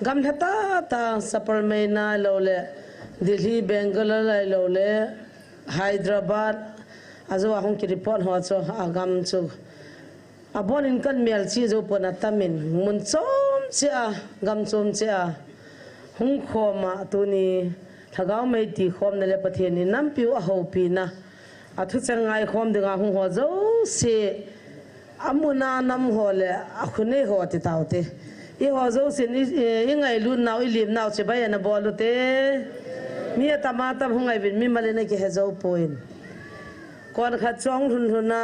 gam thata ta Saparmena lole Delhi Bangalore lole Hyderabad azo ahong ki report ho cho agam chu abon in kan mel chi zo pona tamin mun chom cha gam chom cha hung khoma tuni thagau mai ti khom ne le pathian ni nam piu a ho pi na athu changai khom dinga hung ho zo se amuna nam ho le akhune ho ti taute i ho zo se ni ngai lu nau i lim nau che bai na bolu te mi tamatam hungai bin mi malena ki he zo poin kon kha chong thun thuna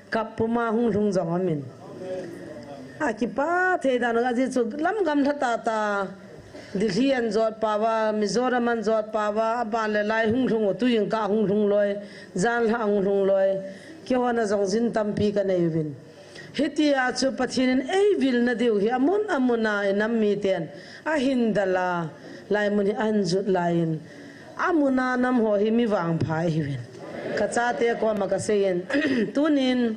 kap puma hung thung jong amin a ki pa the da na ji chu lam gam thata ta Delhi an jot pawa Mizoram an jot pawa ba le lai hung thung tu yin ka hung thung loi zan ha hung thung loi ki hona jong jin tampi ka nei bin hitia chu pathin ei vil na deu hi amun amuna enam mi ten a hindala lai mun an jut lain amuna nam ho hi mi wang phai hi bin kacha te ko ma ka sein tunin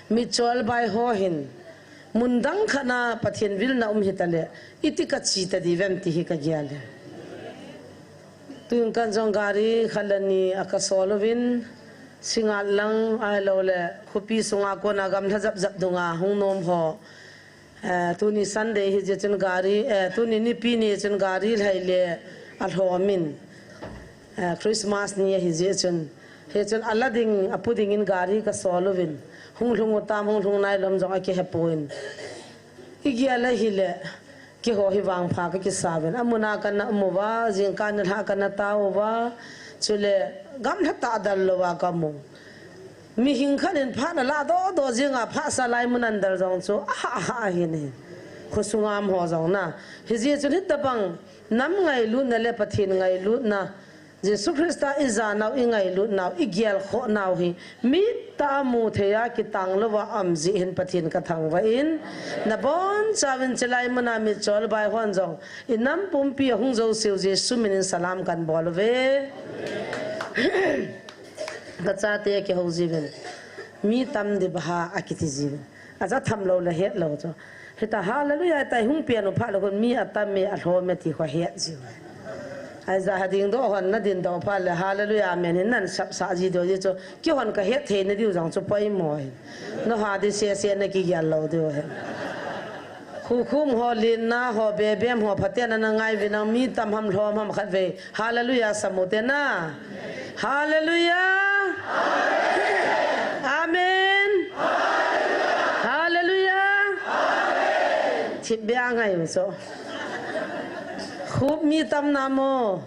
mi chol bai ho hin mundang khana pathin vil na hitale itika chi ta di vem ti hi ka gyale tun kan jong gari khalani akasolovin singal lang ai lo le khupi sunga ko na gam thajap jap dunga hung nom ho tuni sunday hi je chun gari tuni ni pi ni chun gari laile al ho min Christmas ni hi je chun he chun alading apuding in gari ka solovin hung lung tam hung lung nai lom jong ki hepoin igiala hile ki ho hi wang pha ka ki saben amuna kan amuwa jing kan ha kan tawa chule gam thata dal lowa kamu mi hing khanin pha na la do jinga pha salai munan dar jong chu a hi ne khosungam ho jong na hi je chun hit tabang nam ngai lu na le pathin ngai lu na Jesus Christa iza nau ingai lu nau igial kho nau hi mi ta mu theya ki tang lo wa amji hin pathin ka thang wa in na bon chawin chelai mana mi chol bai hon jong inam pumpi hung zo siu je sumin salam kan bol ve ka cha te ki ho jiben mi tam de bha akiti jiben aja tham lo la het lo cho heta hallelujah tai hung piano pha lo mi atam me a ho me ti kho het ji aiza hading do hon na din do pa le hallelujah amen nan sap sa ji do ji cho ki hon ka het the ne diu jang cho pai moi no ha de se se na ki gyal lo do he khu khum ho lin na ho be bem ho phate na ngai bi na mi tam ham hlom ham khat ve hallelujah samute na hallelujah amen hallelujah thit be angai so khub mi tam namo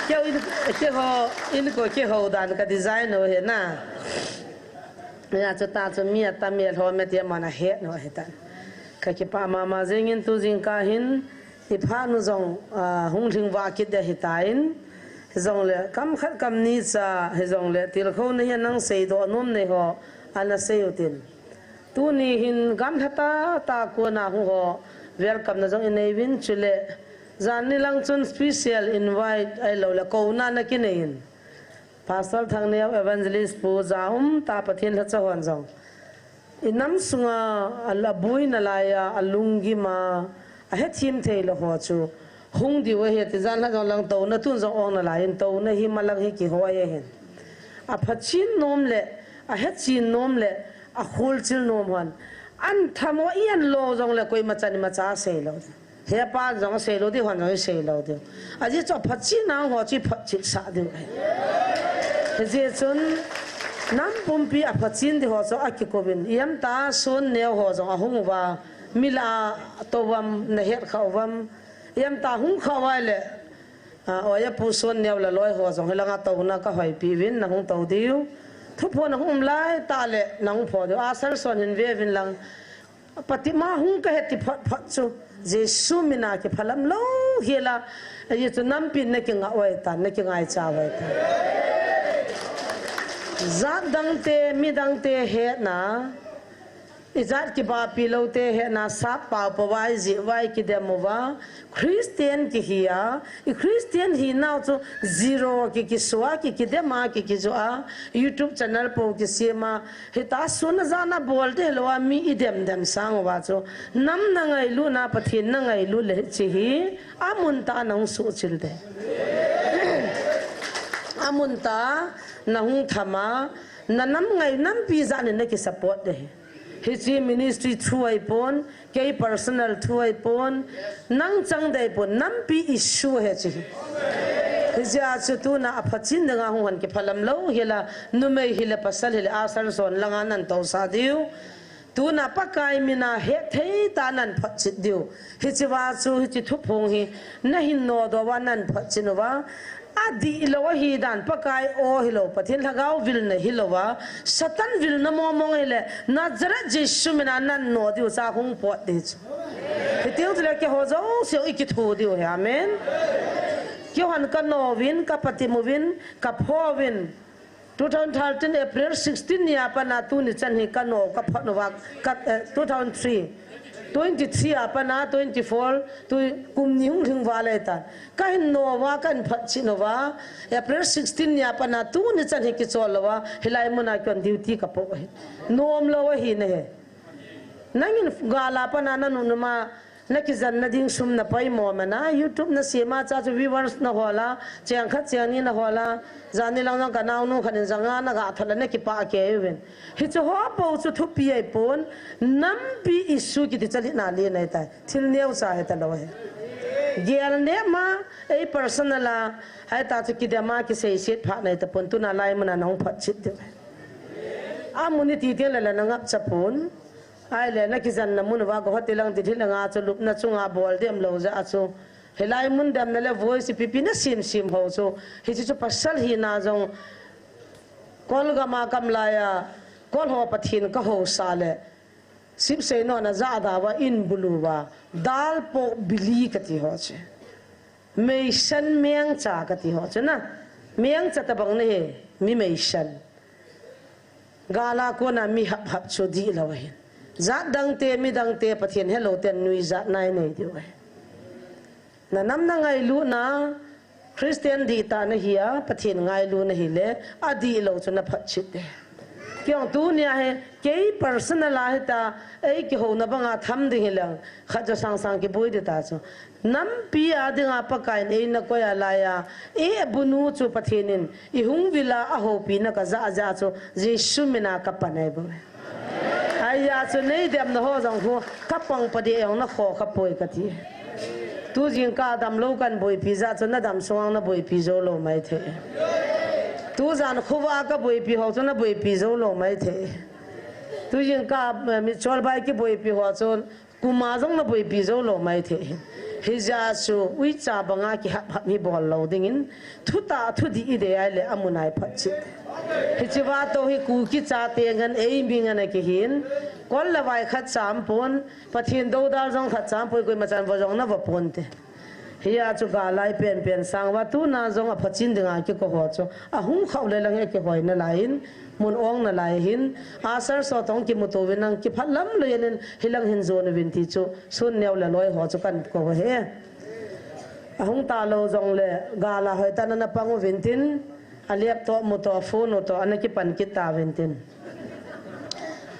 kêu ho in ko kêu ho dan ka design ho he na ya cho ta cho mi ta mi ho me te mana he no he ta ka ki pa ma ma jing tu jing ka hin i pha nu jong hung thing wa ki de he tain jong le kam khat kam ni cha he jong le til kho ne ya nang sei do nom ne ho ana sei utin tu ni hin gam thata ta ko na ho welcome na jong inevin chule zani lang chun special invite ai lo la ko na na kinein pastor thang ne evangelist pu zaum ta pathin ha chawon jong inam sunga ala bui na la ya alungi ma a he thim thei lo ho chu hung di we he ti zan la jong lang to na tun jong ong na la in to na hi malang hi ki ho ye hen a phachin nom le a he chin nom le a khul chil nom han an thamo ian lo jong le koi machani macha sei lo he pa jong sei lo di hon jong sei lo de a ji cho phachi na ho chi phachi sa de he je chun nam pumpi a phachin di ho so a ki kovin yam ta son ne ho jong a hung wa mila towam na het khawam yam ta hung khawai le oya pu son ne la loi ho jong helanga to na ka hoi pi win na hung to diu thu pho na hum lai ta le nang pho de asal son hin ve vin lang patima hung ka heti phat phat chu jesu mina ke phalam lo hela ye chu nam pin na ki nga oi ta na ki ngai cha wai ta za dang te mi dang te he na इजात की बापी लोते है ना साप पाव पवाई जीवाई की देमोवा क्रिस्टियन की हिया क्रिस्टियन ही ना तो जीरो की किसवा की देमा की किसवा यूट्यूब चैनल पो की सेमा हिता सुन जाना बोलते लो मी इदम दम सांग वाचो नम नंगाई लू ना पथि नंगाई लू ले चिही अमुनता नंग सोचिल दे अमुनता नंग थमा ननम ngai nam pizza ne ki support de hichi ministry through ipon ke personal through ipon nang chang de ipon nam pi issue he chi hija chu na apachin nga hon ke phalam lo hila numei hila pasal hila asar son langanan to sa diu tu na pakai mina he thei tanan phachit diu hichi wa chu hichi thupong hi na hin no do wanan phachinwa adi ilowa hi dan pakai o hilo pathin lagau vil na hilowa satan vil na momong ile nazara jesu mina nan no diu sa hung pot de hitiu tla ke hozo se iki thu diu he amen kyo han ka no win ka pati movin ka phovin 2013 April 16 ya pa na tu ni chan hi ka no ka phat no wa 2003 23 apa na 24 tu kum niung thing wale ta kai no wa kan phachi no wa April 16 ya pa na tu ni chan hi ki cholawa hilai muna kon duty ka po nom lo wa hi ne nangin gala pa na nu ma na ki zan na ding sum na pai mo ma na YouTube na sema cha chu viewers na hola chang khat chang ni na hola zani lang na kanau nu khan zanga na ga thala na ki pa ke wen hi chu ho po chu thu pi ai pon nam pi isu ki ti chali na le nai ta thil neu sa he ta lo he gel ne ma ei personal hai ta chu ki de ma ki sei set pha nai ta pon tu na lai mana nong phat chit de amuni ti te la na ngap chapon ai le na ki zan na mun wa go hotelang ti thil nga chu lup na chunga bol dem lo za chu helai mun dam na le voice pipi na sim sim ho chu hi chu pasal hi na jong kol ga ma kam la ya kol ho pathin ka ho sa le sip se no na za da wa in bulu wa dal po bili ka ti ho che mei san meng cha ka ti ho che na meng cha ta bang ne mi mei san gala ko na mi hap hap chu di la wa zat dang te mi dang te pathin hello ten nui zat nai nei di wa na nam na ngai lu na Christian di ta na hiya pathin ngai lu na hi le adi lo chu na phat chit de kyong tu nya he ke personal a ta ei ki ho na banga tham ding hilang kha ja sang sang ki boi de ta chu nam pi a dinga pa kai nei na ko ya la ya e bunu chu pathinin I hung vila a ho pi na ka za za chu jesu mina ka panai bo ai ya chu nei dem na ho jang ho ka pang pa de ong na kho ka poi ka ti tu jing ka dam lo kan boi pi za chu na dam song na boi pi zo lo mai the tu zan khuwa ka boi pi ho chu na boi pi zo lo mai the tu jing ka mi chol bai ki boi pi ho chu kuma jong na boi pi zo lo mai the hija chu wi cha banga ki hap mi bol lo ding in thu ta thu di ide ai le amunai phat chi hichiwa to hi ku ki cha te ngan ei bing an ki hin kol la vai khat cham pon pathin do dar jong khat cham poi koi machan wa jong na wa pon te hiya chu ga lai pen pen sang wa tu na jong a phachin dinga ki ko ho chu a hung khau le lang ki hoi na lain mun ong na lai hin asar so tong ki muto winang ki phalam lo yen hilang hin zone win ti chu sun neu la loi ho chu kan ko he a hung ta lo jong le ga la hoi ta na pangu win tin aliap to moto phone to anaki pan ki ta win tin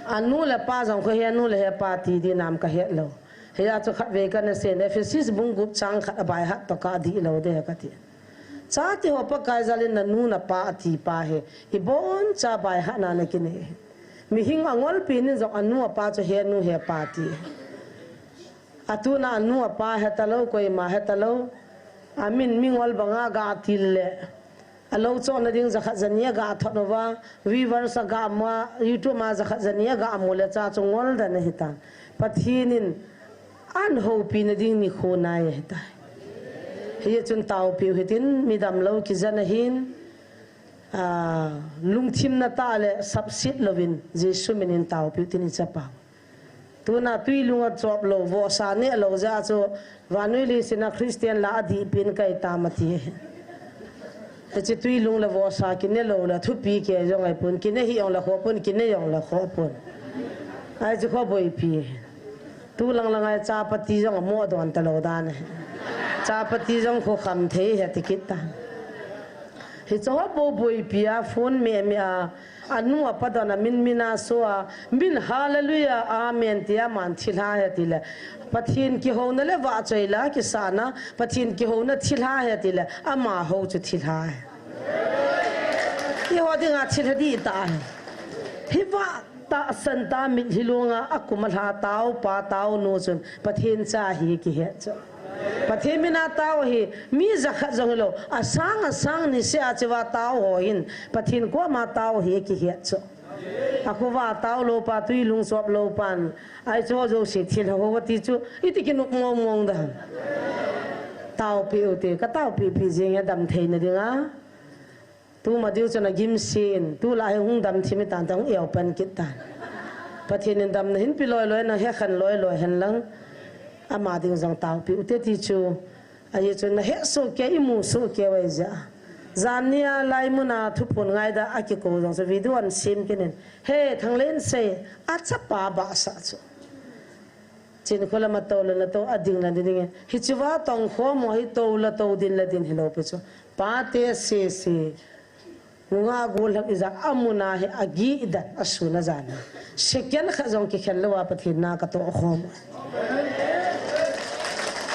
anu la pa jong ko he anu le he pa ti di nam ka he lo he ya chu khat ve kan se ne physics bung gup chang khat bai hat to ka di lo de ka ti cha ti ho pa kai zalin na nu na pa ti pa he I bon cha bai ha na na ki ne mi hing angol pi ni jong anu pa chu he nu he pa ti atu na anu pa he ta lo koi ma he ta lo amin mingol banga ga til le alo cho na ding zakha zania ga thonova viewers sa ga ma YouTube ma zakha zania ga amule cha chungol da na hita pathinin an ho pi na ding ni khona ye hita hi chun tau pi hitin midam lo ki zana hin lungthim na ta le subsit lovin jesu minin tau pi tin chapa tu na tui lunga chop lo wo sa ne lo ja cho wanui li sina Christian la di pin kai ta mati che tui lung la wo sa ki ne lo la thu pi ke jong ai pun ki ne hi ong la kho pun ki ne yong la kho pun ai chú khó bồi pi tu lang ai cha pati giống mua đồ ăn talo đan cha pati giống khó khăm thế hệ tikit ta hi cho bồi pi à phone me à anu apa dona mina so min hallelujah amen tia man thila he tile pathin ki ho na le wa chaila ki sana pathin ki ho na thila he tile ama ho chu thila hi ho dinga thila di ta hi wa ta santa min hilunga akumalha tau pa tau no chun pathin cha hi ki he cho pathin mina tau hi mi zakha jonglo asang ni se achewa tau ho hin pathin ko ma tau hi ki he cho akuwa tau lo pa tui lung sop lo pan ai cho jo si thil ho wati chu itikin mong da tau pi uti ka tau pi jing ya dam thein na dinga tu ma diu chana gim sin tu la hung dam thimi tan tang eo pan kit tan pathin dam na hin pi loi na he khan loi hen lang ama ding jong tau pi uti ti chu ai chu na he so ke imu so ke wai ja zania lai muna thupun ngai da akiko jong so video an sim kinen he thanglen se acha pa ba sa chu chin khola ma to la to ading la ding hi chuwa tong kho mo hi to la to din la din hello pe chu pa te se nga gol hak iza amuna he agi da asuna jana second khazong ki khello wa pathin na ka to khom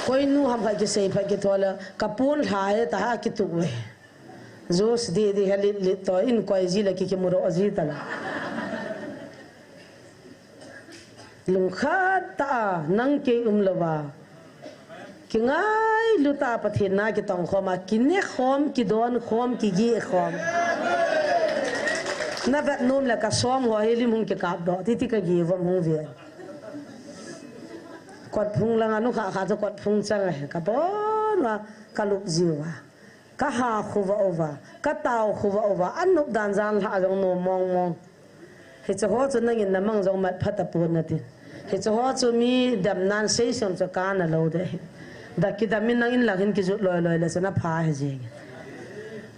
koi nu ham ha ki sei pha ki thola kapun hae ta ki tu we जोश दे हली तो इन कोई जिले की मुरो अजीत ला लुखा ता नंग के उमलवा कि ngay luta pathin na ki tong khoma kinne khom ki don khom ki gi khom na vet nom la ka som ho heli mung ke kap do ti ka gi vom hung ve kot phung la anu kha kha kot phung chang ka bon wa kalup jiwa ka ha khuwa over ka tao khuwa over anu dan jan la jong no mong he cho ho chu nangin na mang jong mat phata pun na tin he cho ho chu mi dam nan sei som cho ka na lo de da ki dam min nang in la hin ki ju loi la chana pha he je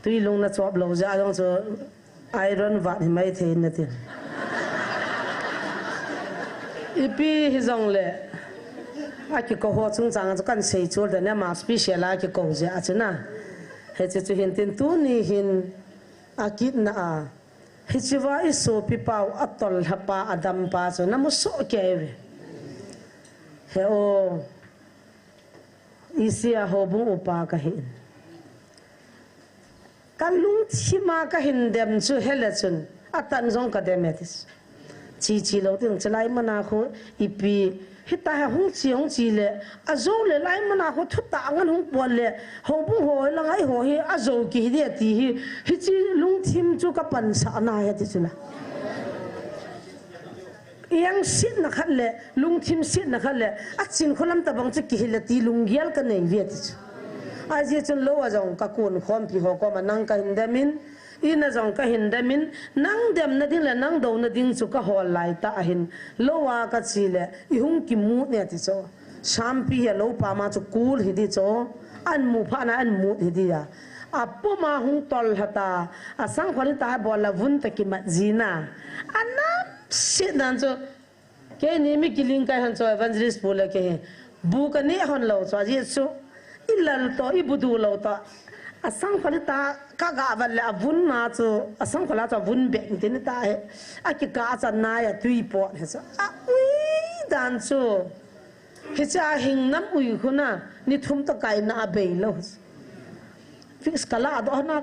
tui long na chop lo ja jong cho iron va hi mai the na tin ipi hi jong le a ki ko ho chung chang cho kan sei chul da na ma special a ki ko je a chana he chu hin tin tu ni hin akit na a hi chiwa iso pi pau atol hapa adam pa so na mo so ke he o isia ho bu upa ka hin kalung chima ka hin dem chu hele chun atan jong ka demetis chi lo ting chlai mana kho ipi hita hung chi le azo le lai mana ho thuta angan hung pon le ho bu ho langai ho hi azo ki de ti hi chi lung thim chu ka pan sa na ya ti chula yang sit na khat le lung thim sit na khat le achin kholam ta bang chu ki hi le ti lung gyal ka nei ve ti chu a ji chun lo wa jong ka kun khom pi ho ko ma nang ka hindamin ina jong ka hindamin nang dem na ding la nang do na ding chu ka hol lai ta hin lowa ka chile I hung ki mu ne ti cho sampi ya lo pa ma chu kul hi di cho an mu pha na an mu hi di ya apo ma hung tol hata asang kholi ta bol la vun ta ki ma zina anam sit dan cho ke ni mi kiling kai han cho evangelist bola ke bu ka ne hon lo cho ji chu ilal to ibudu lo ta asang kholi ta ka ga wal la vun na chu asang khola cha vun be tin ta he a ki ka cha na ya tui po he cha a ui dan chu he cha hing nam ui khuna ni thum ta kai na be lo fix kala do na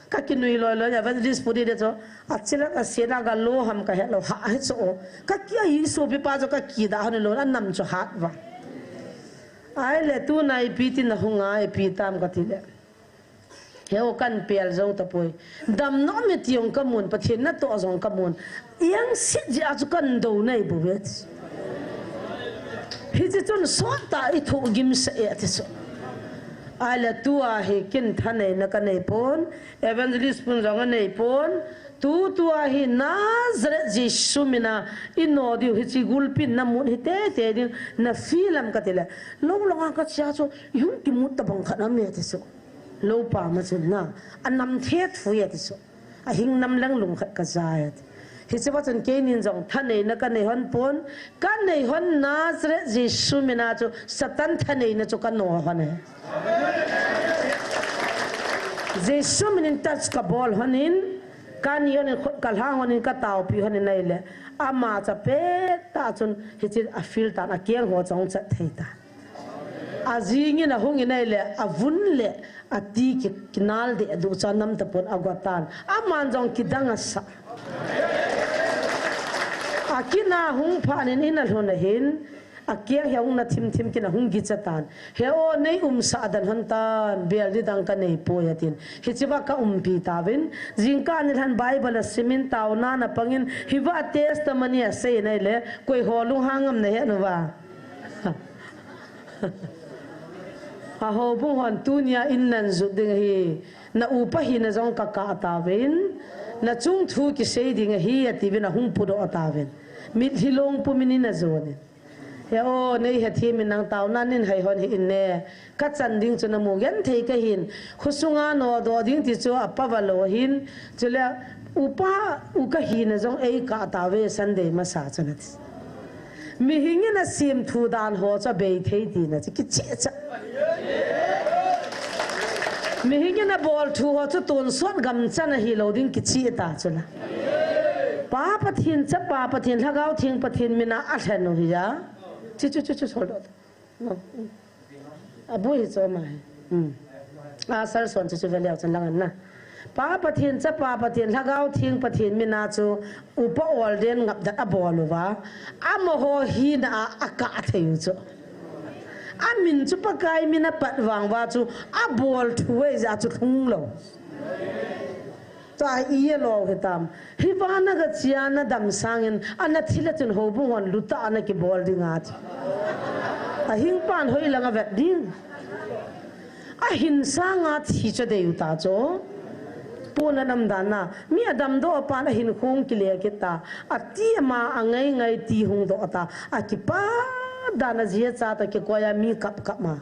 ka ki nui lo ya evangelist puri de cho achila ka sena ga lo ham ka he lo ha he cho ka ki yi so bi pa cho ka ki da han lo na nam cho hat wa ai le tu nai pi tin hunga e pi tam ka ti le heo kan pel zo ta poi dam no me tiong ka mun pathin na to zong ka mun yang sit ji a chu kan do nei bu vet hi ji chun so ta I thu gim se e ti so ala tua he kin thane na ka nei pon evangelist pun zong nei pon tu tua hi nazare jisu mina ino di hi chi gulpin na mun hi te di na film ka tele lo longa ka cha cho yung ki mut ta bang khana me ti so lo pa ma chun na anam thet fu ya ti so a hing nam lang lung khat ka za ya hi se wa chun ke nin jong thanei na kan nei hon pon kan nei hon Nazareth Jesu mina chu satan thanei na chu kan no hon he Jesu minin touch ka bol honin kan yon kal ha honin ka taw pi honin nei le ama cha pe ta chun hi chi a feel ta na kiang ho chong cha thei ta a jing in a hung in nei le a vun le a ti ki kinal de du cha nam ta pon agwatan a man jong ki dang sa a kina hung phan in al hon hin a kiang he na thim thim kina hung gi chatan he o nei sa dan han tan bel di dang ka nei po yatin hi chiwa ka pi tawin jingka ni han bible simin taw na na pangin hiwa testimony a sei nei le koi holu hangam ne he no wa a ho bu hon tunia innan zu ding hi na upa hi na jong ka ka tawin na chung thu ki sei ding hi ati bin a hung pu do tawin mit hilong pu minin na zone he o nei he thi min nang taw nan nin hai hon hi in ne ka chan ding chu na mu gen thei ka hin khusunga no do ding ti chu apa walo hin chula upa u ka hi na jong ei ka ta we sunday ma sa chana mi hing na sim thu dan ho cha be thei ti na ki che cha mi hing na bol thu ho chu ton sot gam chana hi lo ding ki chi ta chula pa pathin cha pa pathin lagau thing pathin mina a thlen no hi ya chu hold on abu hi zo mai a sar son chu vele chan lang na pa pathin cha pa pathin lagau thing pathin mina chu upa ol den ngap da aboluwa am ho hi na aka theu chu amin chu pakai mina patwang wa chu abol thuwe za chu thung lo ta iye lo hitam hiwana ga chiana dam sangin ana thilatun hobu hon luta ana ki bol dingat a hing pan hoi langa vet ding a hin sanga thi cha de uta cho pona nam dana mi adam do pa na hin khung ki le ki ta a ti ma angai ngai ti hung do ta a ki pa dana zia cha ta ki ko ya mi kap kap ma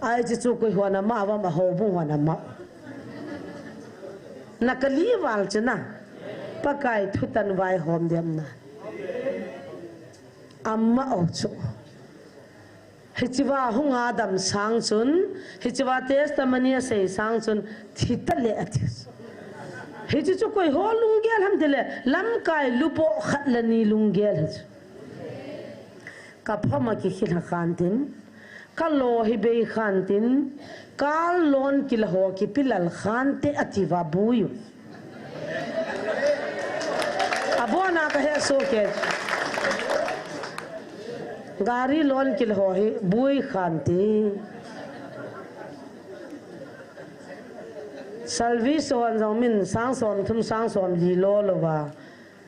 ai chi chu ko hona ma wa ma hobu hona ma nakali wal chana pakai thutan vai hom dem na amma ochu hichiwa hunga dam sang chun hichiwa testimony sei sang chun thitale athis hichi chu koi ho lungel ham dile lam kai lupo khatlani lungel hach ka phama ki khil khantin kalo hi be khantin kal lon kil ho ki pilal khante ativa buyu abona ka he so ke gari lon kil ho hi bui khante service on jong min sang som thum sang som ji lo lo ba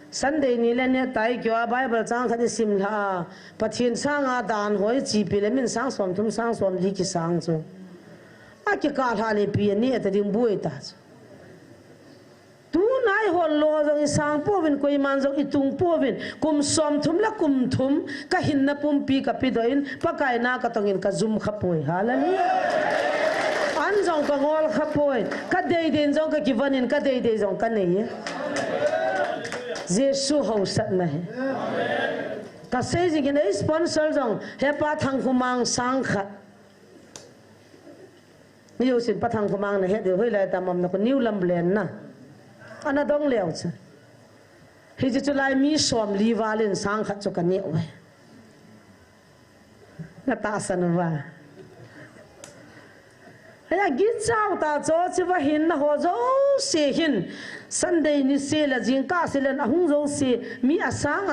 Sunday ni le ne tai kyo bible chang khadi sim la pathin sanga dan hoi chi pile min sang som thum sang som ji ki sang chu a ki ka tha ni pi ni at ding bui ta tu nai hon lo jong sang po vin koi man jong itung po vin kum som thum la kum thum ka hin na pum pi ka pi doin pakai na ka tongin ka zum khapoi hallelujah an jong ka ngol khapoi ka dei den jong ka kivanin ka dei dei jong ka nei Jesu hậu sat na he ka se ji gen sponsor jong he pa thang khumang sang khat ni yo sin pa thang khumang na he de hoi lai tamam na ko new lamblen na ana dong leo cha hi ji chulai mi som li walin sang khat chu ka ne we na ta san wa ya gi chao ta cho chi wa hin na ho zo se hin Sunday ni se la jing ka se len ahung zo se mi asang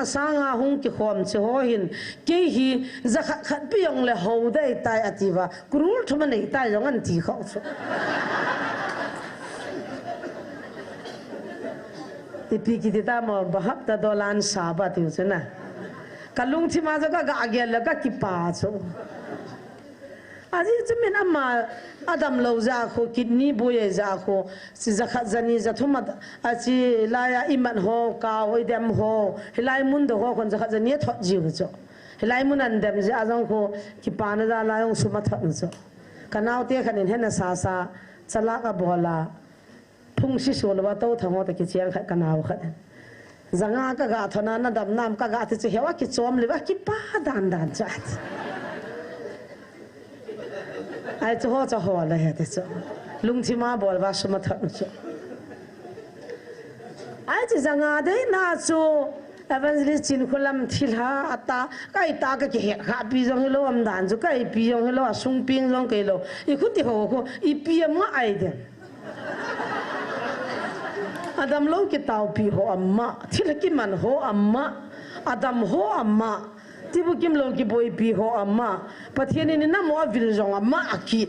a hung ki khom che ho hin ke hi za khat pi yong le ho dai tai ativa kurul thuma nei tai jong an ti kho chu ti pi ki ta mo bahap ta dolan sa ba ti chu na kalung thi ma ga ga gel la ka ki pa chu aji chumin amma adam lo za kho kidney boye za kho si zakhat zani za thuma achi laya iman ho ka hoi dem ho hilai mun do ho kon zakhat zani thot ji ho cho hilai mun an dem ji azong kho ki pana za la yong suma thot cho kanau te khanin hena sa sa chala ka bola phung si so lo to thango ta ki chiang khat kanau khat zanga ka ga thona na dam nam ka ga ti hewa ki chom le ba ki pa dan dan cha ai cho ho la he te cho lung thi ma bol ba sma thak cho ai chi zanga de na chu evangelist chin khulam thilha ata kai ta ka ki he kha pi jong lo am dan chu kai pi jong lo sung ping jong ke lo I khuti ho ko I pi ma ai de Adam lo ki tau pi ho amma thil ki man ho amma Adam ho amma tibu kim lo ki boy pi ho amma pathian ni na mo vil jong amma aki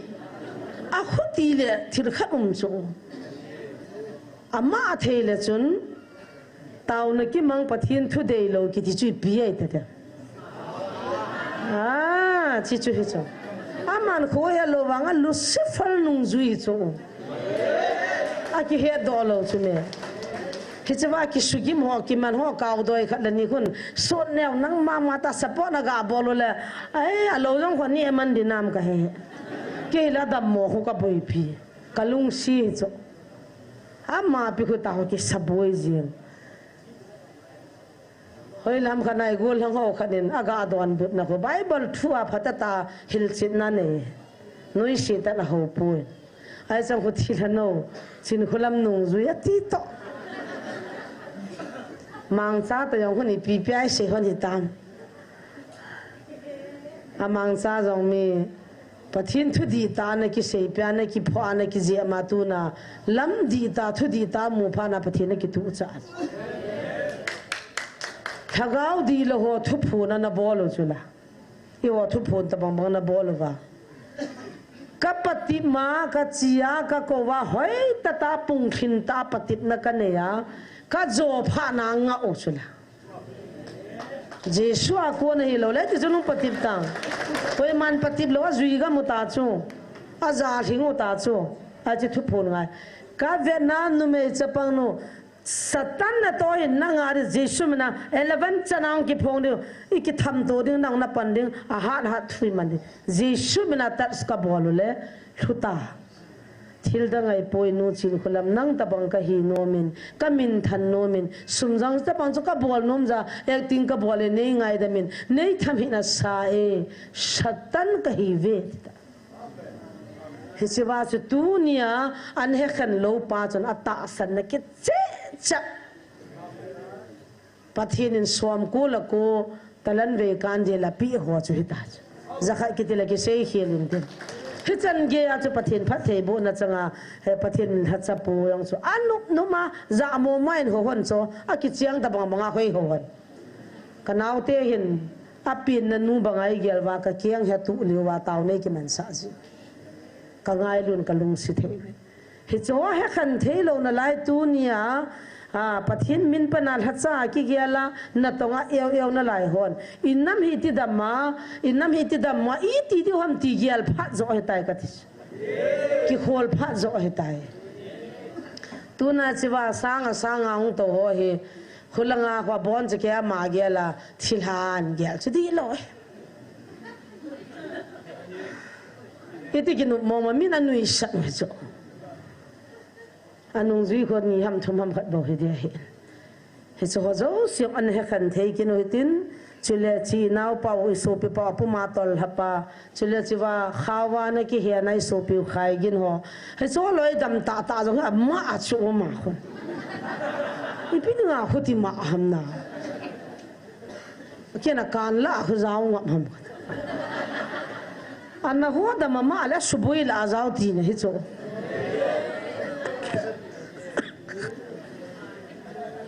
a khuti le thil kha chu amma thele chun tau na ki mang pathian thu dei lo ki ti chu pi ai ta chi chu hi chu aman kho he lo wanga lucifer nung zui chu aki he do lo chu me kichwa ki sugim ho ki man ho kaw doi khat la ni khun so new nang ma ta support na ga bolo le ai alo jong khon ni man dinam ka he ke la da mo ho ka boi pi kalung si chu ama pi khu ta ho ki saboi jing hoi lam khanai gol hang ho khanin aga don but na ko bible thua phatata hil chin na ne noi si ta na ho pu ai sam ko thil no chin khulam nung zu ya ti to mang cha to yong khoni pi pai se khoni tam a mang cha jong mi pathin thu di ta na ki se pya na ki pha na ki je ma tu na lam di ta thu di ta mu pha na pathin na ki tu cha thagau di lo ho thu phu na bolo chula I wo thu phu ta bang na bolo ba ka pati ma ka chia ka ko wa hoi ta ta pung thin ta patit na ka ne ya ka zo pha na nga o chula jesu a ko nei lo le ti junu patip ta koi man patip lo zui ga mu ta chu a za thing ta chu a chi thu phu ngai ka vietnam nu me chapang nu Satan na to hin na nga ri jesu na 11 chanang ki phong de ki tham to ding nang na pan ding a hat thui man de jesu na ta ska bolu le thuta thil da ngai poi nu chin khulam nang ta bang ka hi no min ka min than no min sumjang ta pang chu ka bol nom ja acting ka bole nei ngai da min nei tham hi na sa e Satan ka hi ve Hisiwa su dunia an he khan lo pa chon ata san na ki cha pathin in swam ko la ko talan ve kan je la pi ho chu hita zakha ki tila ki sei helin tin hichan ge a chu pathin phathe bo na changa he pathin hacha pu yang chu anu no ma za mo main ho hon cho a ki chiang ta bang banga khoi ho hon kanau te hin a pin na nu bangai gel wa ka kiang ha tu liwa taw nei ki man sa ji ka ngai lun ka lung si the hi cho he khan the lo na lai tu nia pathin min panal hacha ki gela na tonga eu na lai hon innam hi ti damma I ti di hom ti gel phat zo he tai ka ti ki khol phat zo he tai tu na chiwa sanga hung to ho hi khulanga kwa bon che kya ma gela thilhan gel chu di lo iti kinu moma min anu isha mejo anung zui ko ni ham thum ham khat bo he dia he he so zo siok an he khan thei kinu hitin chule chi naw pa o so pe pa pu ma tol hapa chule chi wa khawa na ki he nai so pe khai gin ho he so loi dam ta zo ma chu ma khon ipi nga khuti ma ham na kena kan la khu zaw ngam ham anna huwa da mama ala subui la azau tin hi cho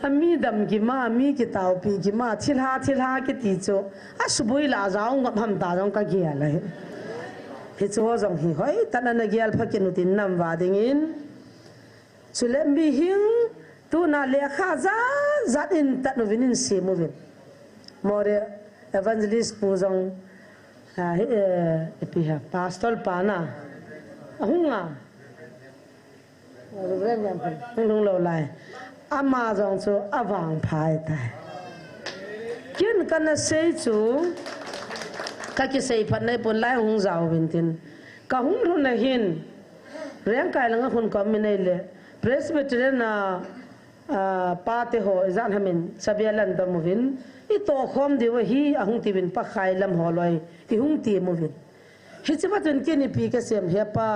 ami dam gi ma mi ki taw pi gi ma thilha ki ti cho a subui la azau ngam ham ta jong ka gi ala hi cho jong hi hoi tan na gi al phakin tin nam wa dingin chule mi hing tu na le kha za in tan vinin se mo vin more evangelist pu jong epiha pastor pana ahunga reverend hung lo lai ama jong chu awang phai tai kin kana sei chu ka ki sei phan nei pon lai hung jaw bin tin ka hung ru na hin reng kai langa hun kom mi nei le presbyterian na पाते हो जान हमिन सबियालन द मुविन इ तो खोम देव ही अहुं तिबिन पखाई लम होलोय इहुं ति मुविन हिचबा जन के नि पी के सेम हेपा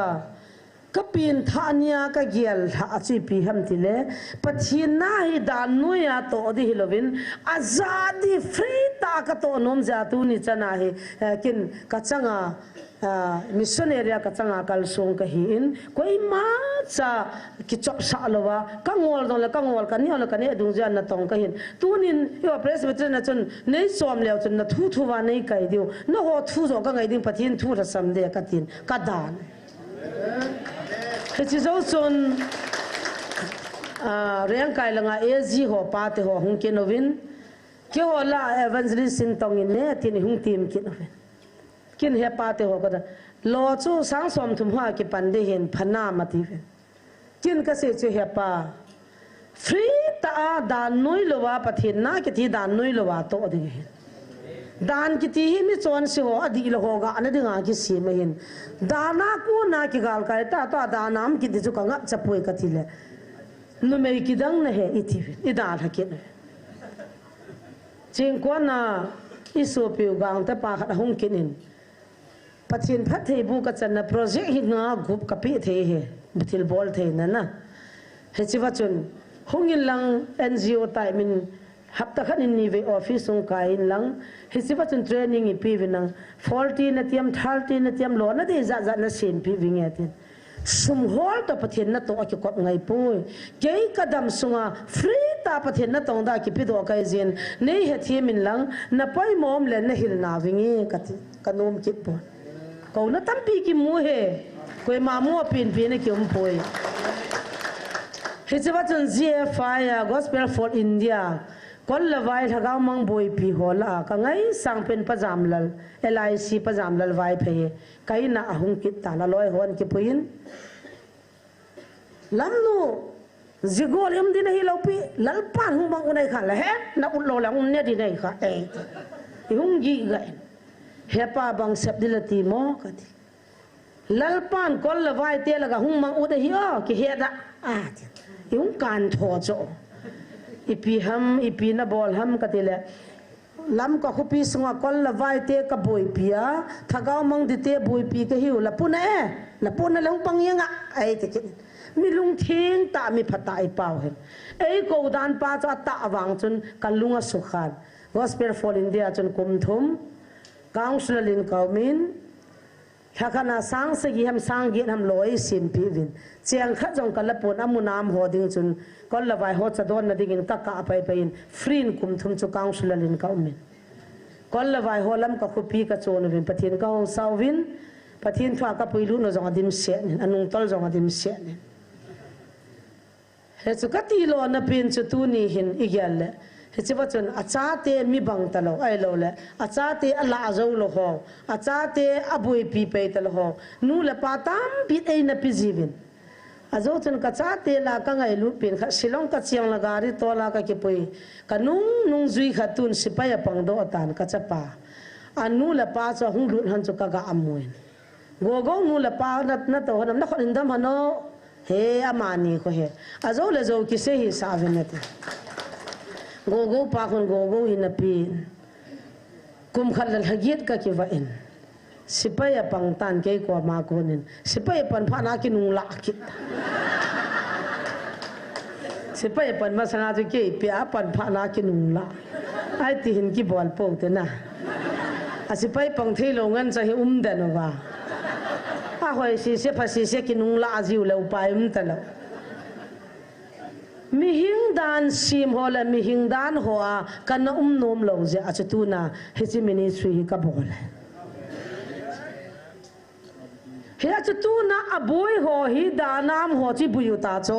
कपिन थानिया का गियल अची पी हम तिले पथिना ही दानुया तो दि हिलोविन आजादी फ्री ता का तो नोम जातु नि चना है किन कचंगा मिशनरी का चंगा कल सोंग का ही इन कोई माचा कि चप सालोवा कंगोल दो कंगोल का नियो का ने दुंजा न तोंग का हिन तुनिन यो प्रेस बेत्र न चन nei som leo chun na thu thu wa nei kai diu no ho thu zo ka ngai ding pathin thu ra sam de ka tin ka dan he chi zo chun reng kai langa az ho pa te ho hung ke novin ke ho la evangelist sin tong in ne tin hung tim ke novin kin he pa te ho ka lo chu sang som thum ha ke pan de hen phana ma ti kin ka se chu he pa free ta dan noi lowa pathin na ke thi dan noi lowa to de dan ki ti hi mi chon se ho adi lo hoga ana dinga ki si ma hin dana ko na ki gal kai ta ta danam ki di chu ka nga chapoi ka thi le nu me ki dang na he i thi i da tha ke ching ko na i so piu gang ta pa khat hong kin in pathin phat thei bu ka chan na project hi nga gup ka pi the he bitil bol the na na he chi wa chun hongin lang NGO tai min hapta khan in ni ve office ong kai in lang hisiba chun training I pi vinang 40 na tiam 30 na tiam lo na de za za na sin pi vinge tin sum hol to pathin na to ki kot ngai pui kei kadam sunga free ta pathin na tong da ki pi do kai zin nei he thi min lang na pai mom le na hil na vinge kati kanom ki po ko na tam pi ki mu he koi ma mu pin pi na ki um poi hisiba chun GFI Gospel for India kol lawai thagau mang boi pi hola ka ngai sang pen pajam lal LIC pajam lal vai phe kai na ahung kit ta la loi hon ki puin lamnu zigol yum din hi lopi lal pan hu mang unai kha la he na ul lo lang ne di nei kha e hung gi ga he pa bang sep dilati mo ka ti lal pan kol lawai te la ga hung mang u de hi o ki he da a hung kan tho cho ipi ham ipi na bol ham katile lam ka khupi sunga kol la vai te ka boi pia thagau mang di te boi pi ka hiu la puna lang pangyanga ai te mi lung thing ta mi phata ai pau hen ei ko dan pa cha ta awang chun kalunga sukhan Gospel for India chun kum thum council in kaumin thakana sang se gi ham sang gi ham loi sim pi vin chiang kha jong kala pon amunam ho ding chun kol la vai ho cha don na ding ta ka pai pai free kum thum chu council in kaumin kol la vai ho lam ka khupi ka chon vin pathin ka sawin pathin thwa ka puilu no jong adim se anung tol jong adim se he chu ka ti lo na pin chu tu ni hin igyal le he chi wachun acha te mi bang ta lo ai lo le acha te ala zo lo ho acha te abui pi pe ta lo ho nu la pa tam pi ei na pi jivin azo chun ka cha te la ka ngai lu pin kha silong ka chiang la gari to la ka ki pui ka nung zui khatun sipaya pang do tan ka cha pa anu la pa cho hung lut han chu ka ga amuin go go nu la pa na to nam na khon dam hano he amani ko he azo le zo ki se hi sa venati go pa khon go in a pin kum khalal hagit ka ki va in sipaya pang tan ke ko ma konin sipaya pan phana ki nung la ki sipaya pan ma sanga ju ke pia pan phana ki nung la ai ti hin ki bol po te na a sipaya pang thei lo ngan cha hi da no wa a hoi si se pha si se ki nung la jiu lo pa ta lo mi hing dan sim hola mi hing dan hoa kan nom lo je achatuna hisi ministry hi ka bol he achatuna aboy ho hi danam ho chi buyuta cho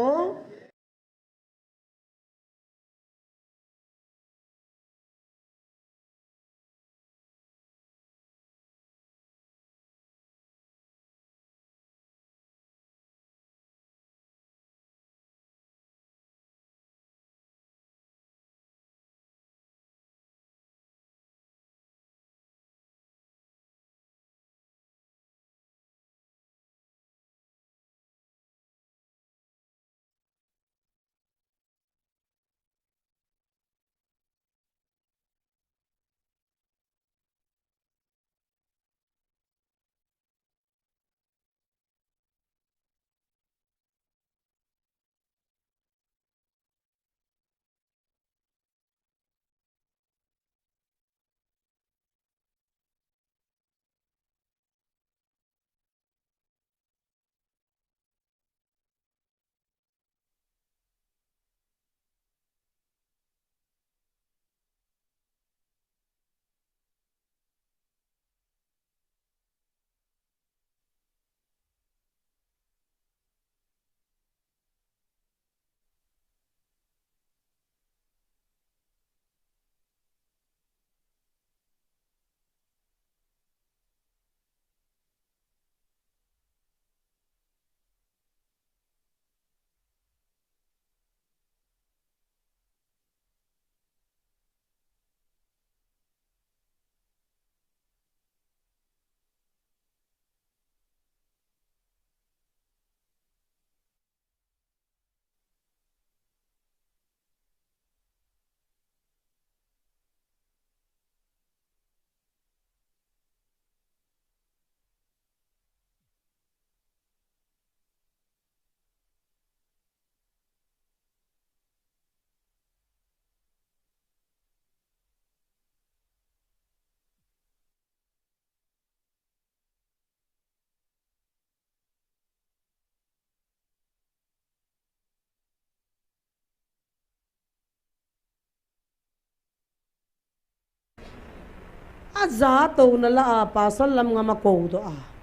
za to na la pasal lam nga ma ko do a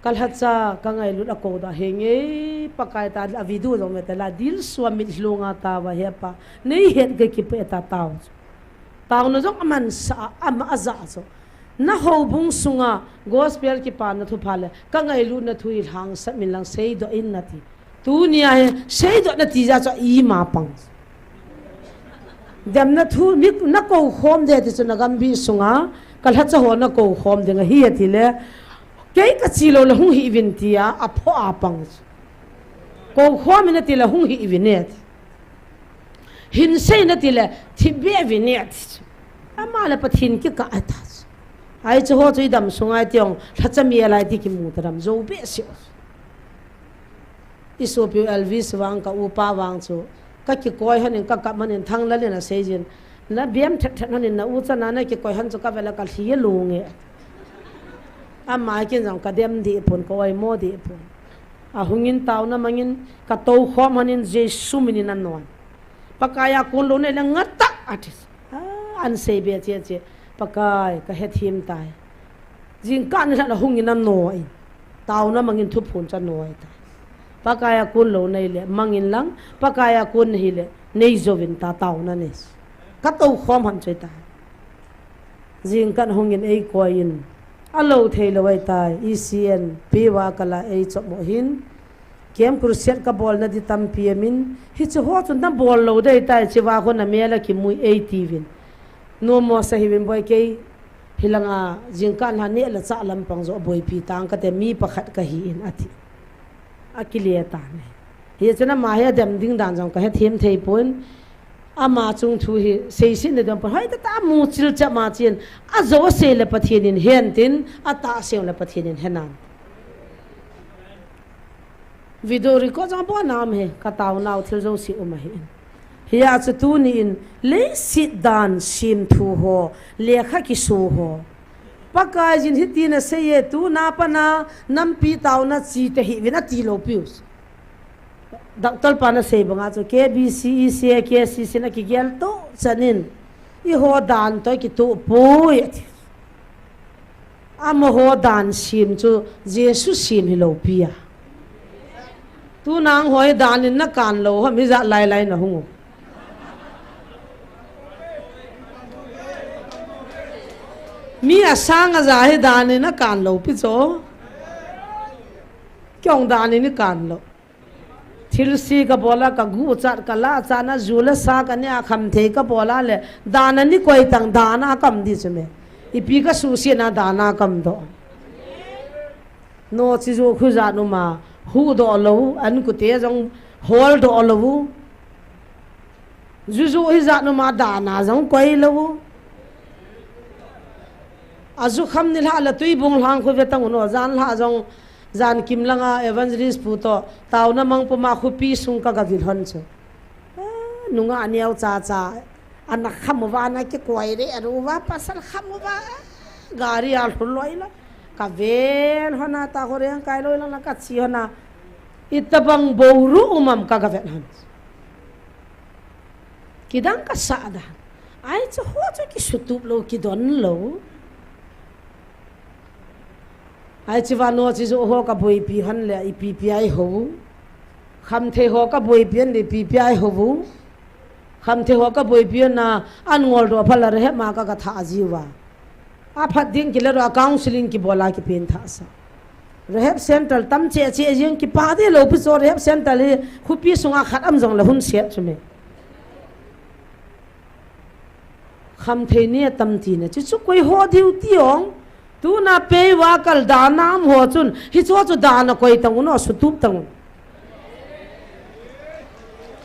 kal hatsa ka ngai lu ko da henge pakai ta a vidu lo me ta la dil swami hlunga ta wa he pa nei het ge ki pe ta taw taw no jong aman sa am aza so na ho bung sunga gospel ki pa na thu phale ka ngai lu na thui hang sa min lang sei do in na ti tu nia he sei do na ti ja cho i ma pang dem na thu mi na ko khom de ti chuna gam bi sunga kal hatsa ho na ko khom de nga hi ti le cái chi lo la hung hi vin tia a pho a pang ko khom na ti la hung hi vinet hin sei na ti la thi be vinet ama la pathin ki ka ata ai chu ho chui dam sungai tiong thacha mi lai ti ki mu taram zo be si isopi elvis wang ka upa wang chu ka ki koi hanin ka manin thang la le na sejin la biam that that hanin na u cha na na ki koi han chu ka vela ka hi lunge amma kin jang ka dem di pon ko ai mo di pon a hungin taw na mangin ka to khom hanin jesu minin an non pakaya kun lo ne la ngata atis an sei be che che pakai ka he thim tai jing kan la hungin an noi taw na mangin thu phun cha noi ta pakaya kun lo nei le mangin lang pakaya kun hi le nei zovin ta taw na ne ka to khom han chei ta jing kan hungin ei koin alo thei lawai tai ecn pewa kala ei chop mo hin kem kursiat ka bol na di tam piamin hi chu ho chun na bol lo dei tai chiwa ko na mela ki mui ei tivin no mo sa hiwin boy ke hilanga jingkan ha ne la cha lam pang zo boy pi tang ka te mi pakhat ka hi in ati akilia ta ne hi chuna ma he dem ding dan jong ka he them thei pon ama chung thu hi seisin de dam pa hai ta mu chil cha ma chen a zo se le pathin in hen tin ata se le pathin in henan video record jang bo nam he ka taw naw thil zo si uma hi hiya chu tu ni in le sit dan sim thu ho le kha ki su ho pakai jin hi ti na se ye tu na pa na nam pi taw na chi te hi vina ti lo pius doctor pana se banga chu KBC KCC na ki gel to chanin I ho dan to ki tu pui am ho dan sim chu Jesus sim hi lo pia tu nang hoi dan in na kan lo ha mi za lai lai na hungu mi asang a za hi dan in na kan lo pi cho kyong dan in kan lo thilsi ka bola ka gu chat ka la chana zula sa ka ne akham the ka bola le dana ni koi tang dana kam di chme ipi ka su si na dana kam do no chi zo khu za nu ma hu do lo an ku te jong hol do lo zu zu hi za nu ma dana jong koi lo azu kham ni la la tui bung hang khu ve tang no zan la jong zan kim langa evangelist puto taw na mang puma khupi sung ka ga vil hon che nunga aniaw cha cha an khamwa na ke koi re aru wa pasal khamwa gari al loila ka vel hona ta hore kai loila na ka chi hona itabang boru umam ka ga vel hon kidang ka sa da ai cho ho cho ki sutup lo ki don lo ai chiwa no chi zo ho ka boi pi han le I PPI ho kham the ho ka boi pian le PPI ho bu kham the ho ka boi pian na an ngol ro phala re ma ka ka tha jiwa a phat ding ki le ro counseling ki bola ki pin tha sa rehab center tam che che jing ki pa de lo pi so rehab center le khu pi sunga khat am jong la hun se chume kham the ne tam ti ne chu koi ho diu ti ong tu na pe wa kal da nam ho chun hi cho chu da na koi tang no su tup tang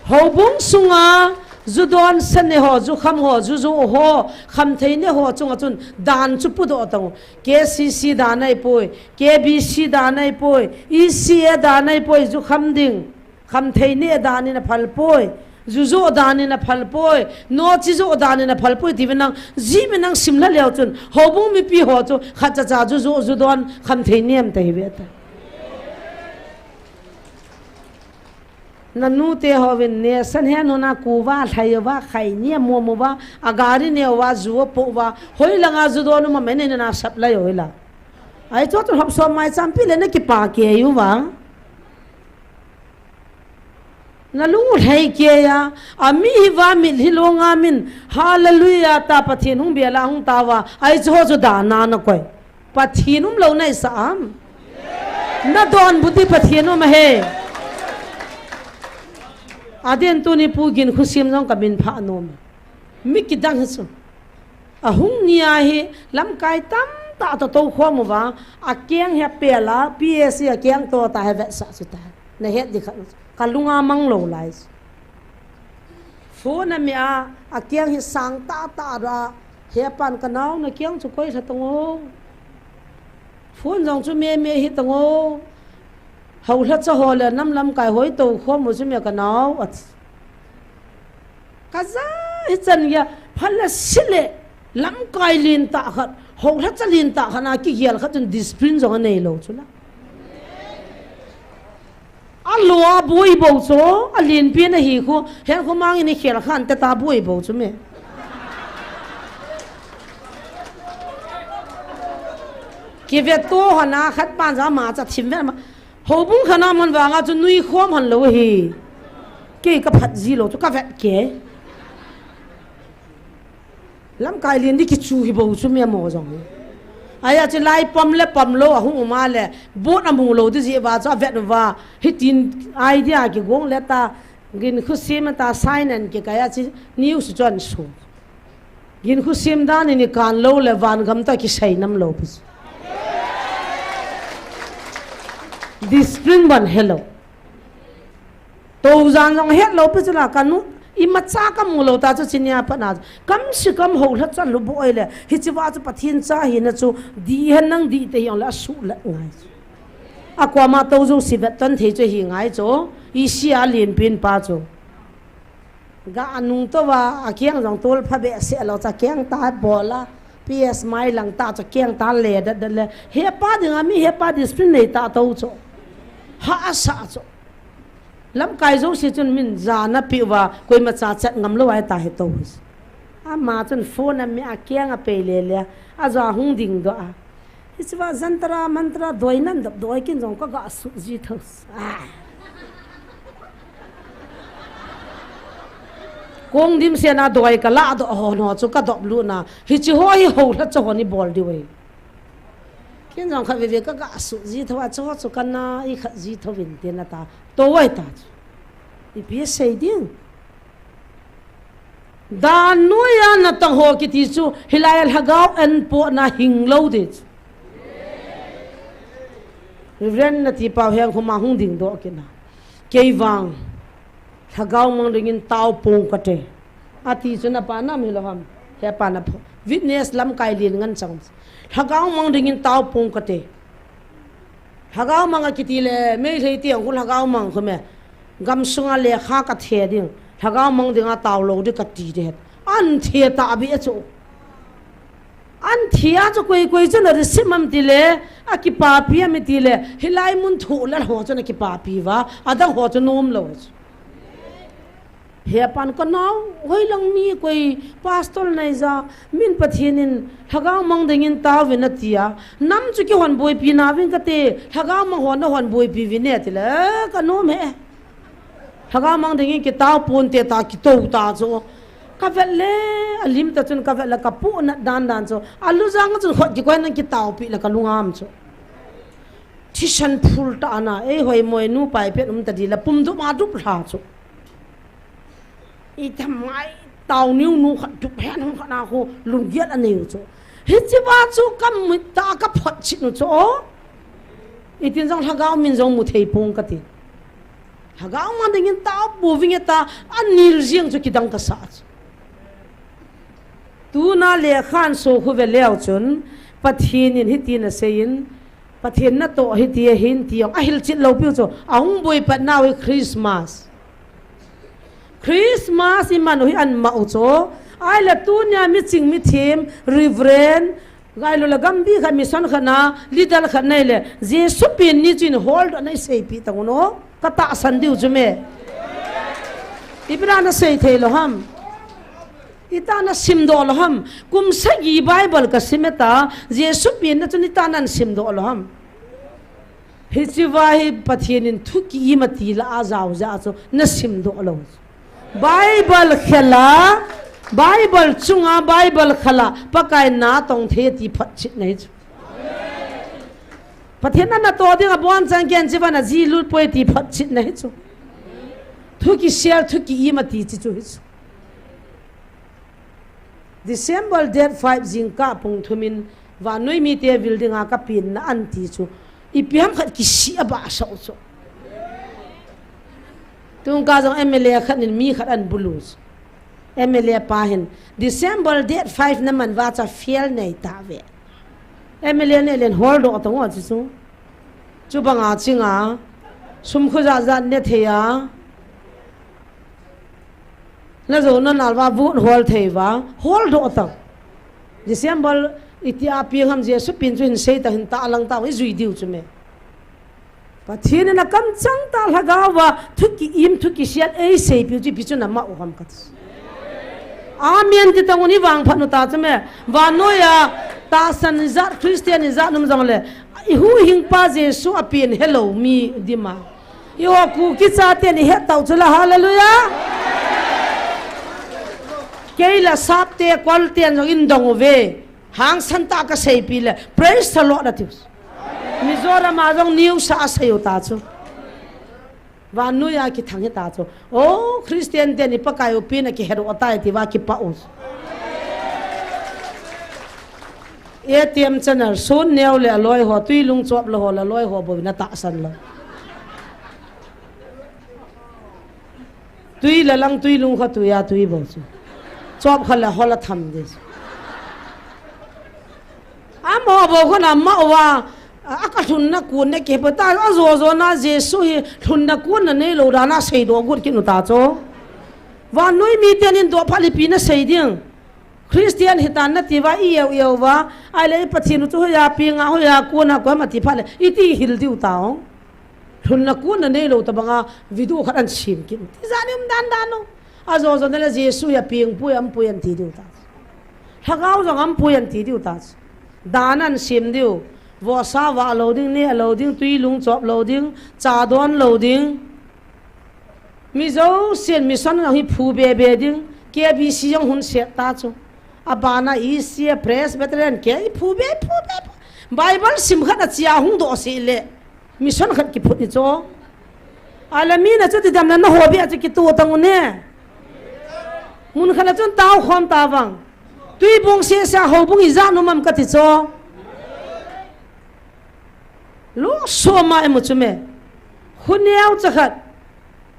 ho bung sunga zu don san ne ho zu kham ho zu zu ho kham thei ne ho chung chun dan chu pu do tang KCC da nai poi KBC da nai poi ECA da nai poi zu kham ding kham thei ne da ni na phal poi zuzo dani na phalpoi no chizo dani na phalpoi dibenang jimenang simla leo chun hobung mi pi ho chu khacha cha zuzo zudon kham theiniam te hiweta nanu te hovin ne san he no na ku wa thai wa khai ni mo mo wa agari ne wa zu po wa hoi langa zu do no ma mene na sap la yo la ai to to hop so mai champi le na ki pa ke yu wa na lu thai ke ya ami wa mi hilonga min hallelujah ta pathin hung bia la hung ta wa ai cho chu da na na koi pathinum lo nai sa am na don buti pathinum he aden tu ni pu gin khusim jong kabin pha nom mi ki dang su a hung nia hi lam kai tam ta to kho mo wa a keng he pela ps a keng to ta he sa su ta na het di kalunga mang lo lai phone na mi a keng hi sang ta ra he pan ka naw na keng chu koi sa tong phone jong chu me hi tong hầu hết cho họ là năm năm cái hối tàu không một số mẹ cái nào cái giá hết chân kia phải là xí lệ lắm cái liên tạ hết hầu hết cho liên tạ hết nào kia hết chân discipline rồi này lâu chứ là lúa bùi bầu số liên biên này hi khu hiện khu mang ini khel khan ta bùi bầu chứ mẹ kia việc to họ na khát ban giá mà chặt chim vậy mà hậu bung khả năng mình vàng cho nuôi khom hẳn lâu hi cái phật gì lâu cho cái vẹn kế lắm cái liền đi cái chú hi bầu chú mẹ mò rồi ai chỉ lai pom lâu à hung mà lẹ bốt à mù lâu thì gì vào cho vẹn vào hết tin idea cái gong lẹ ta gin khu sim ta sign and cái chỉ news chọn số gin khu sim đó nên can lâu lẹ van gam ta cái say năm lâu discipline ban hello to zan jong hello pe chula kanu ima cha kam lo ta chu chinya pa na kam si kam ho la chan lu boi le hi chi wa chu pathin cha hi na chu di han nang di te yong la su la ngai akwa ma to zo si vet tan the chu hi ngai chu i sia lin pin pa chu ga anung to wa akyang jong tol pha be se lo cha kyang ta bola ps mai lang ta cha kyang ta le da le he pa ding ami he pa discipline nei ta to chu ha sa cho lam kai zo si chun min za na pi wa koi ma cha chat ngam lo ai ta he to a ma chun phone am me a kyang a pe le le a za hung ding do a hichwa zantra mantra doinan dab doi kin jong ka ga su ji thos kong dim se na doi ka la do ho no chu ka dob lu na hi chi ho hi ho la cho ni bol di we kin jong kha ve ka ga su ji thwa cho chu kan na i kha ji thawin te na ta to wai ta i pi sei ding da nu ya na tang ho ki ti chu hilai al hagau an po na hing lo de ren na ti pa heng khoma hung ding do ke na kei wang hagau mang ringin tau pong ka te ati chu na pa na mi lo ham he pa na witness lam kai lin ngan chang hagau mang ringin tau pong ka te hagau mang ki ti le me thei ti ang khul hagau mang khome gam sunga le kha ka the ding hagau mang dinga tau lo de ka ti de an the ta bi chu an thia chu koi koi chu na ri simam ti le a ki pa pi mi ti le hilai mun thu la ho chu na ki pa pi wa ada ho chu nom lo he pan ko naw hoi lang mi koi pastor nai za min pathinin hagau mang dingin ta wina tia nam chu ki hon boi pi na win ka te hagau mang hon na hon boi pi wine ti le ka nom he hagau mang dingin ki ta pon te ta ki to ta zo ka vele alim ta chun ka vele ka pu na dan dan cho alu jang chu khot ki koi na ki taw pi la ka lungam cho thishan phul ta na e hoi moi nu pai pe ta di la pum du ma du pha cho i thamai tàu niu nu khat tu hen hong khana ko lung giat aniu cho hi chi ba chu kam mi ta ka phot chi nu cho i tin jong hagau min jong mu thei pung ka ti hagau ma dingin ta bu ving ta anil jiang chu ki dang ka sa tu na le khan so khu ve leo chun pathin in hitin a sein pathin na to hiti hin ti a hil chit lo pi cho aung boi pat na we Christmas i manu hi an mau cho ai la tu nya mi ching mi thim reverend gai lo la gam bi kha mission khana lidal khan nei le jesu pin ni chin hold anai sei pi ta no ka ta san diu chu me ibra na sei thei lo ham ita na simdo lo ham kum sagi bible ka simeta jesu pin na chuni ta nan simdo lo ham hichiwa hi pathienin thuki mati la azaw za cho na simdo lo bible khela bible chunga bible khala pakai na tong the ti phat chit nei pathian na to ding abon chang gen jiba na ji lut poi ti phat chit nei chu thuki share thuki imati chi chu December date 5 jingka pung thumin wa noi mi te building a ka pin na an ti chu ipiam khat ki si aba sa chu tung ka jong MLA khat nin mi khat an bulus MLA pa hin December date 5 na man wa cha fiel nei ta ve MLA ne len hold do to wa chu chu banga chinga sum khu za za ne the ya na zo na nalwa bu hol the wa hold do to December itia pi ham je su pin chuin sei ta hin ta lang ta wi zui diu chu me pathin na kam chang ta laga wa thuki im thuki siat ei sei pi ji pi chu na ma o ham kat amen ti tanguni wang phanu ta chme wa no ya ta san za christian za num jang le hu hing pa jesu apin hello mi dima yo ku ki cha te ni he tau chula hallelujah keila sap te kwal te no in dong ve hang santa ka sei pi le praise the lord that is mizora ma jong new sa sayo ta chu wa nu ya ki thang ta chu o christian te ni pakayo pi na ki hero ta ti wa ki pa us ATM channel sun neu le loi ho tui lung chop lo ho la loi ho bo na ta san lo tui la lang tui lung kha tu ya tui bo chu chop khala hola tham de amo bo ko na ma wa aka thun na kun ne ke pata zo zo na jesu hi thun na kun na ne lo rana sei do gut ki nu ta cho wa noi mi ten in do phali pi na sei ding Christian hitan na tiwa iyo wa ai le pathin chu ya pi nga ho ya ku na ko ma ti phale iti hil diu taong thun na kun na ne lo ta banga video khat an sim ki ti zanim dan dan no a zo zo na jesu ya ping pu am pu an ti diu ta thagau zo am pu an ti diu ta danan sim diu wo sa wa loading ne loading tui lung chop loading cha don loading mi zo sen mi son hi phu be be ding ke bi si yong hun se ta chu abana i si press veteran ke i phu be bible sim khat chia hung do si le mi son khat ki phut ni cho alami na chu ti dam na ho bi a chu ki tu tang ne mun khala chun taw khom ta wang tui bong se sa ho bung i za no mam ka ti cho lu so mai mu chume khuniao chakhat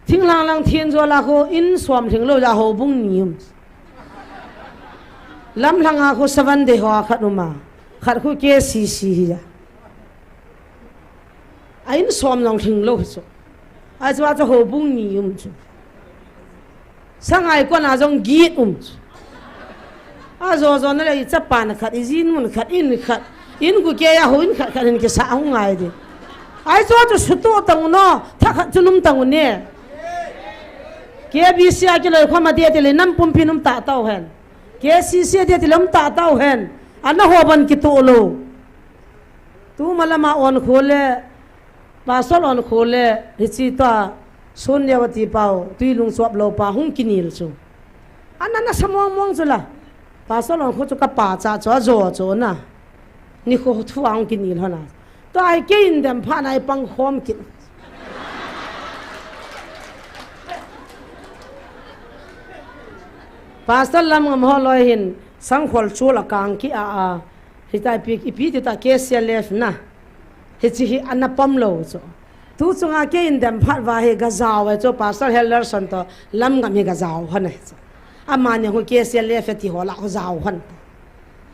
thinglang lang thien zo la ko in som thing lo ja ho bung nium lam langa ko savan de ho khatuma khat khu ke si ya ain som long thing lo so ai chwa cho ho bung nium chu sangai ko na jong gi a zo na le cha pan khat izin mun khat in khat in ku ke ya ho in khat in ke sa hu ngai de ai cho to su to tang no tha khat chunum tang ne ke bi sia ke le khama de te le nam pum pinum ta tau hen ke si se de te lam ta tau hen ana ho ban ki to lo tu malama on khole pasol on khole hichi ta sunyawati pau tui lung swap lo pa hung kinil chu ana na samong mong chula pasol on kho chu ka pa cha cho na ni kho thuang kinil hana to ai ke in dem pha nai pang khom kin pasal lam ngam ho loi hin sang khol chu la kang ki a hitai pi ipi ti ta ke self na hichi hi anapam lo cho tu chunga ke in dem phat wa he gazaw cho pasal heller san to lam ngam hi gazaw hana amane ho ke self ti ho la ho zaw han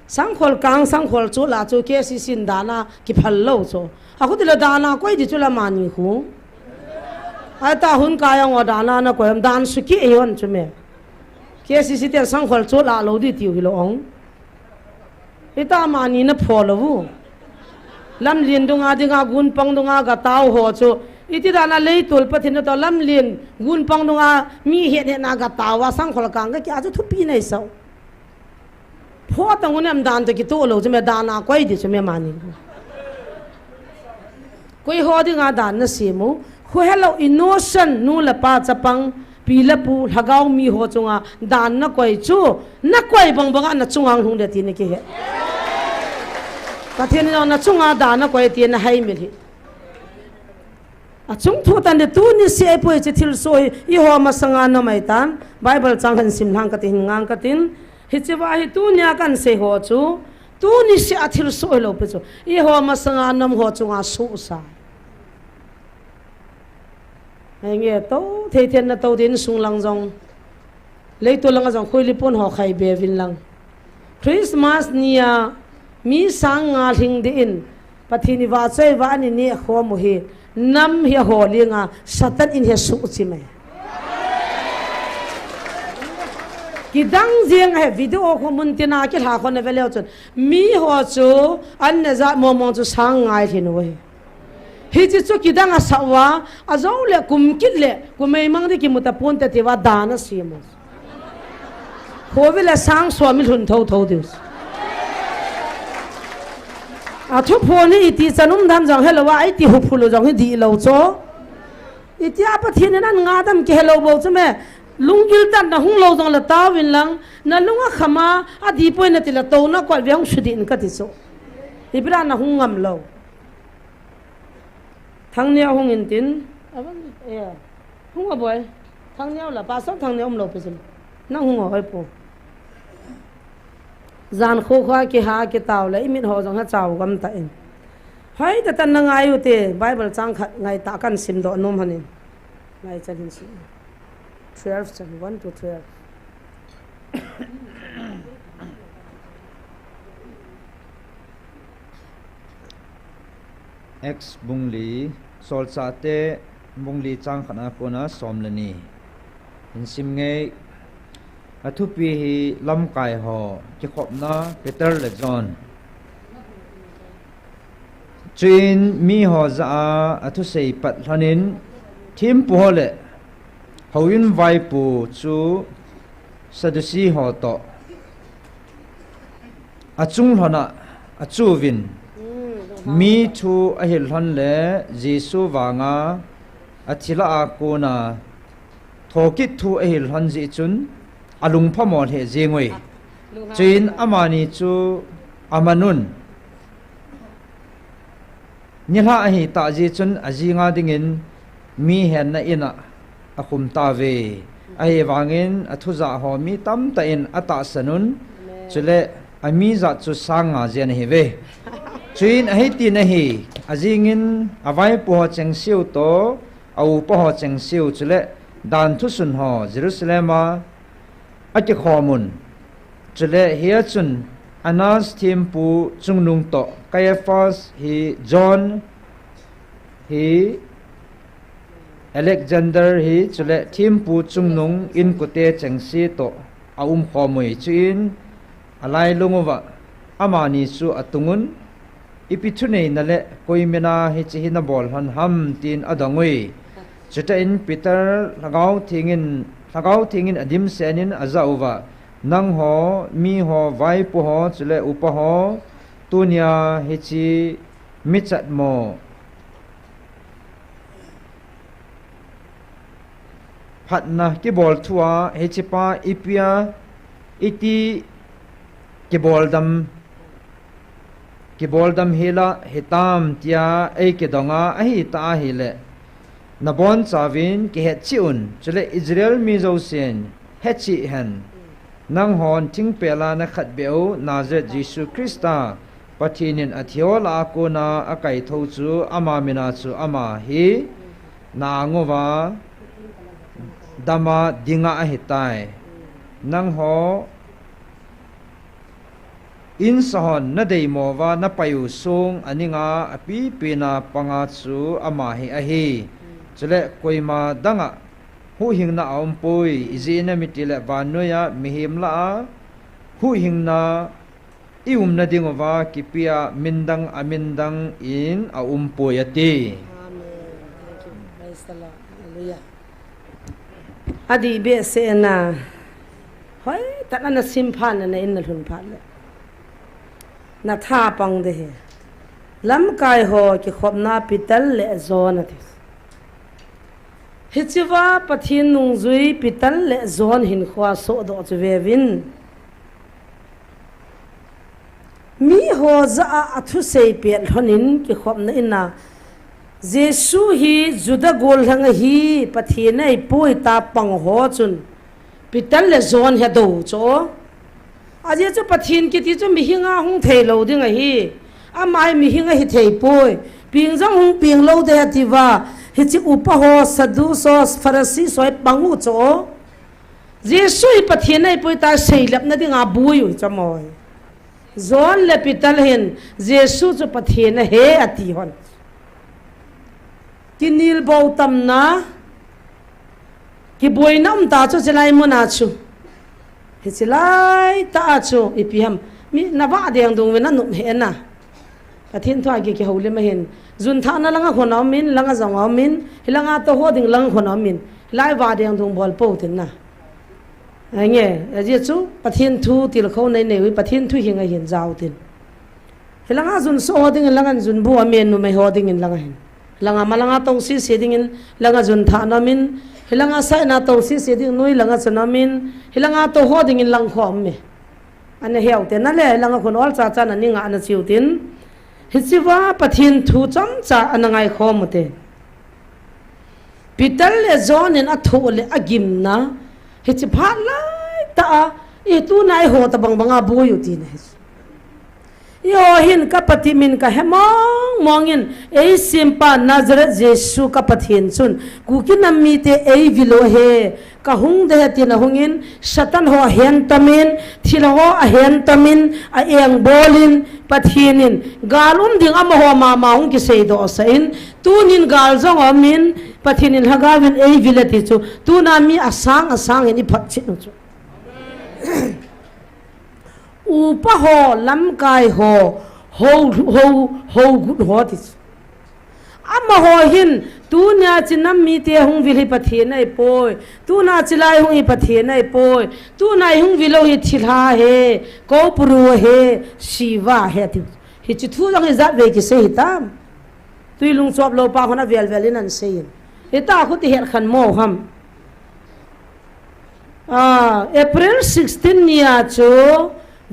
sang khol kang sang khol chu la chu ke si sin dana ki phal lo cho a khu ti la dana koi di chu la mani hu ai ta hun ka yang wa dana na ko dan su ki e on chu me ke si te sang khol chu la lo di ti hi lo ong ita mani na pho lo wu lam lin dunga dinga gun pang dunga ga taw ho chu iti dana lei tul pathin to lam lin gun pang nunga mi het he na ga tawa sang khol kang ga kya chu thupi nei so pho tang un am dan te ki to lo chme dana koi di chme mani koi ho di nga dan na simu khu hello innocent nu la pa chapang pila pu hagau mi ho chunga dan na koi chu na koi bang bang na chungang hung de ti ne ki he pathin na chunga dan na koi ti na hai mi hi a chung thu tan de tu ni se po che thil soi I ho ma sanga na mai tan bible chang han sim hang ka tin ngang ka tin hi chewa hi tu nya kan se ho chu tu ni se a thil soi lo pe chu I ho ma sanga nam ho chunga su sa nghe to thei thiên na to din sung lang jong lei to lang jong khoi li pon ho khai be vin lang Christmas nia mi sang nga thing de in pathini wa chei wa ni ni kho mu hi nam hi ho linga satan in he su chi me ki dang jeng he video ko mun tina ki tha ko ne velo chun mi ho chu an ne za mo mo chu sang ngai thin we hi chi chu ki dang a sawa a zo le kum kit le kumei mang de ki muta pon te wa dana simo ho vela sang swami hun tho tho deus a thu phone iti chanum dam jang hello wa iti hu phulu jang di lo cho iti apa thin nan nga dam ke hello bo chme lungil tan na hung lo jang la ta win lang na lunga khama a di poi na ti la to na kwal vyang shudin ka ti so ibra na hung ngam lo thang nia hung in tin aban ya hung a boy thang nia la pa sok thang nia lo pe sim na hung hoi po zan kho kha ki ha ki taw le imin ho jong ha chaw gam ta in hai ta tan na ngai u te bible chang khat ngai ta kan sim do nom hanin ngai chan hin si 12 chan 1 to 12 X bungli sol sa te bungli chang khana kona somlani in sim nge athu pi hi lam kai ho ki khop na Peter le John chin mi ho za athu sei pat hanin thim pu le hoin vai pu chu sadusi ho to achung hona achu vin mi thu a hil han le Jesu wanga athila a kona thokit thu a hil han ji chun alung phamon he jengoi chin amani chu amanun nila hi ta ji chun ajinga dingin mi hen na ina akhum ta ve ai wangin athuza ho mi tam ta in ata sanun chule ami za chu sanga jen he ve chin a ti na hi ajingin awai po cheng siu to au po cheng siu chule dan thu sun ho Jerusalema ati khomun chule hia chun Anas thimpu chungnung to Caiaphas hi John hi Alexander hi chule thimpu chungnung in kute chengsi to aum khomui chin alai lunguwa amani chu atungun ipithunei nale koimena hi chihina bol han ham tin adangui chuta in Peter lagau thingin adim senin azauwa nang ho mi ho vai pu ho chule upa ho tunia hi chi michat mo phatna ki bol thua hi chi pa ipia iti ki bol dam hela hitam tia ei ke donga ahi ta hi le nabon chawin ki het chiun chule Israel mi zo sen het chi han nang hon thing pela na khat beu Nazareth Jesu Christa pathinin athiola ko na akai tho chu ama mina chu ama hi na ngowa dama dinga ahitai nang ho in sahon na dei mowa na payu sung aninga api pina panga chu ama hi ahi chule koima danga hu hingna aumpui izina mitile vanuya mihimla hu hingna iumna dingova kipia mindang amindang in aumpuyati the Lord. Hallelujah. Adi be se na. Hoi, ta na simpan na in na lun phan le. Na tha pang de he. Lam kai ho ki khop na pital le zon atis. Hichiwa pathin nung zui pital le zon hin khwa so do chwe vin. Mi ho za athu sei pe thonin ki khop na ina. Jesu hi juda gol hang hi pathin ai poi ta pang ho chun. Pital le zon he do cho. Aje chu pathin ki ti chu mi hinga hung thei lo ding hi. Amai mi hinga hi thei poi. Ping jong hung ping lo de ativa. Hichi upa ho sadhu so farasi so pangu cho. Jesu hi pathin ai poi ta sei lap na ding a bui chamoy. Zon le pital hin Jesu chu pathin he ati hon. Kinil bau tam na ki boi nam ta chu chelai mo na chu. He chelai ta chu ipiham mi na ba deng dung na num he na. Pathin thwa ki hole ma hin zun tha na langa khona min langa zanga min hilanga to ho ding lang khona min lai wa deng dung bol po tin na. Nge je chu pathin thu til kho nei nei pathin thu hinga hin jaw tin. Hilanga zun so ho ding langa zun bu amen nu mai ho ding in langa hin. Langa malanga tong si seding in langa zun tha na min hilanga sai na tong si seding noi langa chana min hilanga to ho ding in lang khom me ane heu te na le langa khon ol cha cha na ninga ana chiu tin hichiwa pathin thu cham cha anangai khom te pital le zon in athu le agim na hichi pha lai ta e tu nai ho ta bang banga bu yu tin yo hin ka patimin ka hemong mongin ei simpa Nazareth Jesu ka pathin chun kukin nammi te ei vilo he ka hung de tin hungin satan ho hen tamin thil ho a hen tamin a eng bolin pathinin galum ding am ho ma maung ki sei do sain tunin gal jong amin pathinin hagawin ei vilati chu tu na mi asang ni phat chin chu upa ho lam kai ho good ho tis ama ho hin tu na chinam mi te hung vil pathe nai poi tu na chilai hung i pathe nai poi tu na hung vilo hi thilha he ko puru he shiva he ti hi chi thu jang za ve ki se hitam tu lung chop lo pa khona vel velin an sein eta khu ti her khan mo ham April 16 nia cho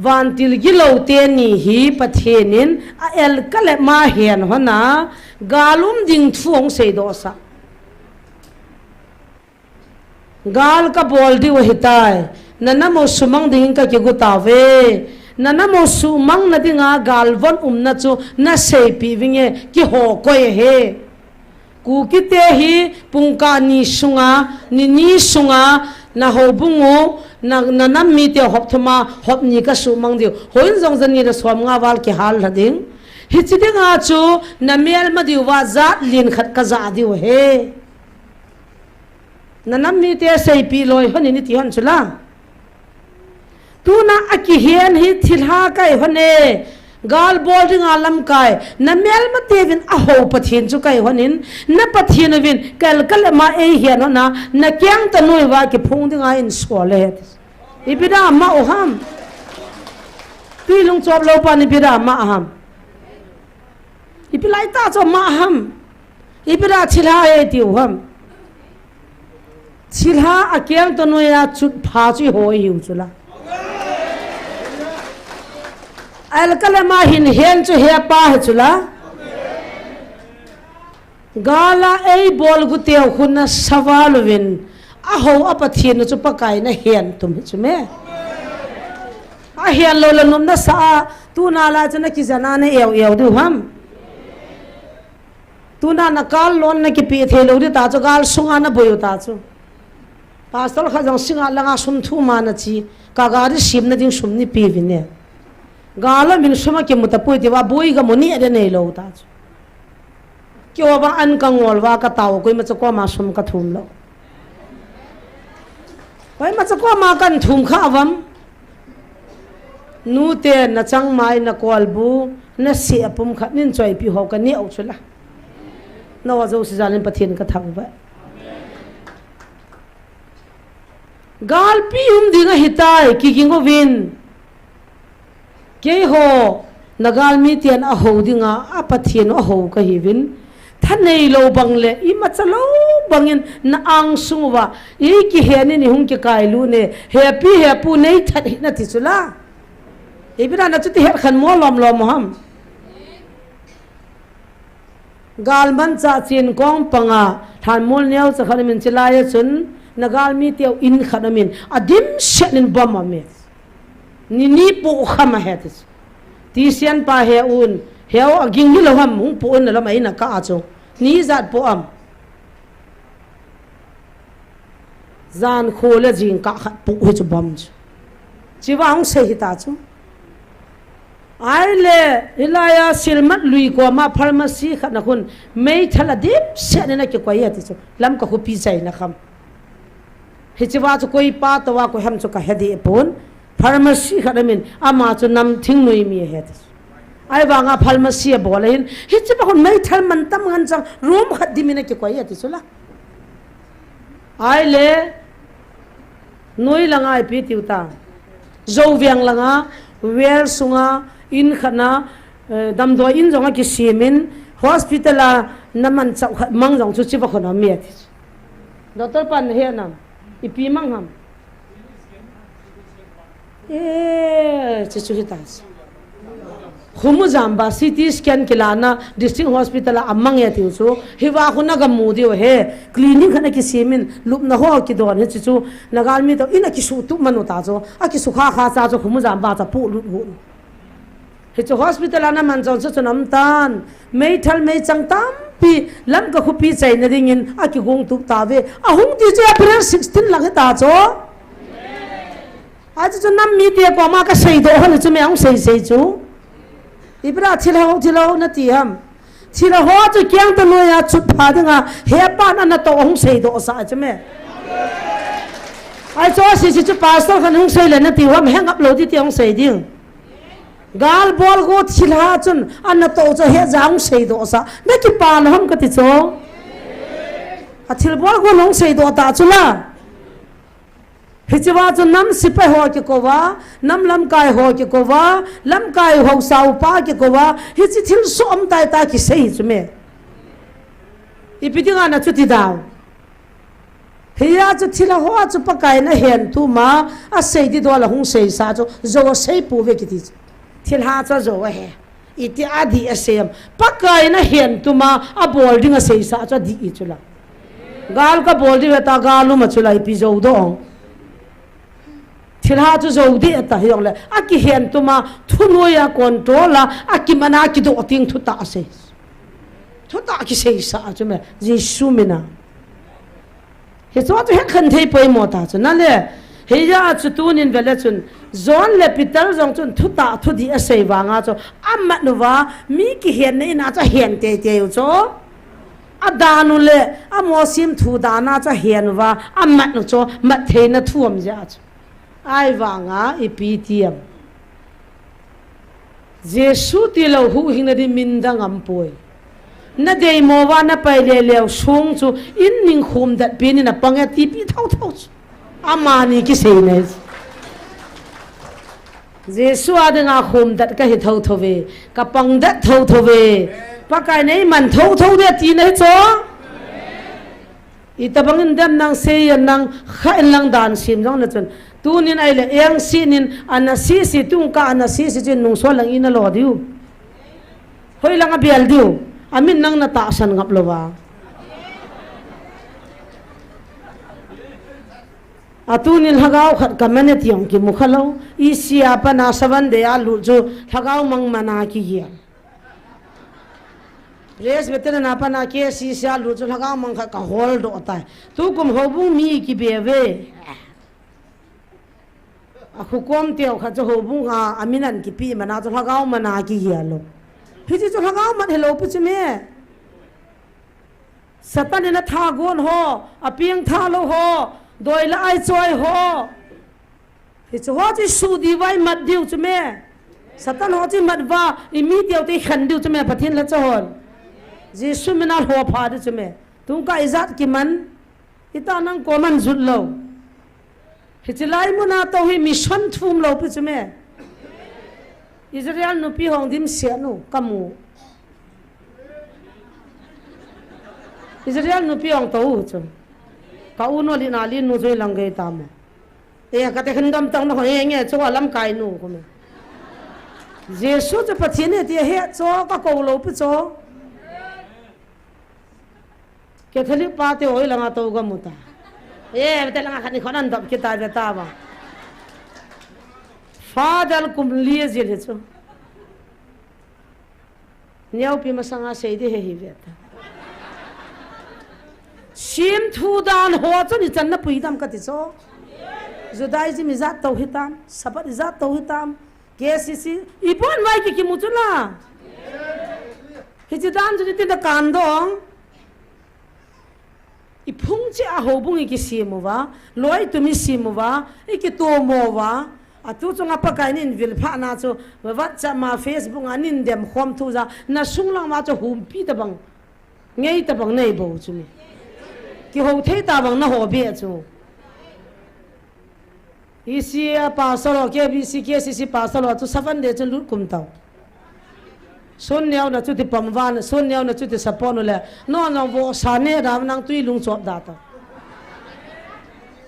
vantil gilo te ni hi pathenin a el kale ma hen hona galum ding thuong sei do sa gal ka bol di wa hitai nana mo sumang ding ka ki gutawe nana mo sumang na dinga galvon na chu na sei pi winge ki ho ko he ku ki te hi pungka ni sunga na ho bungo na nam mi te hop thuma hop ni ka su mang diu hoin jong jan ni ra som nga wal ki hal hading hi chi de nga chu na mel ma diu wa za lin khat ka za diu he na nam mi te sei pi loi honi ni ti han chula tu na aki hian hi thilha kai hone gal bolding alam kai na mel ma tevin a ho pathin chu kai honin na pathin vin kal kal ma e hian na na kyang ta noi wa ki phung ding a in skole ibida ma o ham tuilung chop lo pa ni bida ma ham ipilai ta cho ma ham ibida chila e ti ham chila a kyang ta noi a chut pha chi ho hi chula al kalama hin hen chu he pa he chula gala ei bol gu teu khuna sawal win a ho apathin chu pakai na hen tum chu me a hen lo la num na sa tu na la chana ki jana ne eu du ham tu na na kal lon na ki pi the lo ri ta chu gal sunga na boyo ta chu pastor kha jang singa langa sum thu ma na chi ka ga ri sim na ding sum ni pi vin ne gala min suma ke mutapoi te wa boi ga moni ade nei lo ta kyo ba an ka ngol wa ka taw koi ma chako ma sum ka thum lo koi ma chako ma kan thum kha awam nu te na chang mai na kol bu na si apum kha nin choi pi ho ka ni au chula no wa zo si jalin pathin ka thang ba gal pi dinga hitai kikingo win ke ho nagal mi tian a ho dinga a pathian a ho ka hi win thanei lo bangle I machalo bangin na ang sungwa I ki heni ni hung ki kailu ne happy happy nei that na ti chula ibira na chuti her khan mo lom ham gal man cha chin kong panga than mol neu cha khan min chilaya chun nagal mi teu in khanamin adim shenin bama me ni po khama hetis ti sian pa he un heo aging ni lo ham hung po un la mai na ka acho ni zat po am zan khole jing ka khat pu hu chu bam chi wa hung se hi ta chu ai le hilaya silmat lui ko ma pharmacy khat na khun mei thala dip se na ke ko ya ti chu lam ka khu pi chai na kham hi chi wa chu koi pa to wa ko ham chu ka hedi pon pharmacy khat min ama chu nam thing noi mi he ti ai wa nga pharmacy bol hin hi chi pa khun mei thal man tam ngan chang room khat di mi na ke ko ya ti chu la ai le noi langa ai pi tiu ta zo viang langa wer sunga in khana dam do in zonga ki simin hospital la naman chau mang jong chu chi ba khona mi doctor pan he nam ipi mang ham chi chu hitas khumu jamba CT scan kilana district hospital amang ya tiu chu hiwa khuna ga mudi he clinic khana ki simin lup na ho ki don he chu nagal mi to ina ki su tu manu ta cho a ki su kha cha cho khumu jamba cha pu lu hu he chu hospital ana man chong chu nam tan mei thal mei chang tam pi lam ka khu pi chai na ringin a ki gong tu ta ve a hung ti che April 16 lang ta cho a chu nam mi te ko ma ka sei do han chu me ang sei chu ibra thilo na ti ham thilo ho chu kyang to loya chut pha dinga he pa na to hung sei do sa chme ai cho si chu pastor khan hung sei le na ti ham hang up lo ti hung sei ding gal bol go thilha chun an to cho he jang sei do sa me ki pa na ham ka ti cho a thil bol go long sei do ta chula hichwa chu nam sipai ho ki ko wa nam lam kai ho ki ko wa lam kai ho sau pa ki ko wa hichi thil so am tai ta ki sei chu me ipidinga na chu ti daw hiya chu thila ho chu pa kai na hen tu ma a sei di do la hung sei sa chu zo sei pu ve ki ti thil ha cha zo he iti adi asem pa kai na hen tu ma a boarding a sei sa cha di chu la gal ka boarding ta galu ma chu la pi zo do thilha chu zo de ta hiong le a ki hen tu ma thunoya control la a ki mana ki do ting thu ta se thu ta ki sei sa chu me jisu mina he chu he khan thei poi mo ta chu na le he ya chu tu nin vele chun zon le pital jong chun thu ta thu di a sei wa nga chu amma nu wa mi ki hen nei na cha hen te te u chu adanu le amosim thu da na cha hen wa amma nu chu ma the na thuam ja chu ai wanga ipitiam jesu ti lo hu hing na di min da ngam poi na dei mo wa na pai le le sung chu in ning khum dat pin na panga ti pi thau thau amani ki sei ne jesu adanga khum dat ka hi thau thau ve ka pang dat thau thau ve pa kai nei man thau thau de ti nei cho itabangin dam nang sei nang kha lang dan sim jong na chun tunin ai le eng sinin anasi si tung ka anasi si chin nung so lang ina lo diu hoi lang a bial diu amin nang na ta san ngap lo wa atunin hagaw khat community yong ki mukhalo isia pa na saban de alu jo hagaw mang mana ki ya res beten na pa na ke si sia lu jo hagaw mang kha ka hol do ta tu kum hobu mi ki beve hukom teo kha cho hobu nga aminan ki pi mana cho hagaw mana ki hialo hiji cho hagaw man hello pu chme satan na tha gon ho apiang tha lo ho doi la ai choi ho hi cho ho chi su di vai mat diu chme satan ho chi mat wa imi teo te khan diu chme pathin la chon jisu mina ho pha de chme tu ka izat ki man ita nang ko man zut lo Hitilai muna to hi mission thum lo pi chume Israel no pi hong dim sia no kamu Israel no pi hong to chu ka uno li na li nu joi lang ge tam e ka te khandam tang no he nge chu lam kai nu ko me Jesus chu pathin ti he cho ka ko lo pi cho Catholic party oi langa to ga muta betul langa khani khonan dab kita beta ba Fadal kum liye zil chu Nyau pi masanga sei de he beta Sim thu dan ho chu ni chan na pui dam ka ti cho Judaism izat tauhidam sabat izat tauhidam KCC ipon mai ki mu chu la Hijidan ju ti da kan dong Ipung ci a hobung iki simuwa loi tumi simuwa iki tomowa atu chunga pakai nin vil pha na chu WhatsApp ma Facebook anin dem khom thu za na sunglang ma chu hum pi ta bang ngei ta bang nei bo chu mi ki ho thei ta bang na ho be chu isia pasalo ke bc KCC pasalo chu 7 de chu lut kum tau Sun niao na chu ti pamwan sun niao na chu ti sapon le no no vo sane ram nang tui lung chop da ta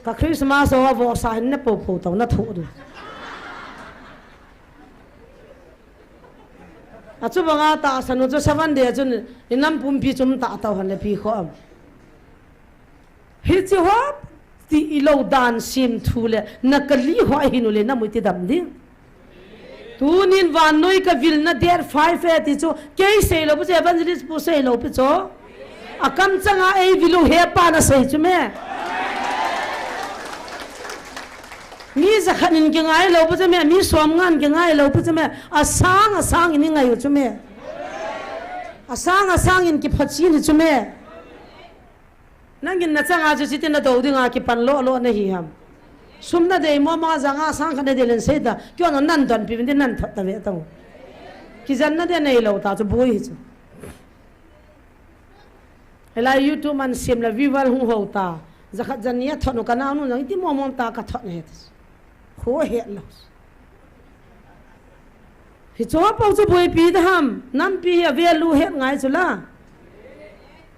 ka Christmas o vo sa ne po po to na thu du a chu banga ta sanu chu 7 de chun inam pum pi chum ta ta han le pi kho am hi chu hop ti ilo dan sim thu le nakali ho hinu le na mu ti dam ding Tunin van noi ka vil na der 5 ati chu ke sei lo pu evangelist pu sei lo pu cho akam changa ei vilu he pa na sei chu me mi za khanin ke ngai lo pu me mi som ngan ke ngai lo pu me asang ni ngai chu me asang in ki phachi ni chu me nangin na changa chu chitin na do dinga ki pan lo na hi ham Sumna de mo ma zanga sang khane de len se da kyo no nan don pi bin nan that ta ve tong ki jan na de nei lo ta chu boi chu ela YouTube man sim la vival hu ho ta zakhat jan ya thonu kana nu nang ti mo ta ka thot ne ho he lo hi cho pa chu boi pi da ham nam pi ya ve lu he ngai chu la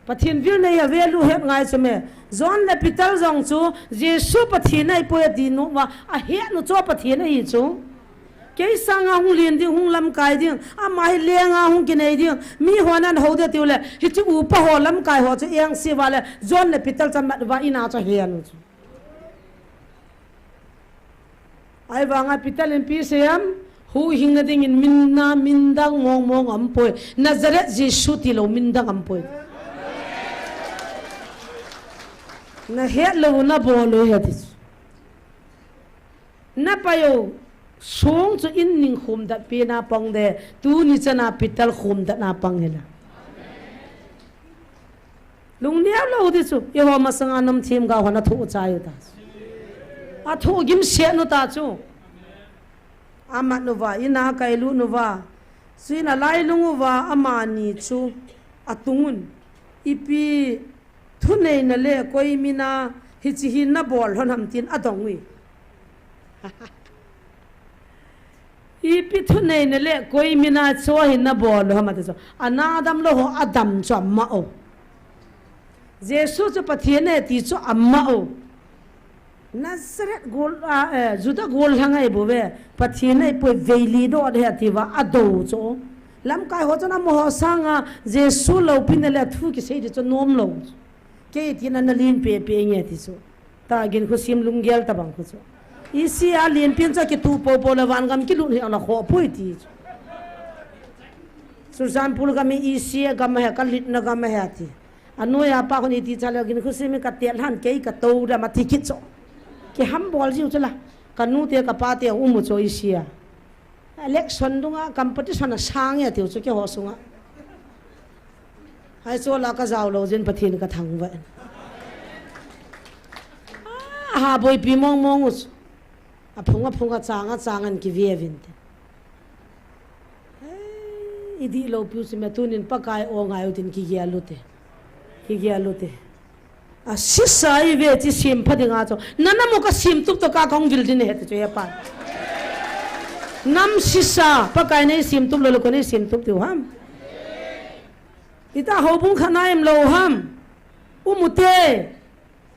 pathin vil nei ya ve lu he ngai chu me Zon le pital zong chu Jesu pathin ai po di no wa a he no cho pathin ai chu ke sanga hu lin ding hung lam kai ding a mai lenga hung ki nei ding mi honan ho de tiule hi chu u pa ho lam kai ho chu yang si wale zon le pital chan ma wa ina cho he no chu ai wanga pital en pi sem hu hing na ding in minna mindang mong am poi Nazareth Jesu ti lo mindang am poi na het lo na bo lo he dis na payo song chu in ning khum da pe na pang de tu ni chana pital khum da na pang hela lung nia lo di chu ye ho ma sanga nam thim ga hona thu cha yu ta a thu gim se no ta chu ama no va ina kai lu no va sina lai lungu va ama ni chu atungun ipi Thunei na le koi mina hichi hin na bol honam tin adongwi ipi thunei na le koi mina cho hin na bol hama ta anadam lo ho adam cho ma o Jesu cho pathiene ti cho amma o Nazareth gol juda gol hangai bove pathiene po veili do de ativa ado cho lam kai ho cho na mo sanga Jesu lo pinele thu ki sei de cho nom lo ke tina na lin pe nge ti so ta gin khu sim lunggel ta bang khu so isi a lin pin cha ki tu po la wan gam ki lu ni ana kho pui ti susan pul gam isi gam ha kan lit na gam ha ti anu ya pa khu ni ti cha la gin khu sim ka tel han ke ka to da ma ti ki so ki ham bol ji uchala kanu te ka pa te u mu cho isi a election dunga competition na sang ya ti chu ke ho sunga hai cho la ka zaw lo jin pathin ka thang wa ha boi pi mong us a phunga changan ki ve vin te idi lo pu se me tunin pakai o ngai utin ki ya lute sisai ve chi sim phadinga cho nanamu ka sim tup to ka kong vil din he te ya pa nam sisa pakai nei sim tup lo ko nei sim tup tu ham ita hobung khana em lo ham umute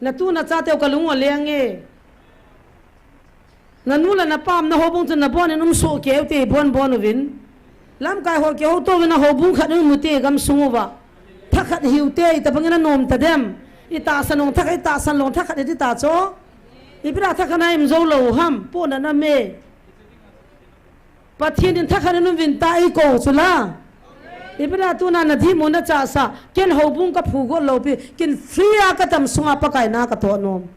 na tu na cha te ka lungo lenge na nula na pam na hobung tu na bon num so ke te bon vin lam kai ho ke ho to na hobung khat nu mute gam sunguwa thakhat hiute ta bangena nom ta dem ita sanong thak ita san long thak ati ta cho ibra thakana im zo lo ham po na me pathin din thakana nu vin ta I ko chula ibra tu na thi mo na cha sa ken hobung ka phu go lo pi ken fria ka tam sunga pakai na ka to nom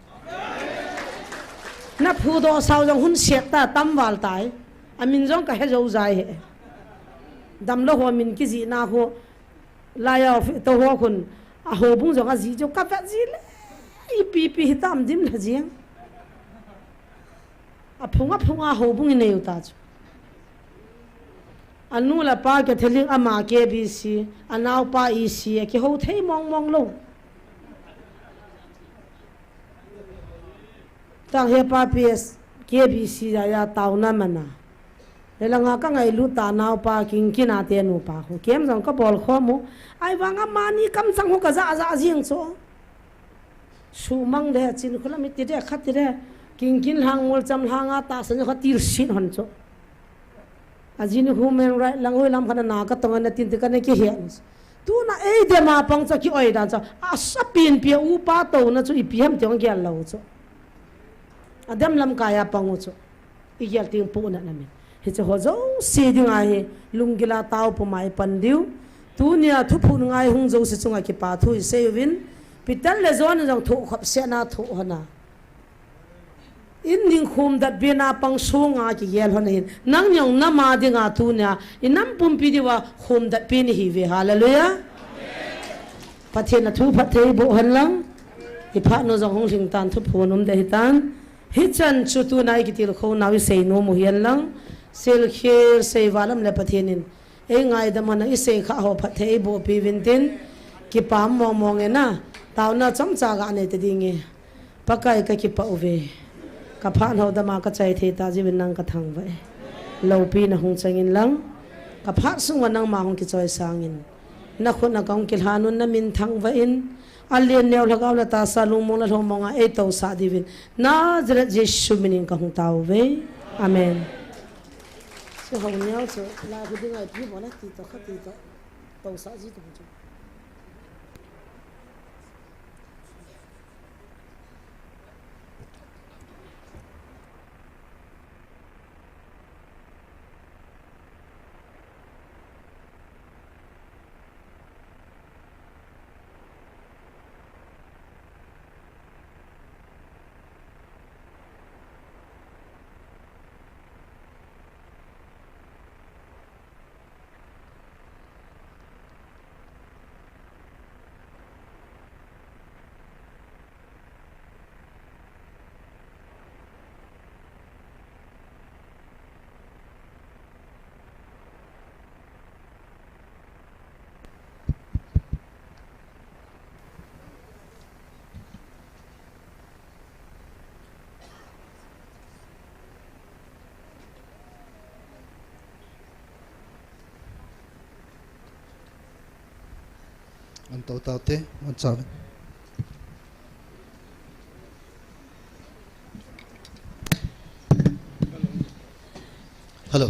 na phu do sao jong hun siat ta tam wal tai amin jong ka he zo zai he dam lo ho min ki ji na ho la ya to ho kun a hobung jong a ji jo ka pa ji le I pi tam dim la jiang a phunga hobung ne uta chu anu la pa ke theling ama ke bi si anau pa I si ke ho thei mong lo tang he pa ps ke bi si ya tau na mana elanga ka ngai lu ta nau pa king kina te nu pa ho kem jong ka bol kho mu ai wanga mani kam sang ho ka za jing so su mang de chin khula mi ti de khat ti de king kin hang mol cham hanga ta san kha tir sin hon cho ajin human right lang hoi lam khana na ka tong na tin te ka ne ki he tu na e de ma pang cha ki oi dan cha a sa pin pi u pa to na chu I pi hem tong gyal lo cho adam lam kaya pangu cho I gyal ting pu na na me he che ho zo si ding ai lungila tau pu mai pandiu tu nia thu phu ngai hung zo se chunga ki pa thu se win pital le zon jong thu khop se na thu hona in ning khum dat bena pang sunga ki yel hona hin nang nyong na ma dinga tu nia inam pum pi diwa khum dat pin hi ve hallelujah pathe na thu pathe bo hanlang I pha no jong hong ling tan thu phu num de hitan hi chan chu tu nai ki til kho nawi sei no mu hian lang sel kher sei walam le pathenin e ngai da man I sei kha ho phathe bo pi vintin ki pam mong e na taw na cham cha ga ne te dinge pakai ka ki pa uve ka phan ho da ma ka chai the ta ji win nang ka thang vai lo pi na hung changin lang ka pha sung wanang ma hong ki choi sangin na khun na kaung ki hanun na min thang va in alien neu lagaw la ta sa lung mong la thong mong e to sa divin na zret jesu minin ka hung taw ve amen so hong nyao so la ku ding ai pi mo na ti to khat ti to sa ji to chu An tau tau te, an sabi. Hello.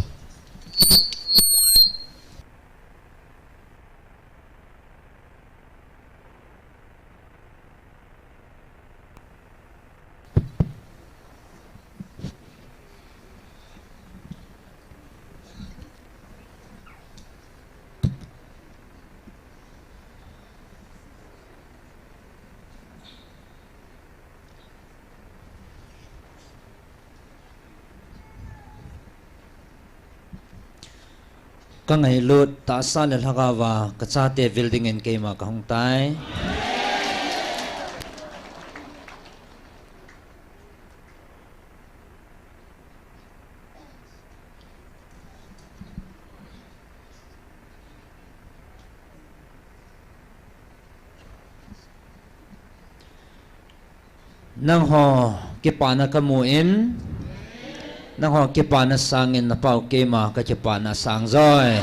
Ka ngai lut ta sa le lagawa ka cha te building en ke ma ka hong tai nang ho ke pana kamu in nang ho ke pana sang in na pau ke ma ka ke pana sang zoi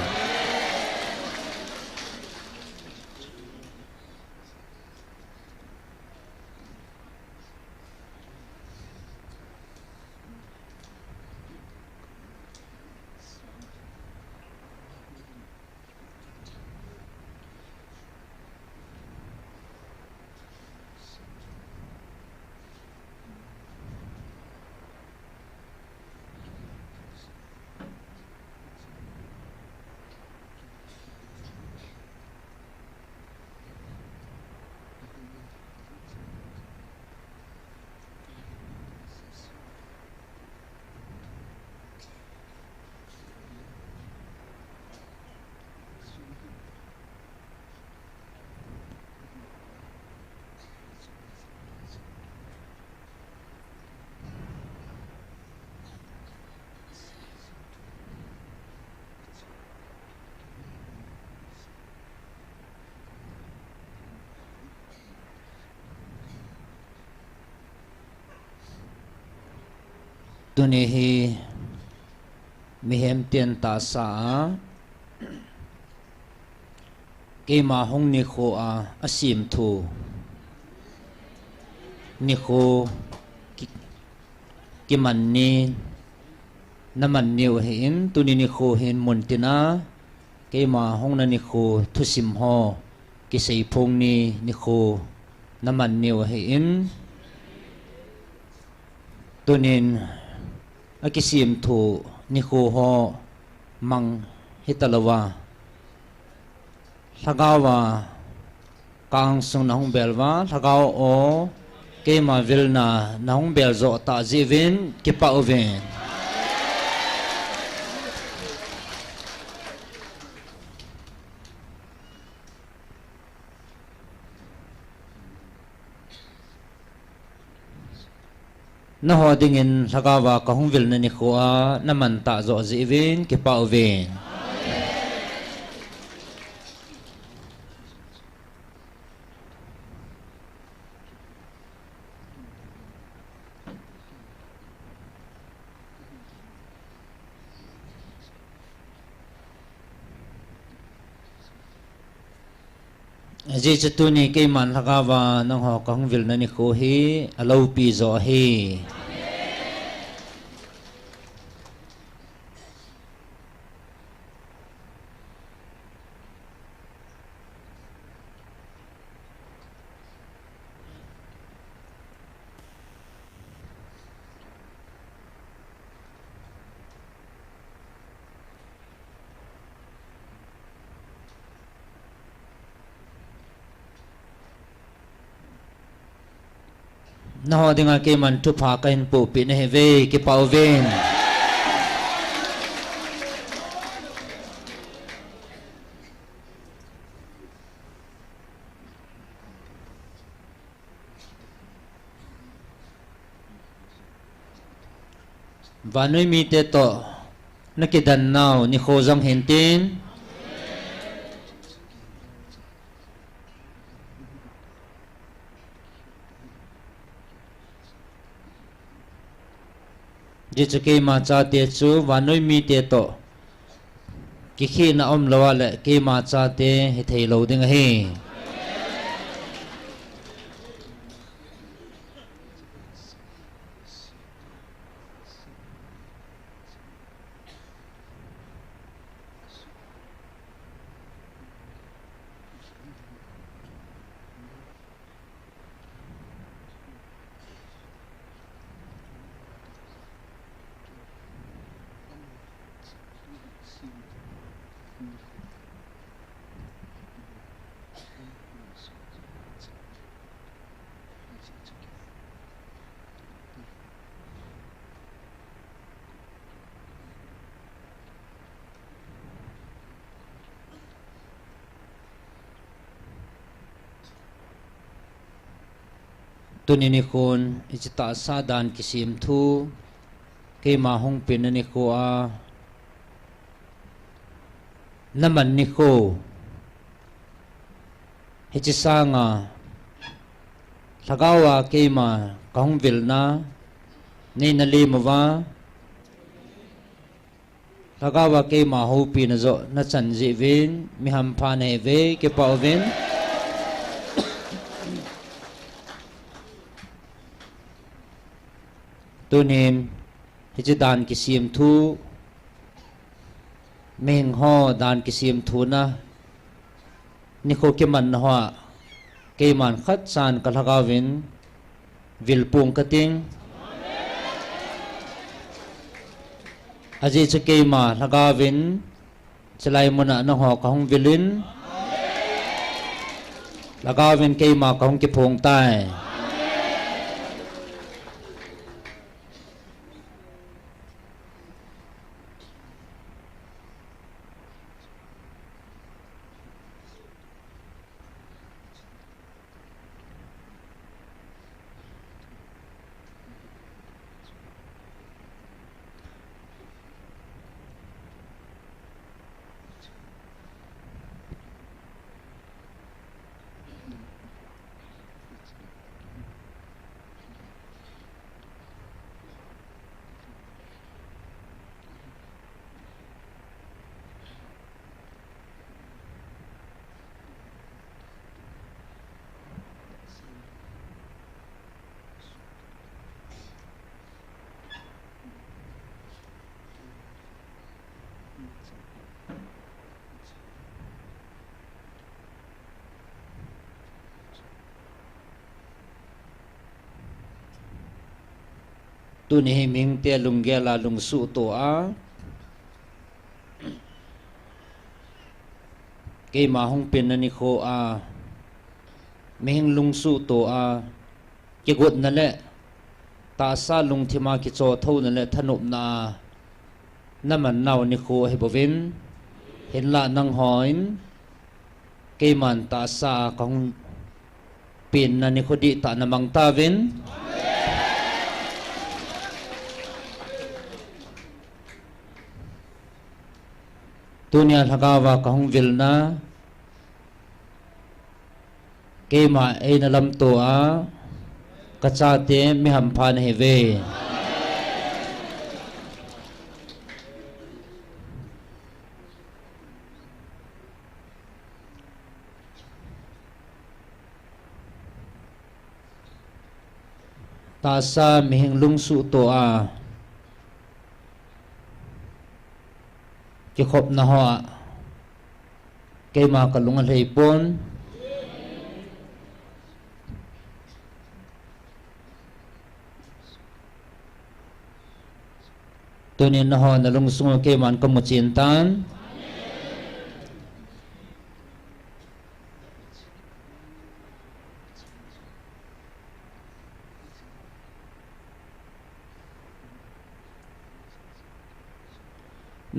tuni hi mihem tiền ta sa ke ma hong ni kho a asim thu ni kho ki man ni naman niu hin tuni ni kho hin mun tina ke ma hong na ni kho thu sim ho ki sei phong ni kho naman niu hin tunin akisim thu ni kho ho mang hitalawa lagawa kang sung na hong belwa lagaw o ke ma vilna na hong bel zo ta jivin ki pa oven na ho dingin lagawa ka hong vilna ni kho a naman ta zo jivin ki pa oven ji chatuni ke man lagawa nang ho kang vil na ni kho hi alo pi zo hi na ho dinga ke man tu pha ka hin pu pi na he ve ke pau ven vanoi mi te to na ke dan nau ni kho jam hen tin ji chake ma cha te chu vanoi mi te to ki khi na om lawa le ke ma cha te he thei lo ding he tunini khon ichita sadan kisim thu ke ma hong pin ni ko a naman ni ko hichisanga thagawa keima kahung vilna nei na li mawa thagawa keima hopi na zo na chan ji vin mi ham pha ne ve ke pa vin tunin hi dan ki sim thu meng ho dan ki sim thu na ni kho ke man ho ke man khat san ka laga vin vil pung ka ting aji che ke ma laga vin chalai mona na ho ka hong vilin laga vin ke ma ka hong ki phong tai tu ni ming te lungge la lung su to a ke ma hong pin ani kho a ming lung su to a ke gut na le ta sa lung thima ki cho tho na le thanup na naman naw ni kho he bovin hin la nang hoin ke man ta sa kong pin na ni kho di ta na mang ta vin tunia thagawa kahung vilna kema e na lam to a kacha te mi ham phan he ve ta sa mi hing lung su to a ki khop na ho ke ma ka lunga lei pon tunin na ho na lung sungo ke man ka mu chin tan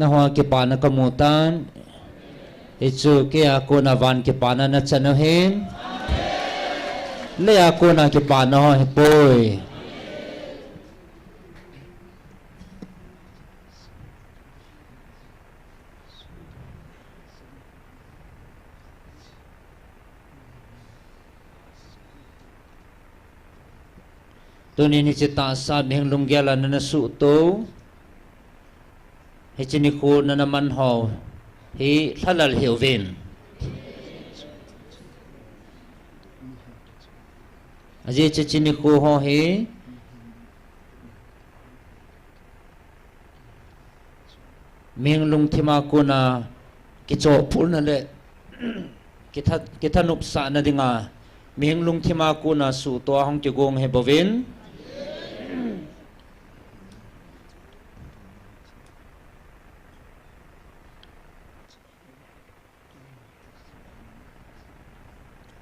na hoa ke pa na kamutan ichu ke ako na van ke pa na na chano hin le ako na ke pa na ho poi tunin ni chita sa beng lunggela na su to hi chini ko na naman ho hi halal hiwin aji chini ko ho hi ming lung thima ko na kicho phul na le kithanup sa na dinga ming lung thima ko na su to hong ki gong he bovin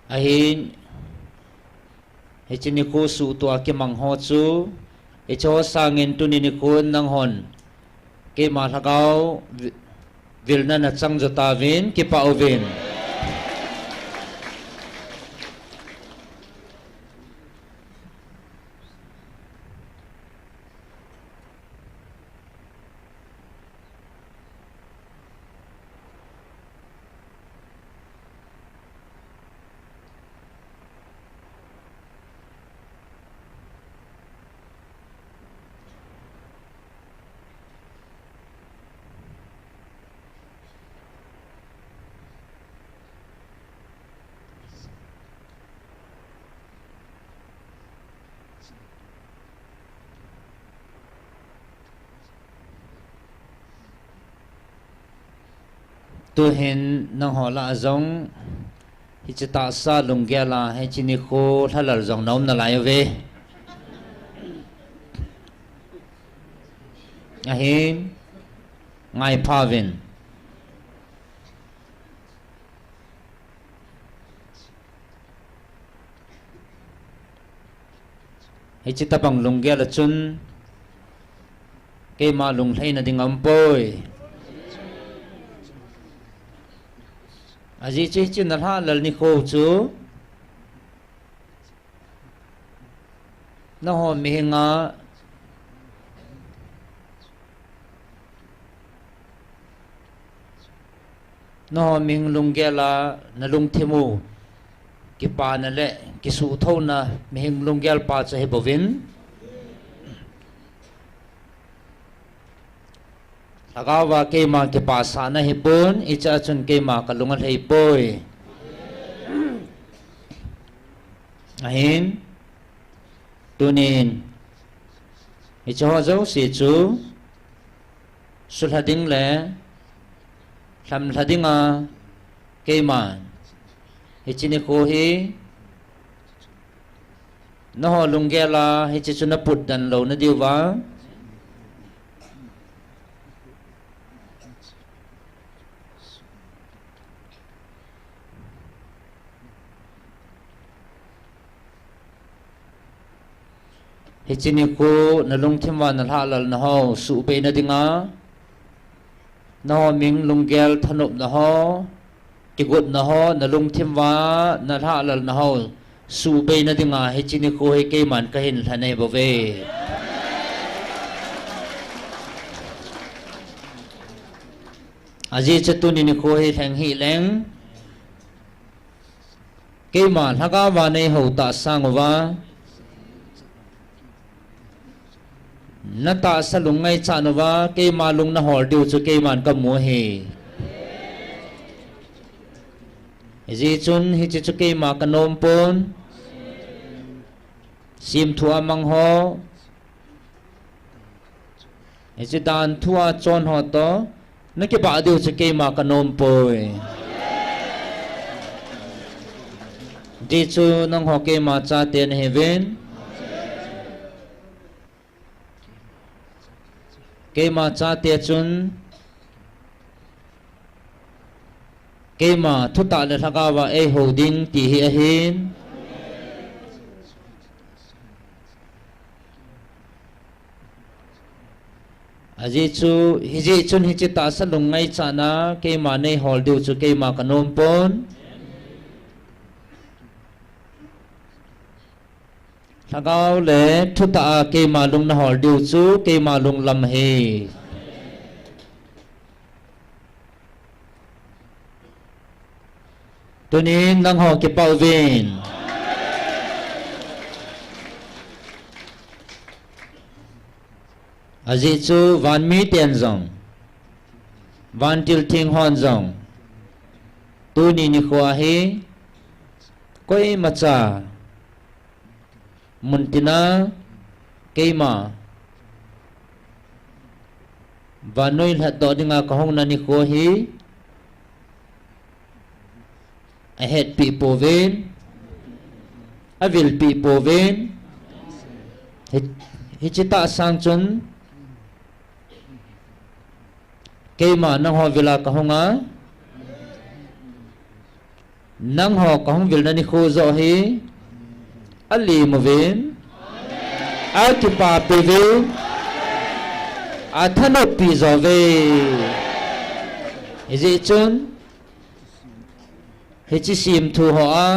ahin hechini ko su to ke mang ho chu echo sangin tunini ko nang hon ke ma thagau vilna na chang jota vin ke pa ovin tu hin nang ho la zong hi chita sa lung ge la he chini kho thalal zong nom na lai ve a hin ngai pavin hi chita bang lung ge la chun ke ma lung hlei na ding am poi aji chi chi na ha lal ni kho chu na ho mi nga no ming lung ge la na lung thimu ki pa na le ki su tho na ming lung gel pa cha he bovin agawa ke ma ke pa sa na hi pon icha chun ke ma ka lungal hei poi ahin tunin icha ho zo si chu sul hading le lam hadinga ke ma hichini ko hi no ho lungela hichi chuna put dan lo na diwa hichini ko na lung thimwa na halal na ho su pe na dinga no ming lunggel thanup na ho kigut na ho na lung thimwa na halal na ho su pe na dinga hichini ko he ke man ka hin thanai bove aji chatuni ni ko he thang hi leng ke man haga wa nei ho ta sangwa nata salungai chanwa ke malung na hol diu chu ke man ka mu he ji chun hi chu ke ma ka nom pon sim thua mang ho ji dan thua chon ho to na ke ba diu chu ke ma ka nom poi ji chu nang ho ke ma cha ten heaven ke ma cha te chun ke ma thuta le thakawa e holding ti hi a hin aji chu hi ji chun hi chi ta sa lungai chana ke ma nei hol diu chu ke ma kanom pon thakau le thuta ke ma lung na hol diu chu ke ma lung lam he tunin nang ho ke pau vin aji chu van mi ten zong van til thing hon zong tu ni ni khwa he koi ma cha muntina keima và nơi hạt đó đi ngà có hông nani khô hi I hate people when I will people when hi chita sang chun keima nang ho vila ka honga nang ho ka hong vil nani khô zo hi ali movin akipa pv athano pizove izi chun hichi sim thu ho a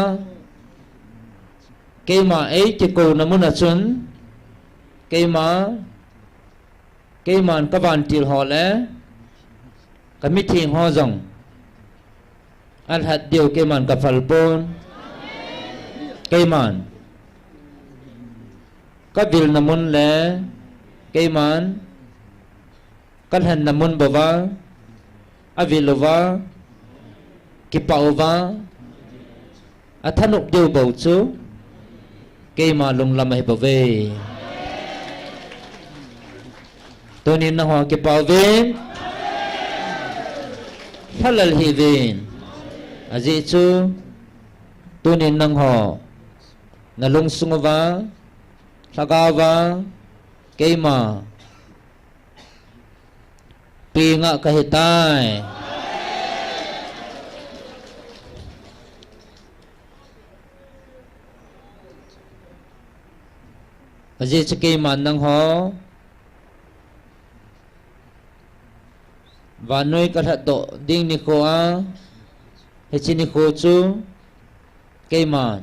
keima ei ke ko namuna chun keima keiman ka van til ho le ka mi thing ho zong al hat dio keiman ka phal pon keiman ka vil namun le keiman kan han namun bawa avilova kipauva athanuk deu bau chu keima lung lam hai bave tonin na ho kipauve halal hivin aji chu tunin nang ho nalung sungwa lagawa keima pinga kahitai aji chike man nang ho vanoi kathato ding ni ko a hechini ko chu keman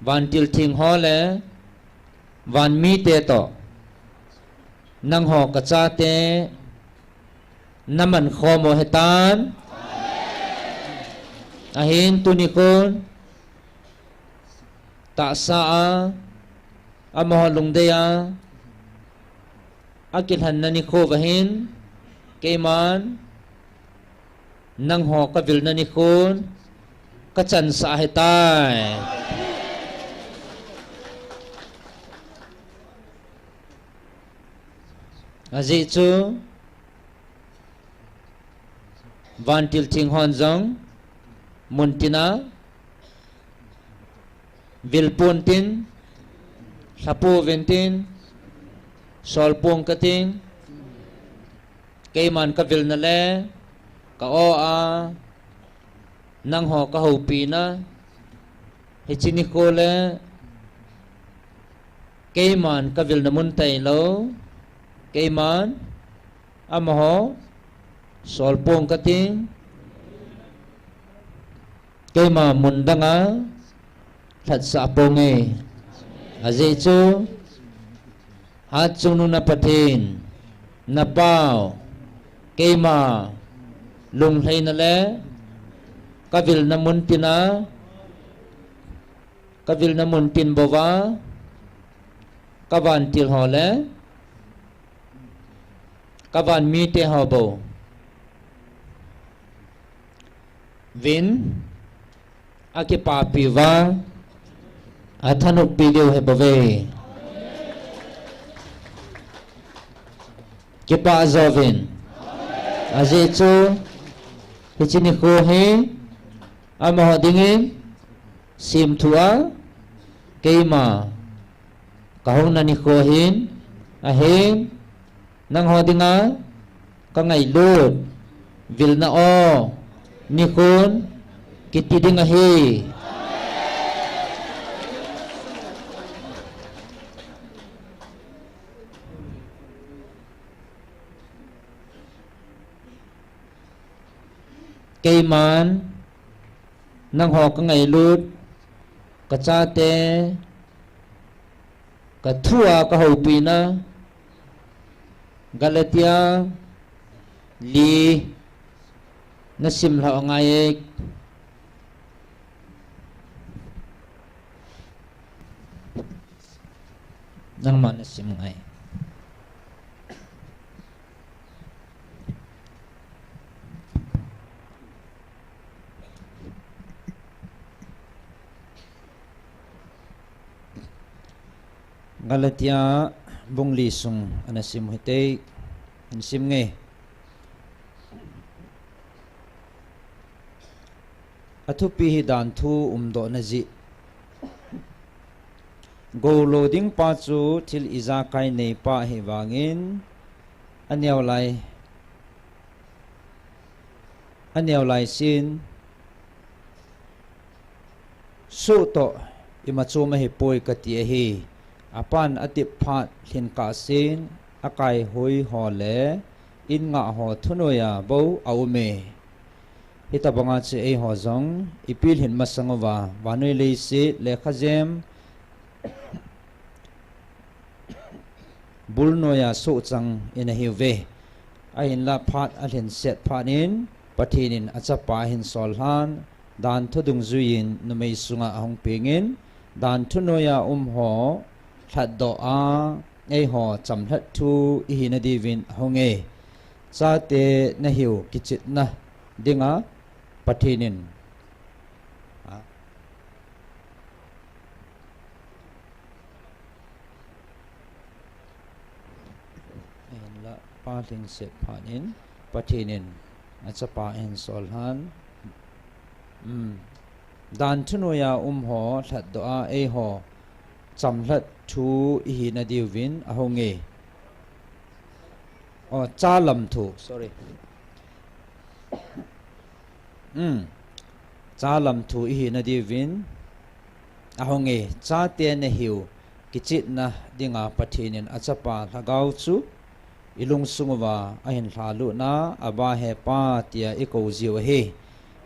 van til thing ho le van mi te to nang ho ka cha te naman kho mo hetan ahin tu ni kon ta sa a amoh lung de ya akil han na ni kho vahin keman nang ho ka vil na ni kon ka chan sa hetai aji chu van til thing hon jong muntina vil puntin sapu ventin sol pong kating keman ka vil na le ka o a nang ho ka ho pi na hechini ko le keman ka vil na mun tai lo keman amaho sol pong kating kema mundanga that sa ponge aje chu hat chunu na pathin na pao kema lung thai na le kavil na mun tina kavil na mun tin bova kavan til ho le kavan mi te ho bo vin ake pa piwa athanuk pileu he bove ke pa zovin aje chu hichini ko he ama dingin sim thua keima kahong na ni ko hin ahem nang hodinga ka ngai lut vil na o ni kun kitiding ahi keiman nang ho ka ngai lut ka cha te ka thua ka ho pi na Galatia li nasim la ngai nang man nasim ngai Galatia bungli sung anasim hite anasim nge athu pi hi dan thu umdo na ji go loading pa chu thil iza kai nei pa hi wangin anyaw lai sin su to imachu ma hi poi ka ti hi apan atip phat hin ka sin akai hoi ho le in nga ho thunoya bo aume ita banga che ei ho jong ipil hin masangwa wanoi le se le khajem bulnoya so chang in a hive a in la phat a hin set phanin pathinin achapa hin solhan dan thudung zuin numei sunga ahong pengin dan thunoya ho that do a ei ho chamthat thu hi na divin honge cha te na hiu kichit na dinga pathinin en la pathing set phanin pathinin achapa en sol han dan thunoya ho that do a e ho chamhlat thu hi na diwin ahonge o chalam thu sorry chalam thu hi na diwin ahonge cha te ne hiu kichit na dinga pathinin achapa thagau chu ilung sungwa ahin thalu na aba he pa tia iko jiwa he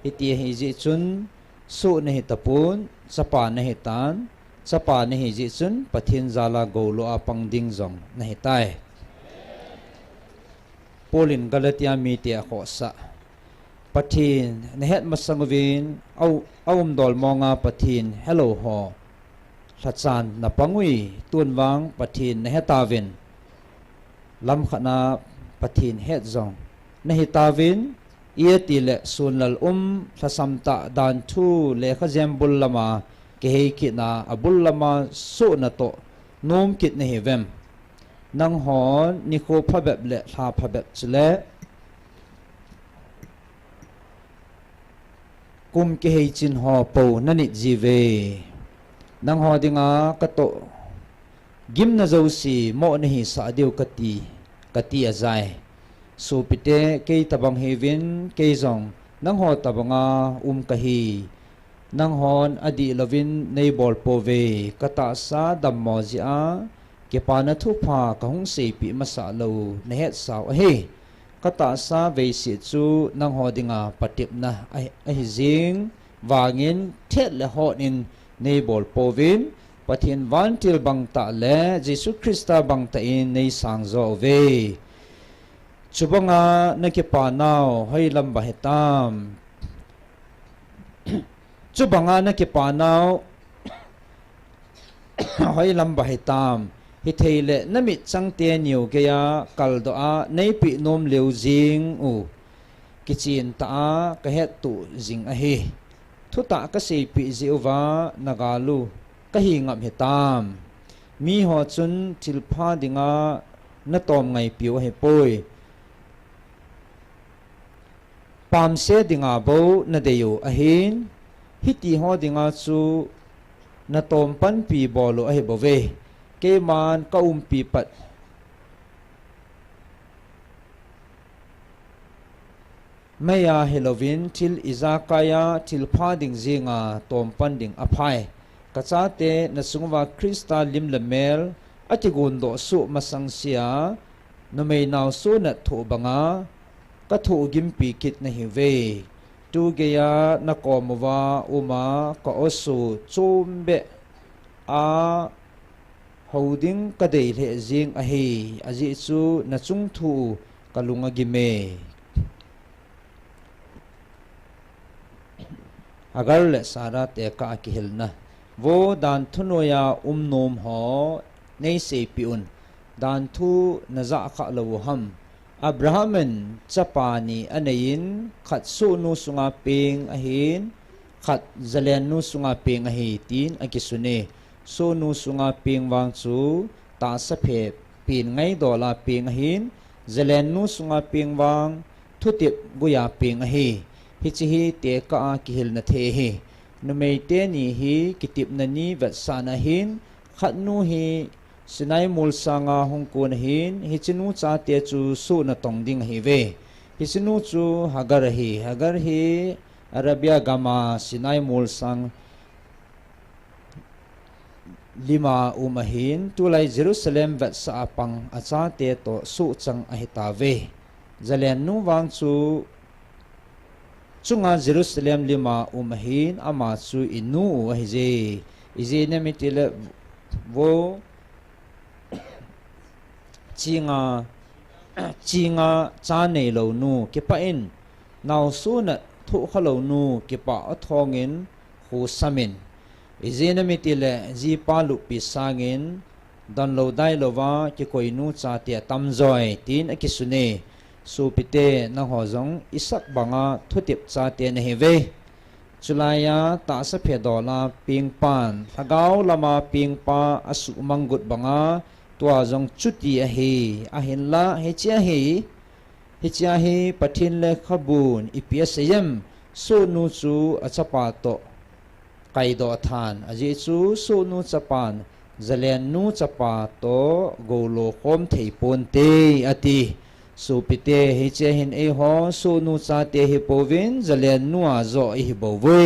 itia hi ji chun su ne hi tapun chapa ne hi tan chapa ne hi ji chun pathin zala golo apang ding jong na hi tai polin galatia mi tia kho sa pathin ne het masangwin awum dol monga pathin hello ho thachan na pangui tunwang pathin ne hetawin lam khana pathin het zong na hitawin ia tile sunlal thasamta dan thu le khajem bul lama ke he ki na abul lama su na to nom kit ne hevem nang hon ni ko phabeb le tha phabeb chile kum ke he chin ho po nani jive nang ho dinga ka to gim na zo si mo na hi sa deu kati azai so pite ke tabang hevin ke zong nang ho tabanga kahi nang hon adi lovin nei bol pove kata sa dam mozia ke pana thu pha ka hung se pi masa lo na het saw he kata sa ve si chu nang ho dinga patip na ai jing wangin thet le ho in nei bol povin pathin van til bang ta le Jesu Christa bang ta in nei sang zo ve chubanga nakipa naw hoi lam ba hetam chubanga nakipa naw hoi lam ba hetam hi theile nami changte niu ke ya kal do a nei pi nom leu jing u kichin ta ka het tu jing a hi thuta ka sei pi jiwa nagalu ka hi ngam hetam mi ho chun thilpha dinga na tom ngai piu he poi pam se dinga bo na deyu ahin hiti ho dinga chu na tom pan pi bolo a he bove ke man ka pi pat maya helovin til izakaya til phading zinga tom pan ding aphai kachate na sungwa Krista lim lemel atigun do su masang sia no mei naw su na thu banga ka thu gim pi kit na hive tu geya na komwa uma ka osu chumbe a holding ka dei le jing a hi aji chu na chung thu kalunga gime agar le sara te ka kilna wo dan thunoya nom ho nei se piun dan thu na za kha lo ham abrahamen chapani anayin khat su nu sunga ping ahin khat zalen nu sunga ping a hi tin akisune so nu sunga ping wang chu ta sa phe pin ngai dola ping ahin zalen nu sunga ping wang thutip guya ping a hi hi chi hi te ka kihil na the hi numei te ni hi kitip na ni vat sana hin khat nu hi sinai mul sanga hongkon hin hi chinu cha te chu su na tong ding hi ve hi chinu chu hagar hi arabia gama sinai mul sang lima umahin tulai Jerusalem vat sa apang acha te to su chang ahita ve zalen nu wang chu chunga Jerusalem lima umahin ama chu inu ahije ije ne mitile wo chinga cha nei lo nu ke pa in naw su na thu khalo nu ke pa athongin hu samin ije ne mitile ji pa lu pi sangin dan lo dai lo wa ke koi nu cha te tam joy tin akisune supite na hozong isak banga thutip cha te ne heve chulaya ta sa phe dola ping pan thagau lama ping pa asu manggut banga tua jong chuti a hi a hin la he chia hi hi chia hi pathin le khabun ipsam su nu chu achapa to kai do than aji chu su nu chapan zalen nu chapa to golo khom thei pon te ati su pite hi che hin e ho su nu cha te hi povin zalen nu a zo hi bo we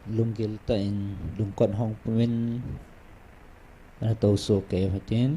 lunggil ta in lungkot hong pumin na to so ke hatin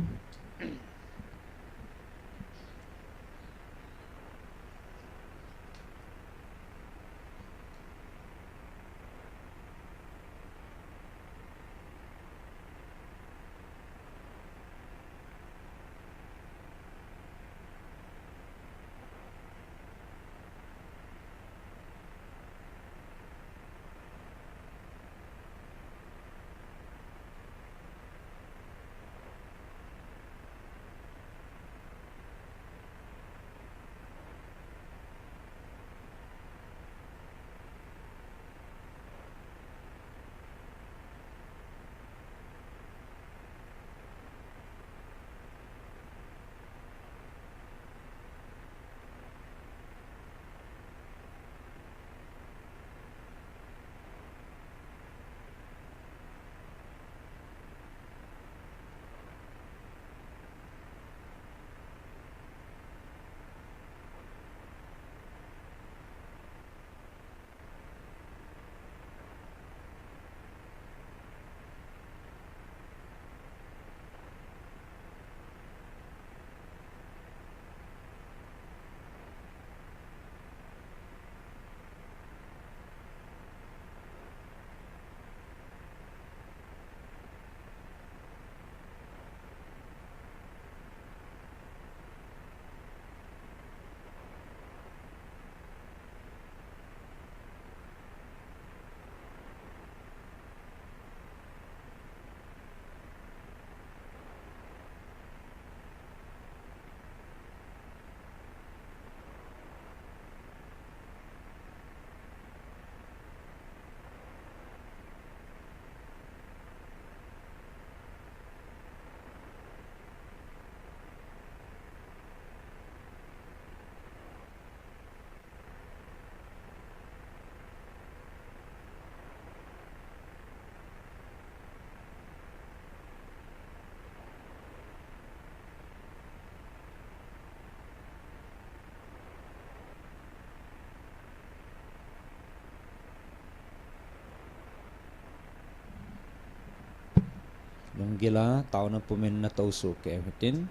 gila tau na pumin na tausu ke hitin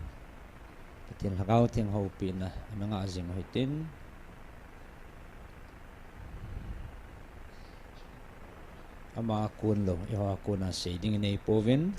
patin hakaw ting hopi na mga azing hitin ama kun lo iho kuna shading nei povin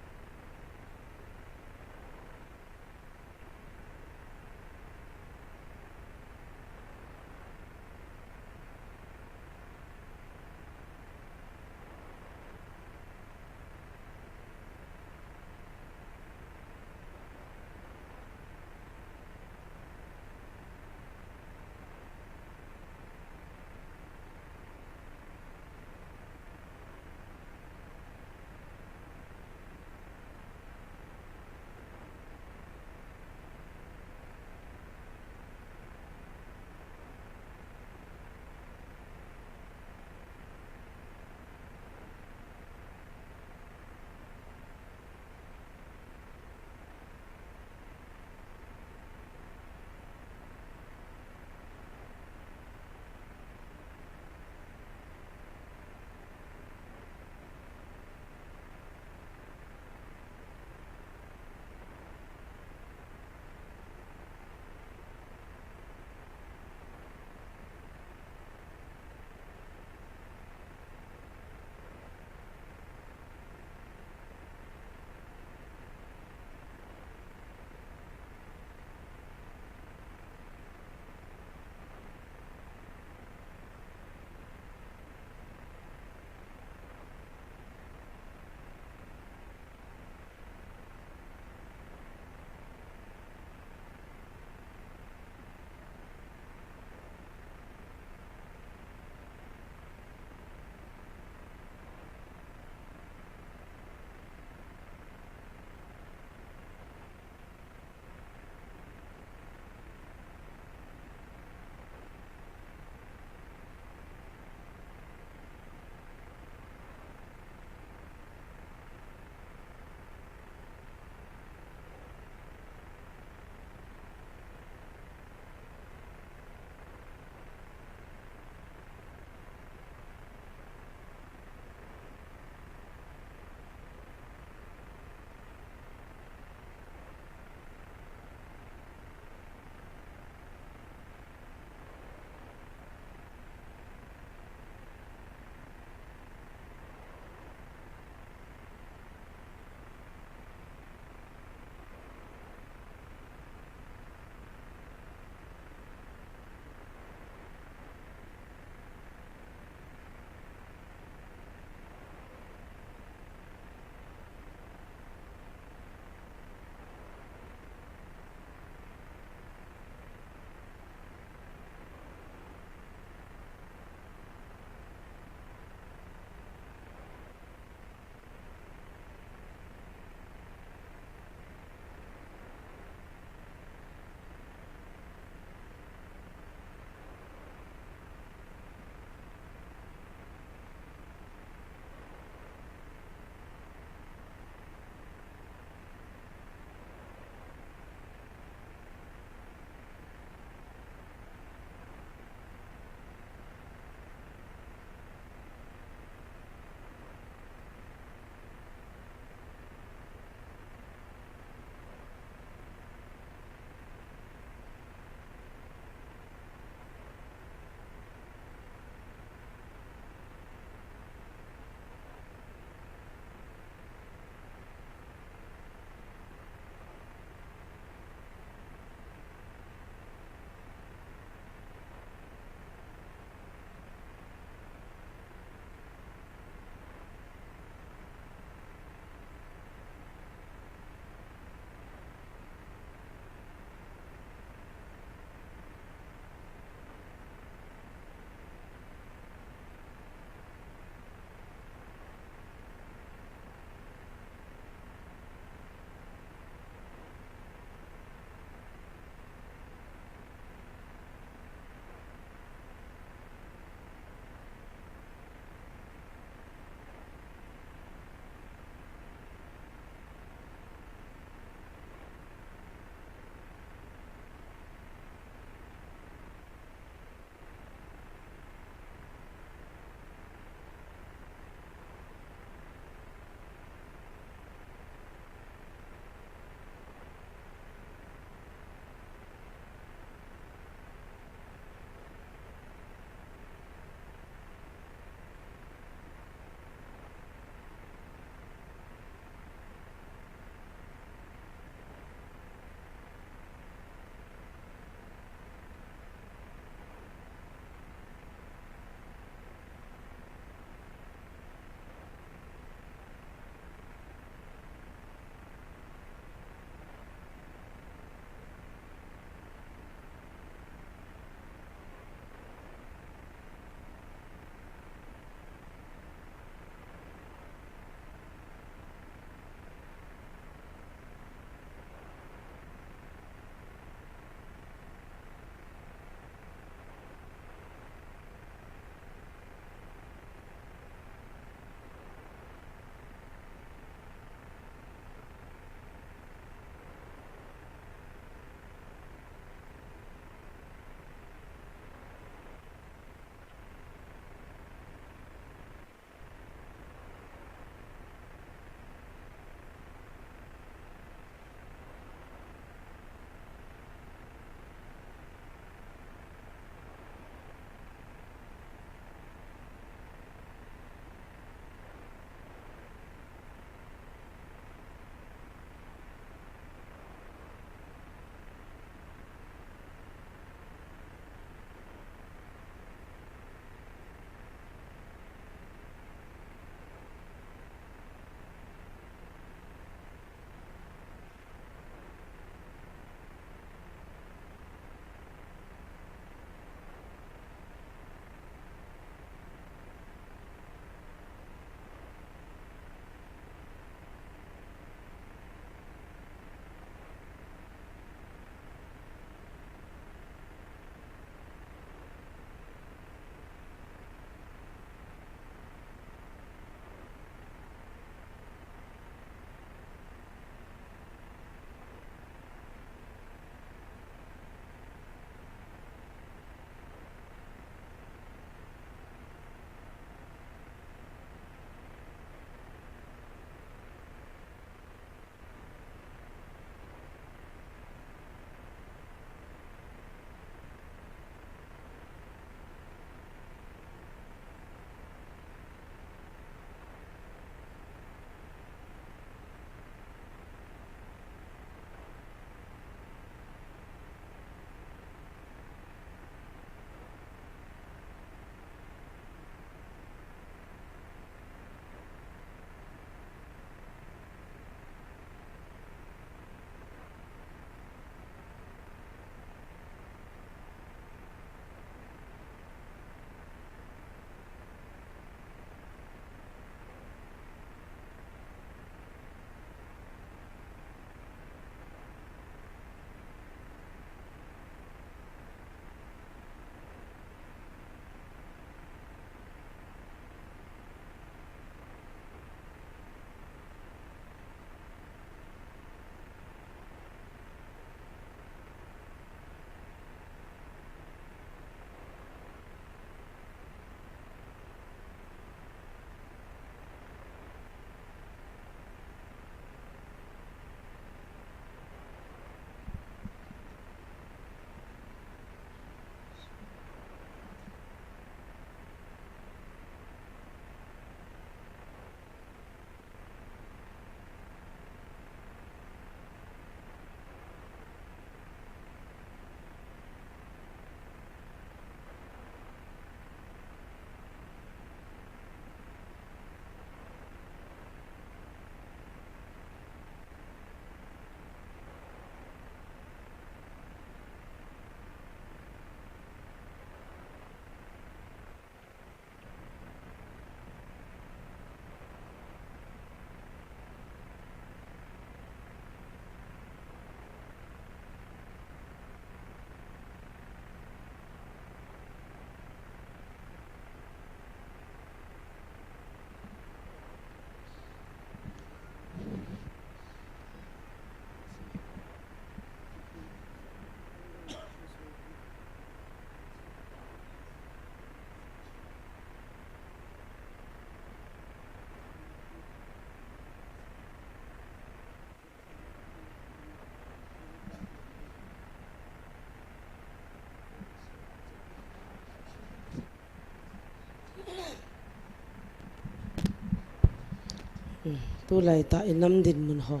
tu lai ta inam din mun ho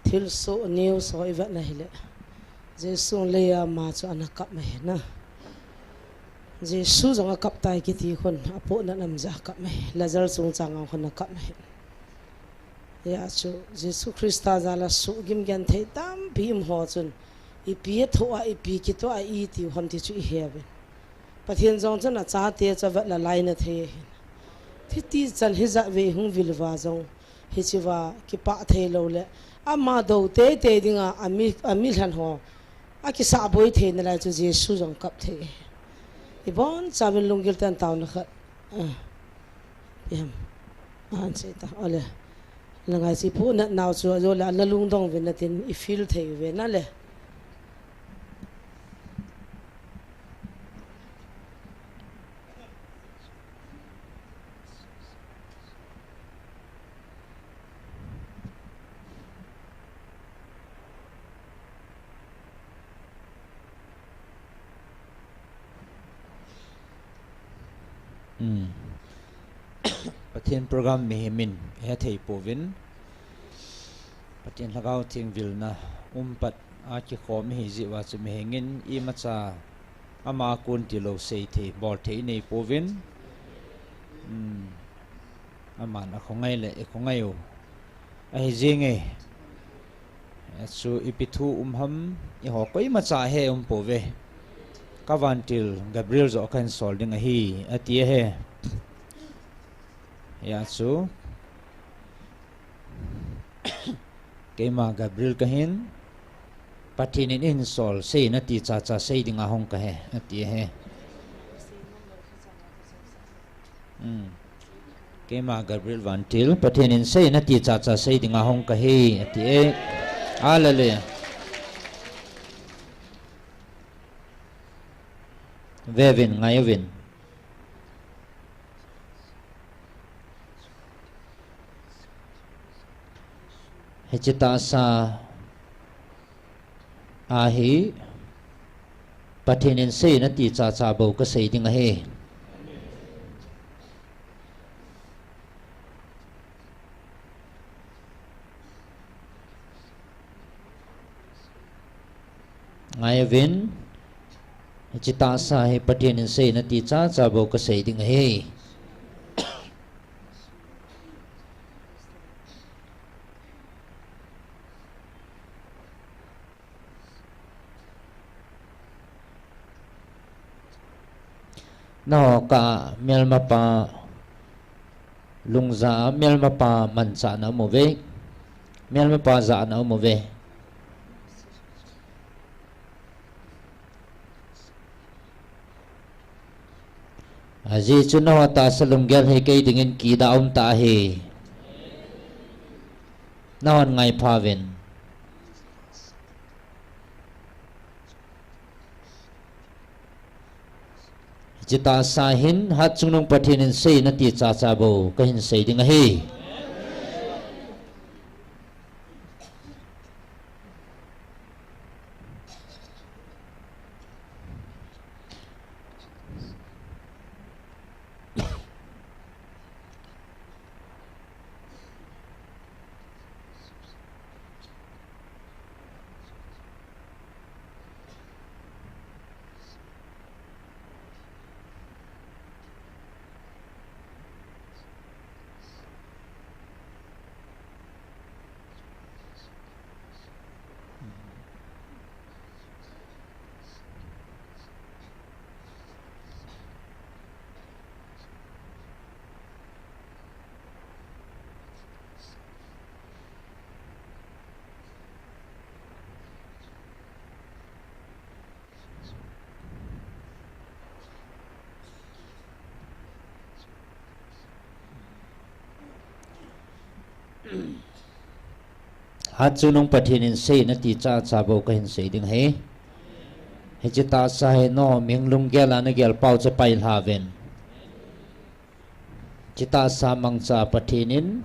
thil so new so iwa la hele Jesu leya ma chu anakap me na Jesu jong kap tai ki ti khon apo na nam ja kap me lazar chung chang khon na kap me ya chu Jesu Christa zala su gim gan thei tam bim ho chun I pi tho a I pi ki to a I ti hon ti chu I hebe pathian jong chana cha te cha wa la lai na the thi ti chan hi za ve hung vil wa jong hi chi wa ki pa the lo le ama do te te dinga ami han ho a ki sa boi the na la chu Jesu jong kap the ibon chamin lungil tan taw na khat yam an se ta ole langai si pu na naw chu zo la lung dong ve na tin I feel the ve na le Pathian program mehemin he thei povin pathian lagau thing vilna pat a ki khom hi ji wa chu mehengin I macha ama kun ti lo sei thei bor thei nei povin aman a khongai le e khongai o a hi jenge chu ipithu ham I ho koi macha he pove kavantil Gabriel zo kan solding a hi atie he ya chu keima Gabriel kahin patinin in sol sei na ti cha cha sei dinga hong ka he atie he keima Gabriel vantil patinin sei na ti cha cha sei dinga hong ka he atie hallelujah Vevin ngayovin hechita sa ahi patinin sei na ti cha cha bo ka sei ding he ngayovin hechita sa he patinin sei na ti cha cha bo ka sei ding he no ka melma pa lungza melma pa mancha na mo ve melma pa za na mo ve aji chunawa ta salum gel he kai dingin ki da ta he nawan ngai phaven Jita sahin hat sunung patinin sei na ti cha cha bo kahin sei ding he hat sunung patinin sei na ti cha cha bo kahin sei ding he hechita sa he no minglung gela na gel pau cha pai haven chita sa mang cha patinin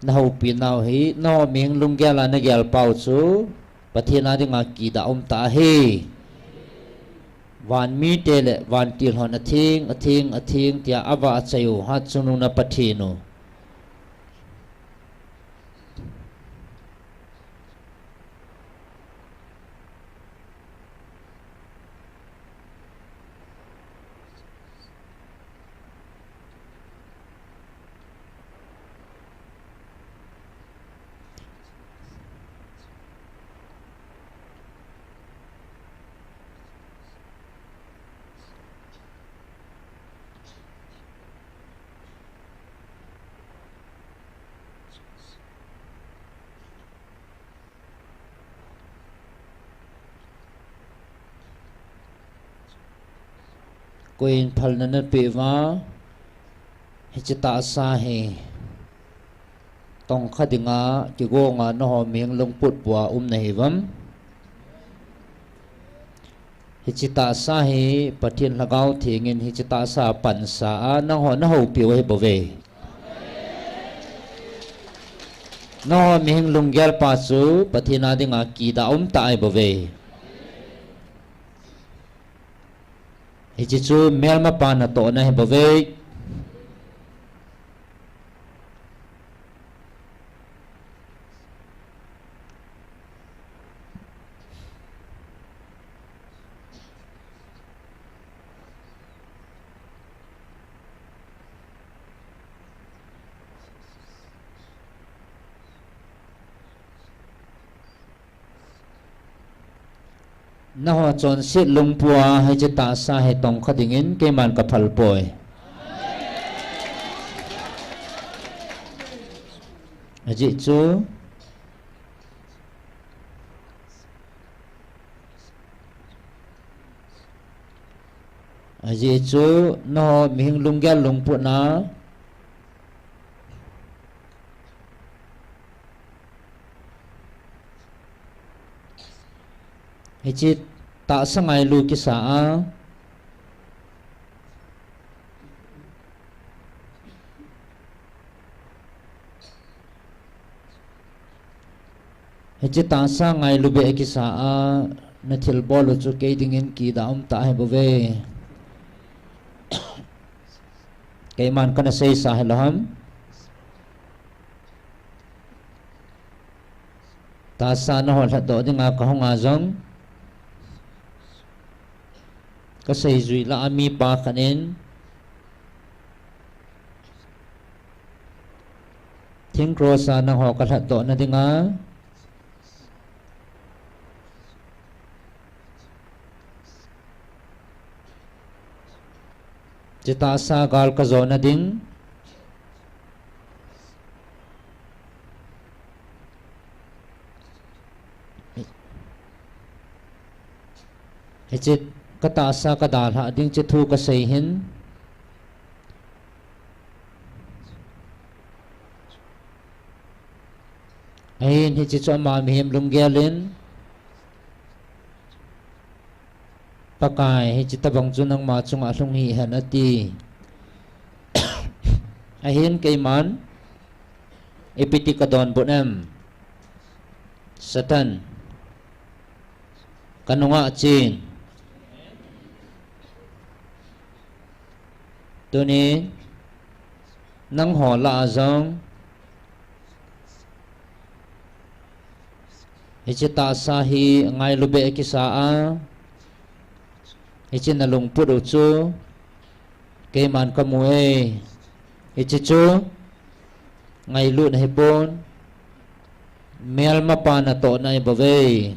nau pi nau hi no minglung gela na gel pau chu pathina dinga ki da ta he van mi tele van til hon athing tia ava chayu hat sunung na pathino Queen Palnana Piva Hichita Sahi Tong Khadinga Kigonga no Ming Lungput Bua Nahivam Hichita Sahi Patin Lagao Tingin Hichita Sa Pansa Naho Piwa Hibove No Ming Lungyal Pasu Patina Dinga Kida Tai Bove Hichichu Melma Pana To Na Hibove Naho chon sit lungpua hay chita sa hay tong khadingin ke man kapal boy aji chu no mihing lungyal lungpu na Hijit tak sangai lu kisah Hijit tak sangai lu be kisah natil bolu chu ke dingin ki da ta he bove ke man kana sei sa helham ta sa no hol do dinga ka honga jong có xây duy là ami ba khanen thiên crosa na ho ka that to na dinga chita sa gal ka zo na ding hechit kata sa kadal ha ding chithu ka sei hin ain hi chi choma mihim lunggelin pakai hi chi tabang chunang ma chunga hlung hi hanati ahin keiman epiti kadon bonam satan kanunga chin Tuni nang ho la zong Hichita sahi ngai lube kisaa Hichin nalung pudu chu Keman kamue Hichichu ngai lu na hipon Mel mapa na to na ibave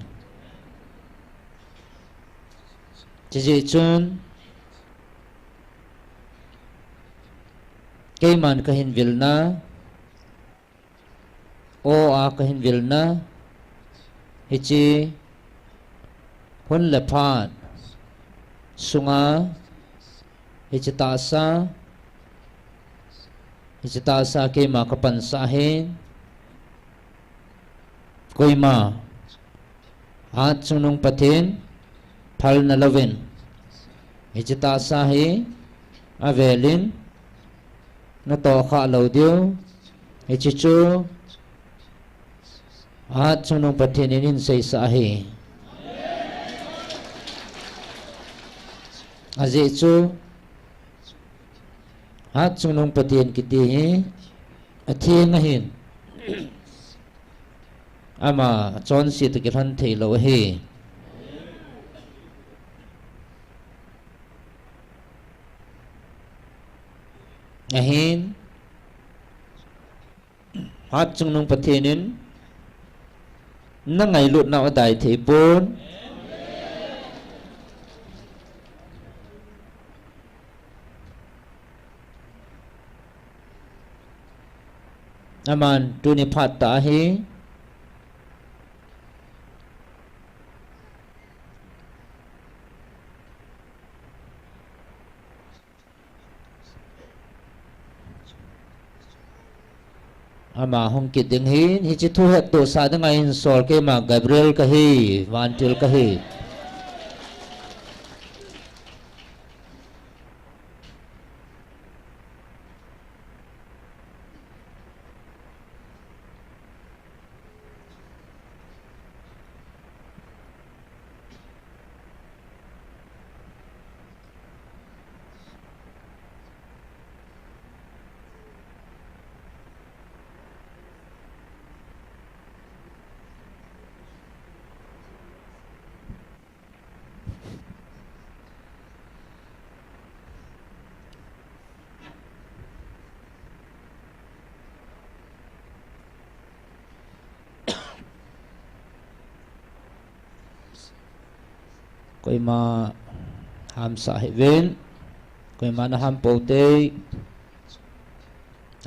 Chichichun Keman kahin vilna o a kahin vilna hichi hun lephan sunga hichitasa kema kapan sahin koima at sunung patin phal na lovin hichitasa hi avelin na to kha lo dio hichichu at sunung patinin say sahi azichu at sunung patin kiti athin hin ama chon si to kiran thei lo he ahin hat chung nung pathinin na ngai lut na dai thei pon aman tu ni phat ta hi ama hong kit ding hin hi chi thu het to sa dang in sol ke ma Gabriel ka hi Vantil ka hi koi ma ham sa he ven koi ma na ham po te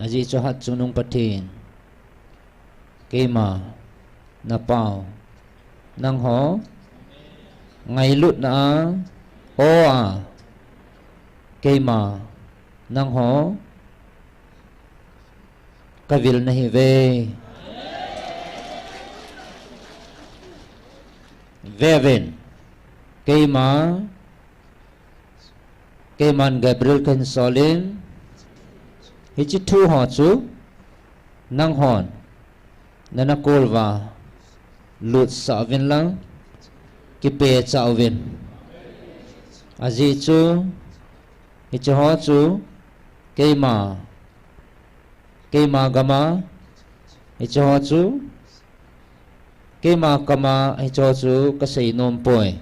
aji cho hat chunung pathin ke ma na pao nang ho ngày lut na o a ke ma nang ho ka vil na hi ve ven cây man Gabriel kan solin hi chi thu ho chu nang hon nana kolwa lut sa vin lang ki pe chao vin aji chu hi chi ho chu cây ma gama hi chi ho chu cây ma kama hi cho chu ka sei nom poi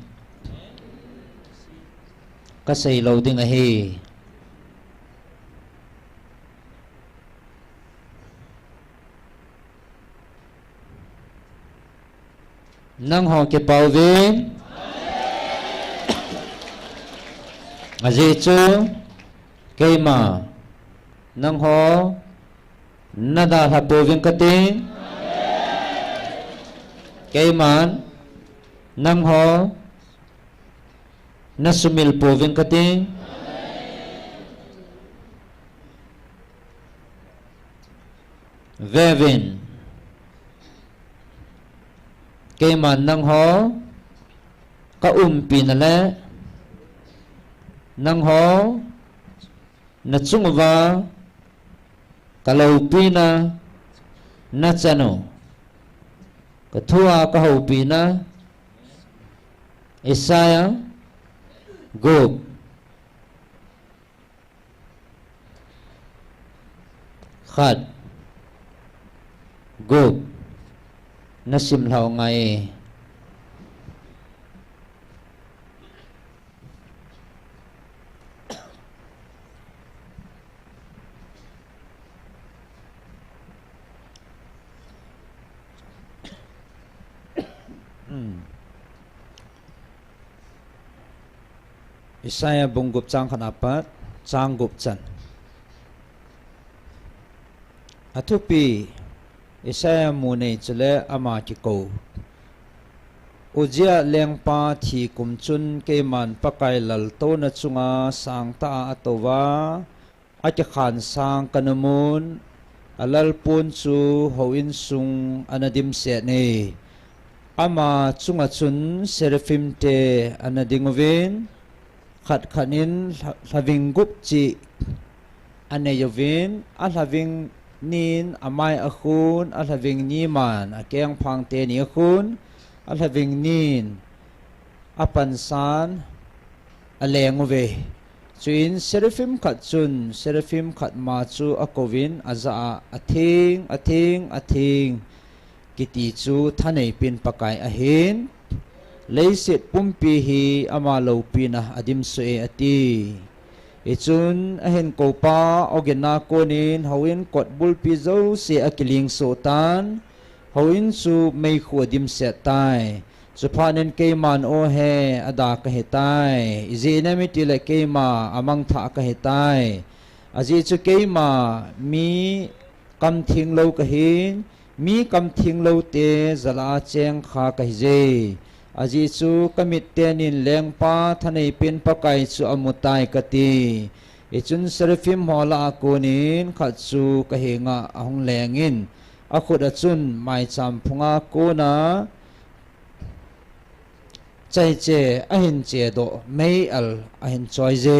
ka sei lo ding a hi nang ho ke pau vin aji chu ke ma nang ho nada ha po vin ka ting ke man nang ho nasumil po vin kating vevin ke man nang ho ka pinale nang ho na chungwa kalau pina na chano ka thua ka ho pina Isaiah Gop Khad Gop Nasim Lao Ngay Isaiah bungup chang khanapat chang gup chan athupi Isaiah mune chule ama ki ko ujia lengpa thi kumchun ke man pakai lal to na chunga sangta atowa ati khan sang kanamun alal pun chu hoin sung anadim se ne ama chunga chun seraphim te anadingovin khát khanin having gup chi aneyovin a having nin amai akhun a having niman a keng phang te ni akhun a having nin apansan alengove chuin seraphim khat chun seraphim khat ma chu akovin aza athing kiti chu thanei pin pakai ahin leisit pumpi hi ama lo pina adim se ati ichun ahen ko pa ogena konin hawin kot bulpi zo se akiling sotan hawin su mei khuadim se tai suphanen keiman o he ada ka hetai izina mitile keima amang tha ka hetai aji chu keima mi kam thing lo ka hin mi kam thing lo te zala cheng kha ka je aji chu kamit tenin lengpa thanei pin pakai chu amutai kati ichun seraphim hola konin khat chu kahinga ahong lengin a khut a chun mai cham phunga ko na chai che a hin che do mei al a hin choi je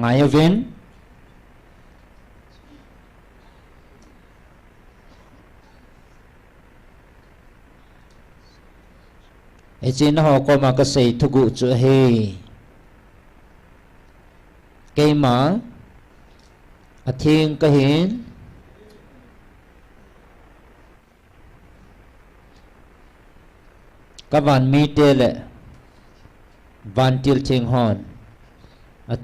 ngai vin e chin ho ko ma ka sei thugu chu he ke ma a thing ka hin ka van mi te le van til thing hon a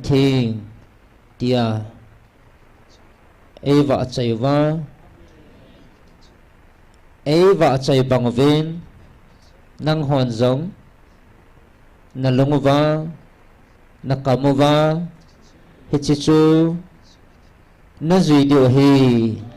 thing tia eva chai bang ven nang hon zong na lungwa na kamuwa hichichu na zui dio hi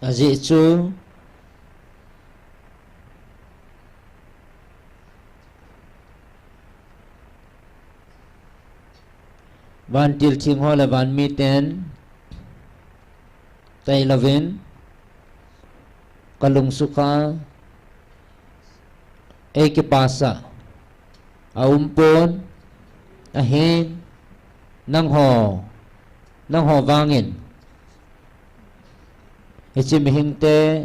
aji chu van til thing ho la van mi ten tay lavin kalung sukha e ke pasa a umpon a hin nang ho wangin ichim hingte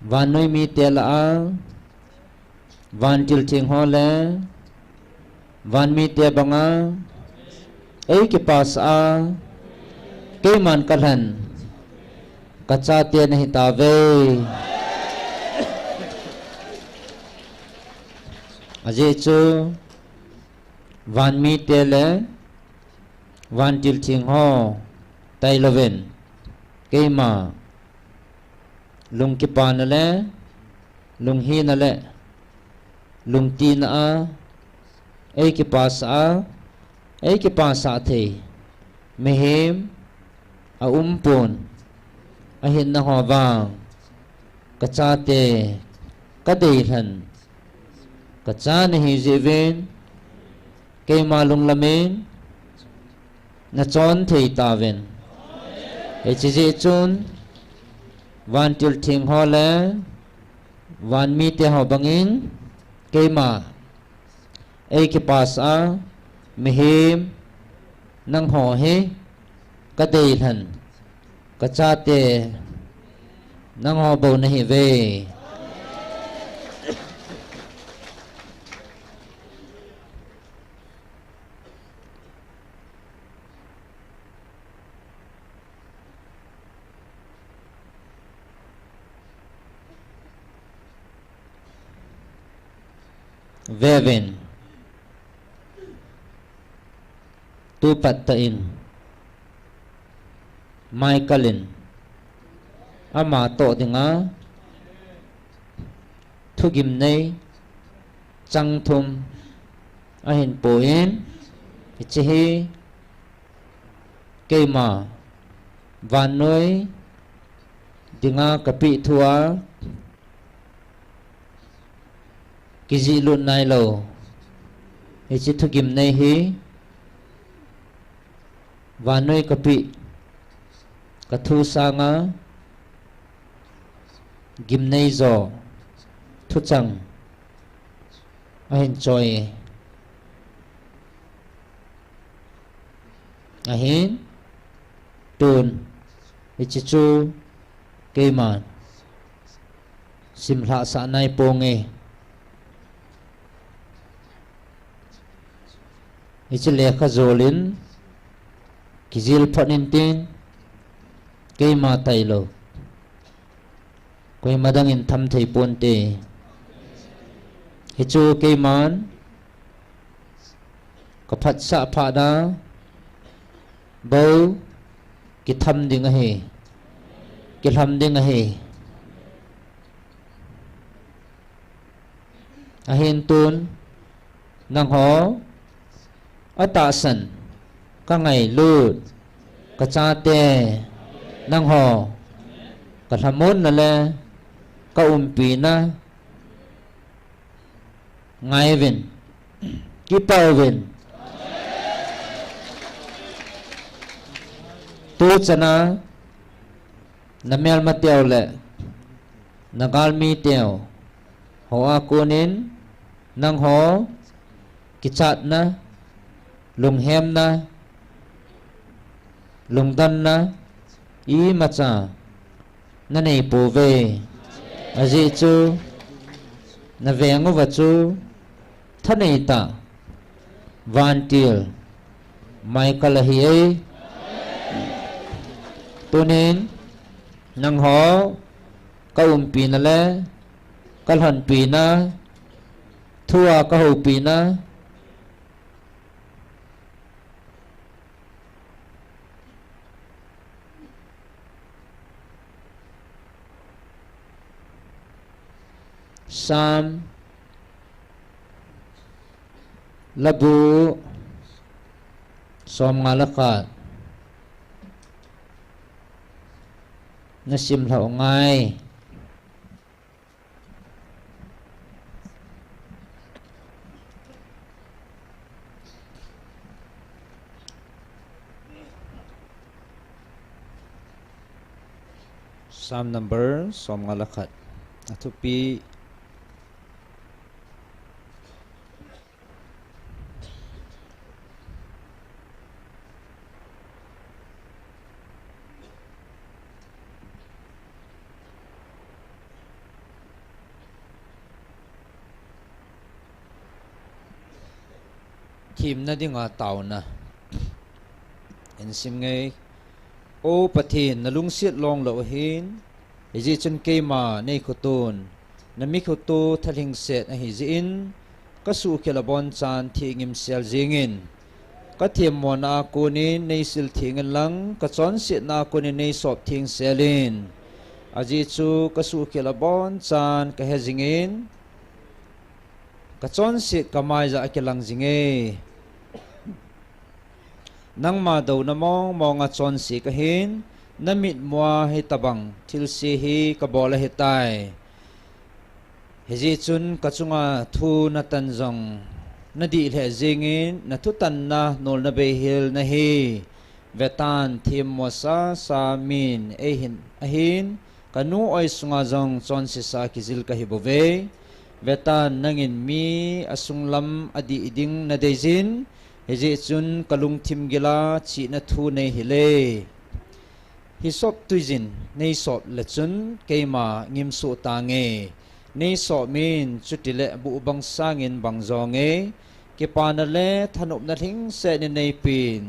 van noi mi te la a van til thing ho le van mi te banga ei ke pas a ke man kalhan kacha te nahi ta ve aje chu van mi te le van til thing ho tai loven ke ma lung ki pa na le lung hi na le lung ti na a ei ki pa sa ei ki pa sa the mehem a umpon a hin na ho wang ka cha te ka dei than ka cha na hi je ven ke ma lung lamen na chon thei ta ven e chi je chun van til thing ho le van mi te ho bangin ke ma ei ki pas a mehim nang ho he ka dei than ka cha te nang ho bo na hi ve Vevin tu patain Michaelin ama to dinga thugim nei chang thum a hin poin ichi keima van noi dinga kapi thua kizi lun nai lo ichi thugim nei hi van noi kapi kathu sanga gim nei zo thu chang a hin choi a hin tun ichi chu keima simhla sa nai ponge ichi lekha zolin kizil phanin tin keima tailo koi madang in tham thei ponte hichu keiman ka phat sa pha da bầu cái thầm đi ngay cái thầm đi ngay hiền tuôn năng hó ở tạ sân các ngày lụt cả cha tè năng hò cả tham môn là lẽ cả pina ngay vin kipa vin tu chana namel mateo le nagal mi teo hoa kunin nang ho kichat na lung hem na lung dan na i macha na nei po ve aji chu na vengo va chu thanei ta vantil michael hi e tunin nang ho ka pi na le kal han pi na thua ka ho pi na Sam labu som ngalakat nasim thau ngai Sam number som ngalakat atupiทีมนั่นที่งาเต่านะเห็นสิมไงโอปะทีนนลุงเสียดลองเหล่าหินไอจีจนเกมาในขตูนนมิขตูทัลิงเสดไอหิจินก็สู่เคลบอนจานที่งิมเซลจิงินก็เทียมมวนากูนี้ในสิลทิงินลังก็จอนเสียนากูนี้ในสอบทิงเซลินอาจีจูก็สู่เคลบอนจานก็เฮจิงินก็จอนเสียกำไมจะอักลังจิงเอนังมาดูนมองมองอาจอนสีกหินนมิดมัวให้ตะบังทิลสีฮีกบอลให้ตายเฮจิจุนกจุงอาทูนัตันจงนดีเลจิงินนทุตันนะโนลนเบฮิลนะฮีเวตันทีมมัวซาสามินเอหินกันูอ้อยสุงอาจงจอนสีสากิซิลกะฮิบเวเวตันนังอินมีอสุงลำอดีดิงนาเดจินเฮจิจุนกลุงทิมกิลาชีนทูในฮิเลฮิสอบตุจินในสอบเลจุนเกมางิมสุตางเงในสอบมินจุดเลบุบังสางินบังจองเงเกปานเลธนุบนาทิงเซนในปีน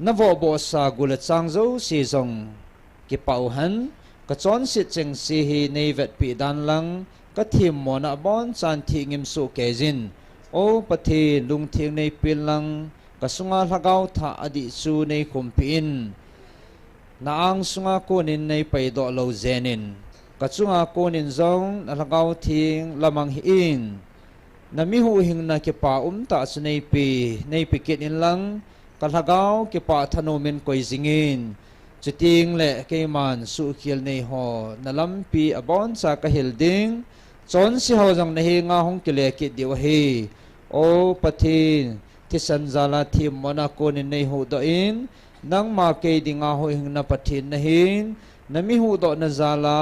นวบอสากุลจางโจซีจงเกปาวหันกจอนสิจึงซีฮีในเวทปีดันลังก็ทีมมอนาบอนจานที่งิมสุเกจินโอปะทีลุงเทียงในปีลังกสุงาลากาวทาอดีสูในคุมปีนนางสุงาโกนินในไปดอลาวเจนินกสุงาโกนินจงลากาวเทียงละมังหินนามิหูหิงนาเกปาตาสในปีกินินลังกลากาวเกปาธนูมินกอยจิงินจุดยิงเละเกมันสุขีลในหอนาลัมปีอบอนจากะฮิลดิงจนสิหอจังในงาหงกิเลกิดิวเฮโอปะทีนที่สันจาลาทีมมนาโกนินในหูดอินนังมาเกดิงาหหิงนาปะทีนนะหินนามิหูดอนาจาลา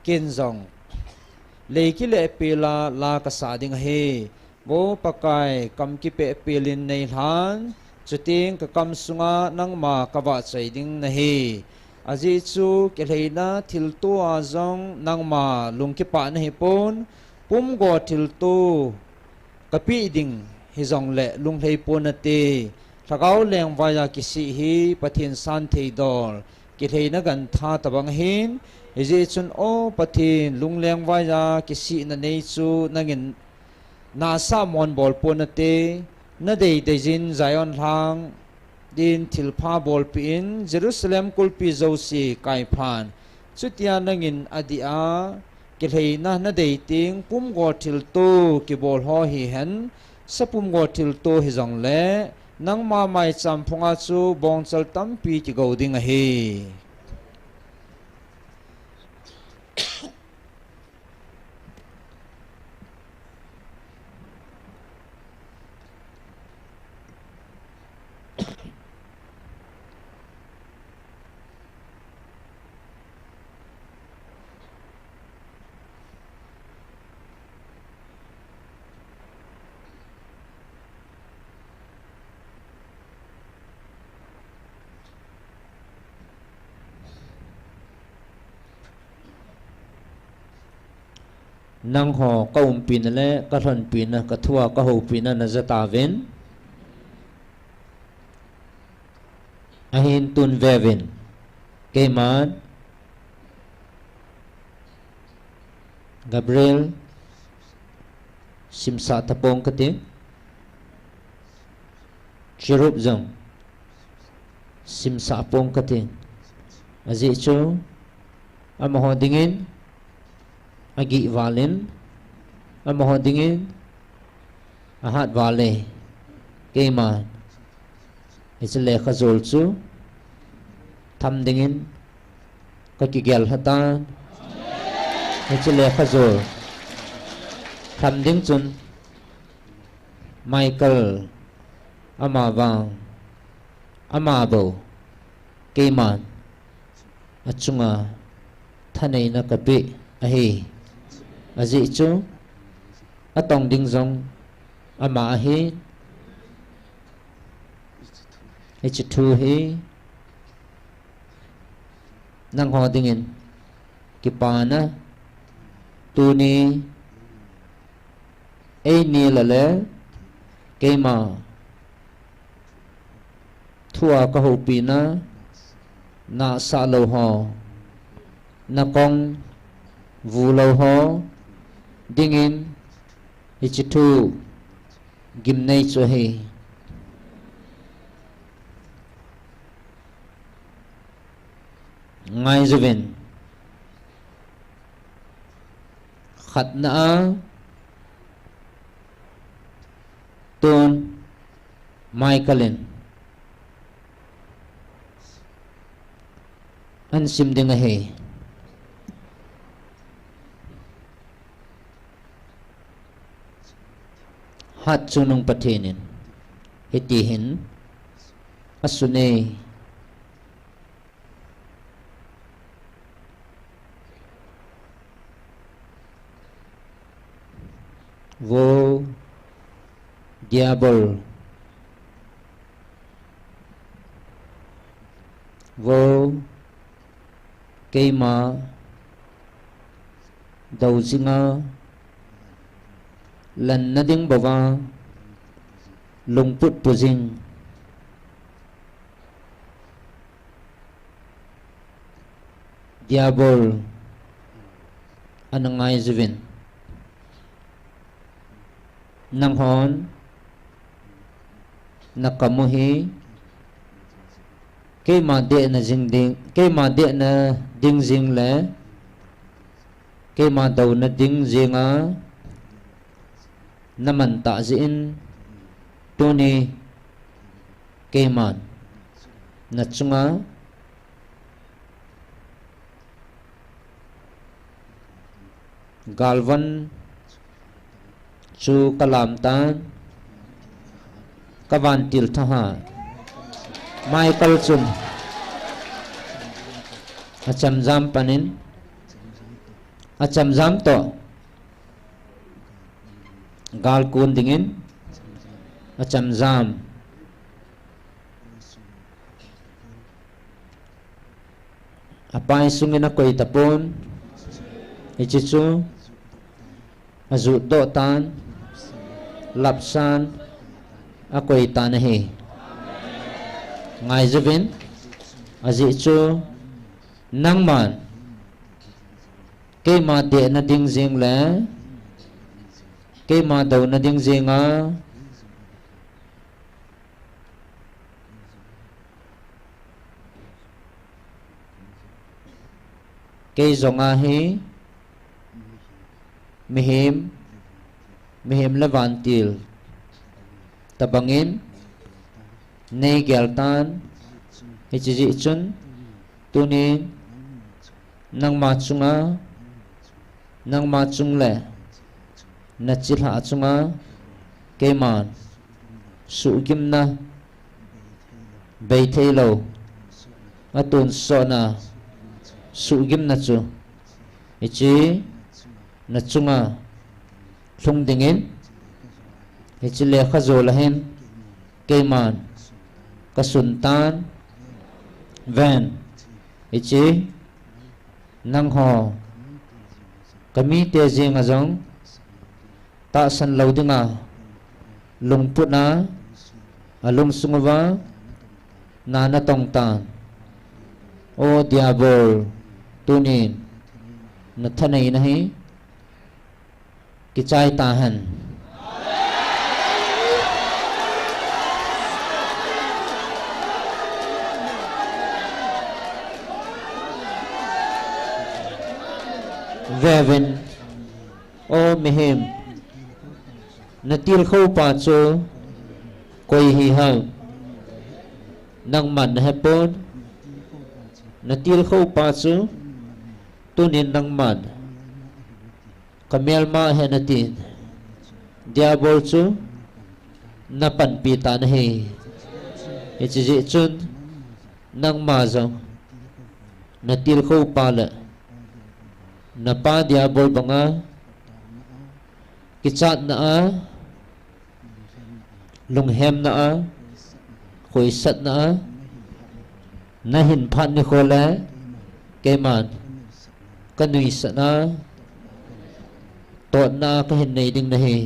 เกนจงเลกิเลเปลาลากษาดิงเฮโบปะกายกำกิเปเปลินในฐานจุดยิงกับกำสุงานังมากบะใจดิงนะเฮอาจิจูเกลีนาทิลตัวจงนังมาลุงกิปะนะเฮปนปุ่มกอทิลตูกะปีดิงฮิจงเละลุงเฮปนเตถ้าเขาแรงวายากิสิฮีปะเทียนสันเทดอลเกลีนักันท่าตะบังหินอาจิจุนโอปะเทียนลุงแรงวายากิสินันเนจูนังเงินนาซามอนบอลปนเตนาเดย์เดจินใจอ่อนทาง din thilpha bol pi in Jerusalem kulpi zosi kai phan chutia nangin adia ki leina na dating pum go thil tu ki bol ho hi hen sapum go thil tu hi jong le nang ma mai champhunga chu bong chal tam pi ki go ding a hi nang ho ka pin le ka thon pin na ka thua ka ho pin na zata ven ahin tun vevin keman Gabriel simsa tapong kati Cherub zong simsa pong kati azi chu amaho dingin agi valin amaho dingin ahat vale keman isle khazol chu tham dingin kakigel hatan isle khazol tham ding chun Michael amawang amabo keman achunga thanei na kapi ahi azi chu atong ding zong ama hi h2 hi nang ho dingin kipana tu ni e ni la le keima thua ka ho pi na sa lo ho na kong vu lo ho dingin h2 gim nei cho hi ngai zuvin khát na tôn Michaelin an sim ding a he hat chunung pathenin hitihin asune vô diabol vô cây mà đầu singa lần na ding bawa lungput puzing diabol anangai zivin nang hon nakamuhi ke ma de na jing ding ke ma de na ding jing le ke ma dau na ding jinga naman ta zin tuni ke man na chunga galvan chu kalam tan kavan til thaha Michael chun acham jam panin acham jam to gal kun dingin acham jam apai sungina koi tapon ichichu azu do tan lapsan akoi tanahi ngai zevin azi chu nangman ke ma de na ding jing le ke ma dau na ding jinga cây zonga hi mihim levantil tabangin nei geltan hichi chun tunin nang ma chung le na chilha chunga keman su kim na bei thelo atun so na su kim na chu ichi na chunga thung dingin ichi le khazol hen keman kasuntan van ichi nang ho kami te jing azong ta san lo dinga lungput na alum sungwa na na tong tan o diabol tunin na thanai nahi kichai tahan Vevin o mihim natil khâu pa chu koi hi ha nang man hepon natil khâu pa chu tunin nang man kamel ma henatin diabol chu napan pi ta nahi ichi chun nang ma zo natil khâu pa la napa diabol banga kichat na a lunghem na a khoi sat na a na hin phan ni khole keman kanui sana to na ka hin nei ding nahi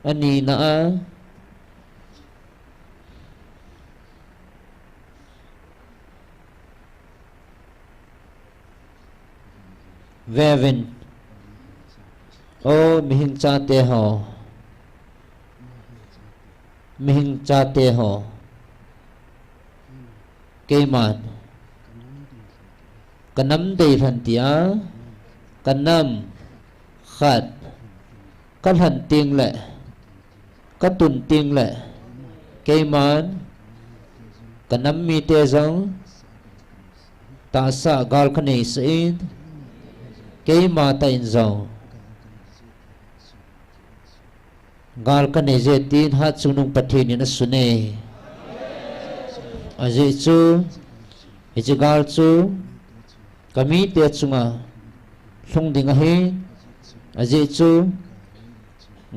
ani na a Vevin o mihin cha te ho keman kanam dei than tia kanam khat kan han ting le kan tun ting le keman kanam mi te zong ta sa gal khanei sein keima ta in zong gal khanei je tin hat sunung pathin na sune aje chu ichi gal chu kami te chunga thung ding a he aje chu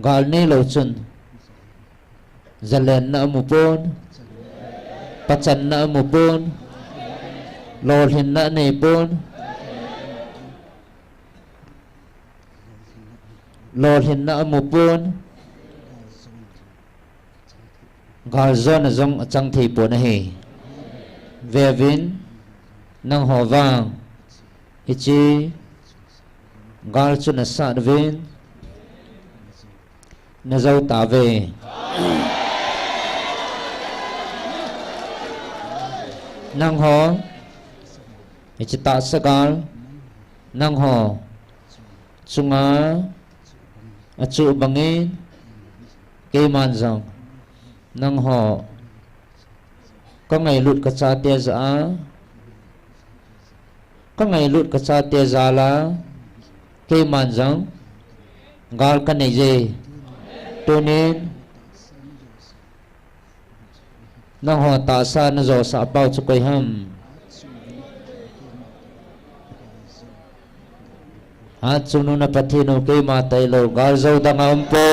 gal ne lo chun zalen na mupon pachan na mupon lol hin na ne pon lol hin na mupon gal zon zong chang thei pon a he vevin nang ho wang ichi gal chu na sa vin na zau ta ve nang ho ichi ta sagal nang ho chunga achu bangin keman zong nang ho có ngày lụt cả cha tia za có ngày lụt cả cha tia za la keman zong gal ka nei je tunin nang ho ta sa na zo sa pau chu koi ham at sunu na pathino ke ma tai lo gal zo da ngam po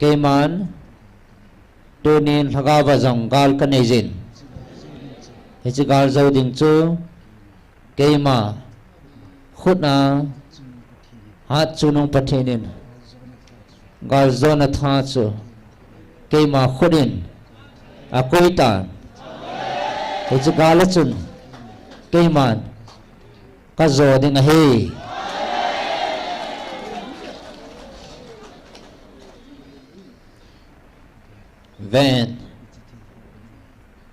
keman tunin haga wa zong gal ka nei jin hichi gal zo ding chu keima khut na hat chunung pathinin gal zo na tha chu keima khudin akoita hi chu gala chun keiman ka zo ding a hi ven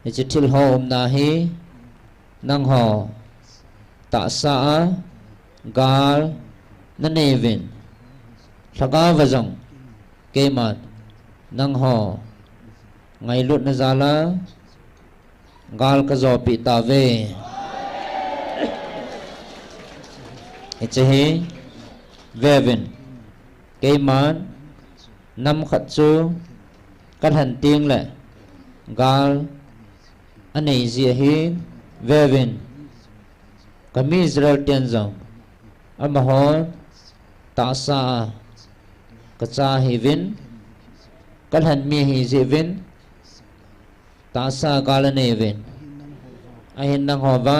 hi chu thil hom na hi nang ho ta sa gal na nevin thaga vazong keiman nang ho ngai lut na zala gal ka zo pi ta ve hi vevin keiman nam khat chu kan han ting le gal anei zia hi vevin kami Israel tian zong amahon ta sa ka cha hi vin kan han mi hi zi vin ta sa gal anei vin a hin nang ho va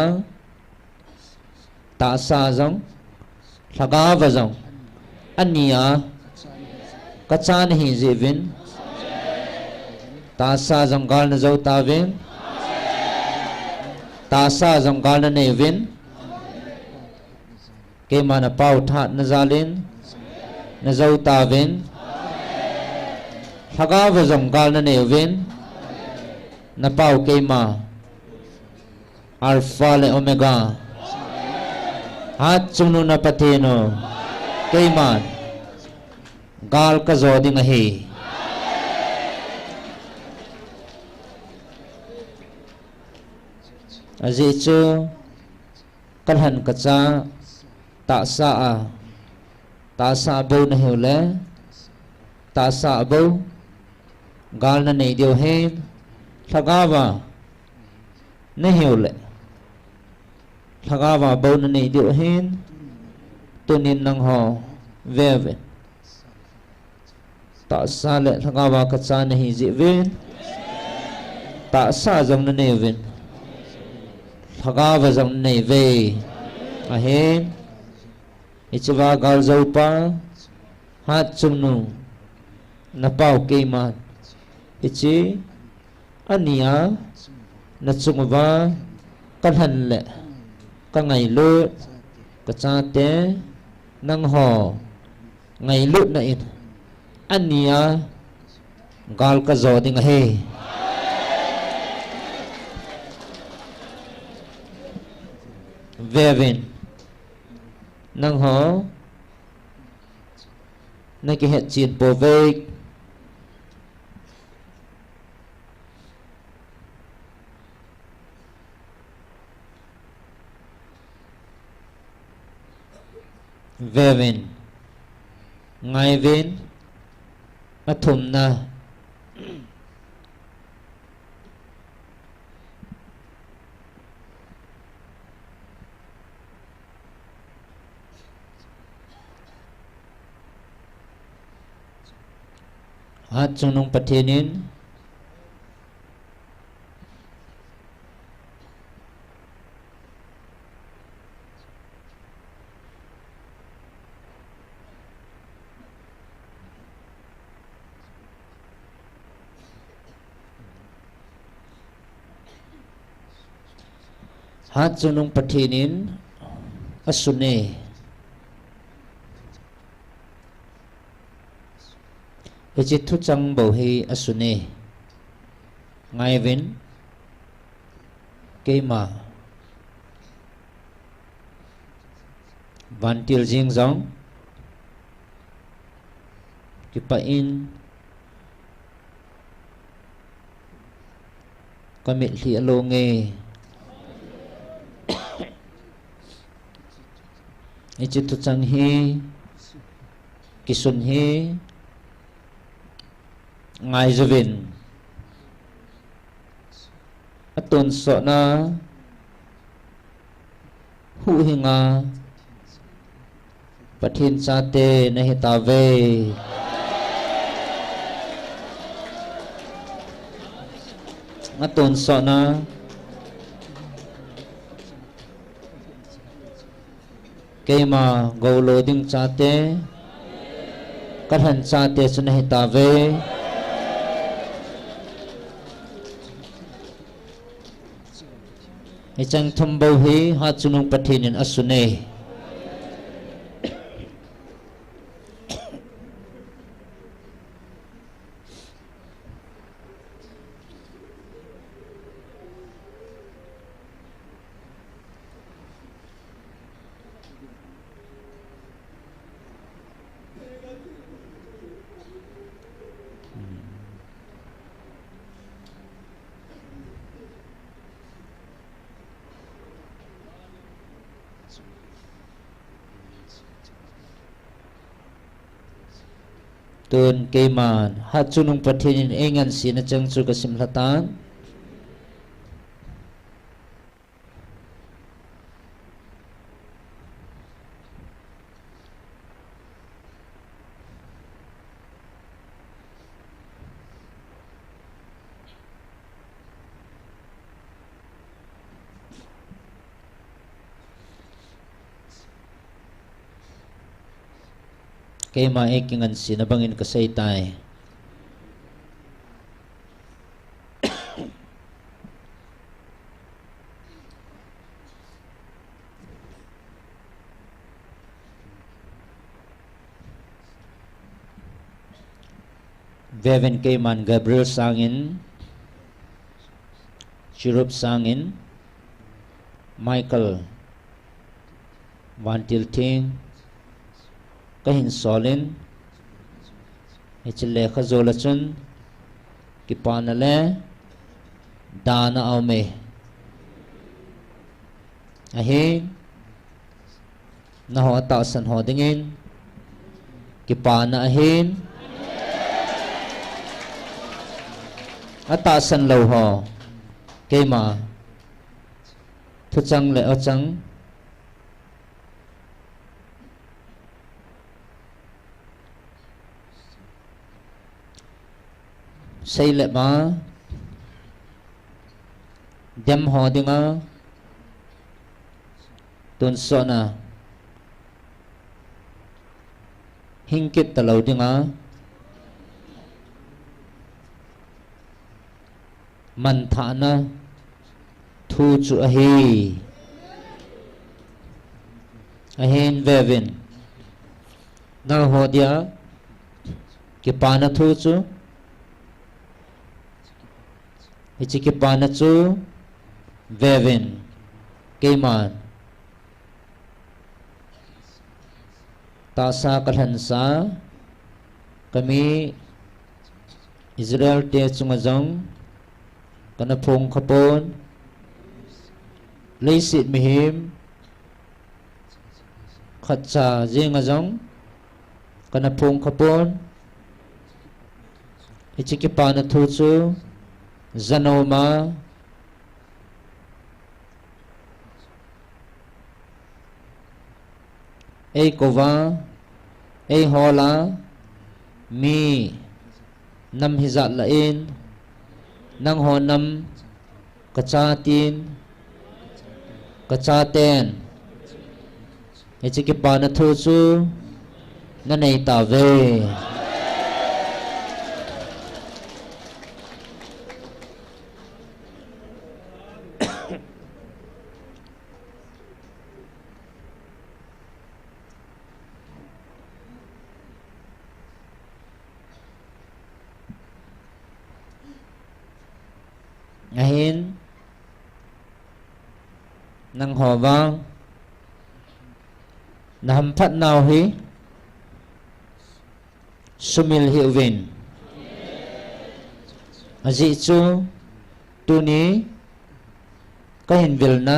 ta sa zong thaga va zong ania ka cha ni hi zi vin ta sa zong gal na zo ta vin ta sa zong gal na nei vin ke mana pau that na zalin na zo ta vin thaga va zong gal na nei vin na pau ke ma alpha le omega hat chunu na patino ke man gal ka zo ding a hi azi chu kan han ka cha ta sa bo na hiu le ta sa bo gal na nei dio he thaga wa na hiu le thaga wa bo na nei dio he tunin nang ho ve ve ta sa le thaga wa ka cha na hi zi vin ta sa jong na nei vin thaga wa jong nei ve a hen ichwa gal zo pa hat chumnu na pau ke man ichi ania na chungwa kan han le ka ngai lu ka cha te nang ho ngai lu na in ania gal ka zo ding he vevin nang ho na ki het chin po ve vevin ngai vin athum na hat chunung pathinin hat chunung pathinin asune ichi thu chang bo hi asune ngai vin ke ma van til jing zong ki pa in kamit li alo nge ichi thu chang hi kisun hi ngai zavin atun so na hu hinga pathin cha te na hi ta ve atun so na keima golo ding cha te kan han cha te su na hi ta ve hi chang thum bo hi ha chunung pathin in asune tun keiman ha chunung pathin in engan sin chang chu ka sim hlatan keima ekingan sin abangin ka say tay Veven keiman Gabriel sangin Chirup sangin Michael Vantil Ting kahin solin hichile khazola chun kipanale dana aume ahin na ho ta san ho dingin kipana ahin ata san lo ho keima thu chang le o chang say lệ ba đem họ đi ngã tuần sợ na hình kết tờ lâu đi ngã man thả na thu chu ahin vevin na ho dia ki pa na thu chu Ichikipana chu Vevin Keiman Tasa kalhansa kami Israel te chungazong kanapong kapon leisit mihim khatsa jengazong kanapong kapon Ichikipana thu chu Zanoma Kova Hola Mi Nam hizat lain Nang honam Kachatin Kachaten Ichikipana thu chu Nanay tave ahin nang ho vang nam phat nào hi sumil hiệu vin aji chu tu ni ka hin vil na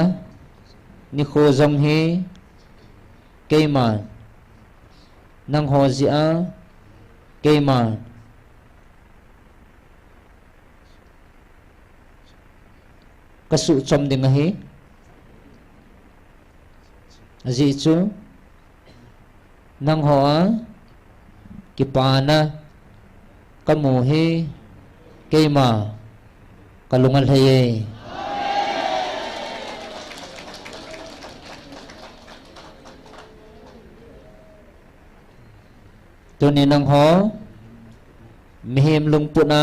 ni kho zong hi keima nang ho zia keima kasu chom ding hi aji chu nang hoa kipana kamu hi keima kalungal haye tuni nang ho mihim lungpuna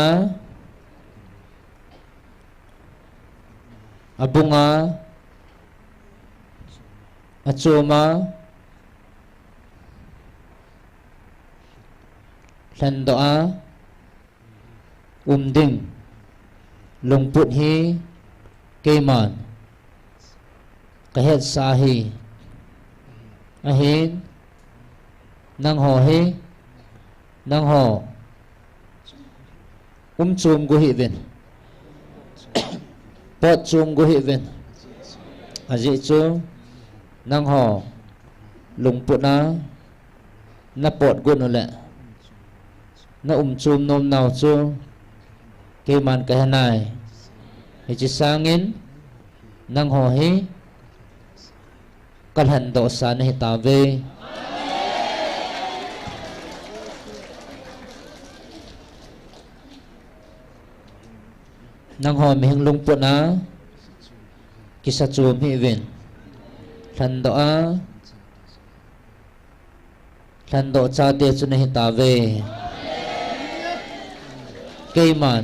abunga achuma hlan doa ding lungput hi keiman kahet sahi ahin nang ho hi nang ho chum gu hi ven pot chum gu hi ven aji chu nang ho lungput na pot gu no le na chum nom nào chu keiman kahanai hi chi sangin nang ho hi kalhan do sa na hi ta ve nang ho mi hing lungput na kisa chum hi ven hlan do cha te chu na hi ta ve keiman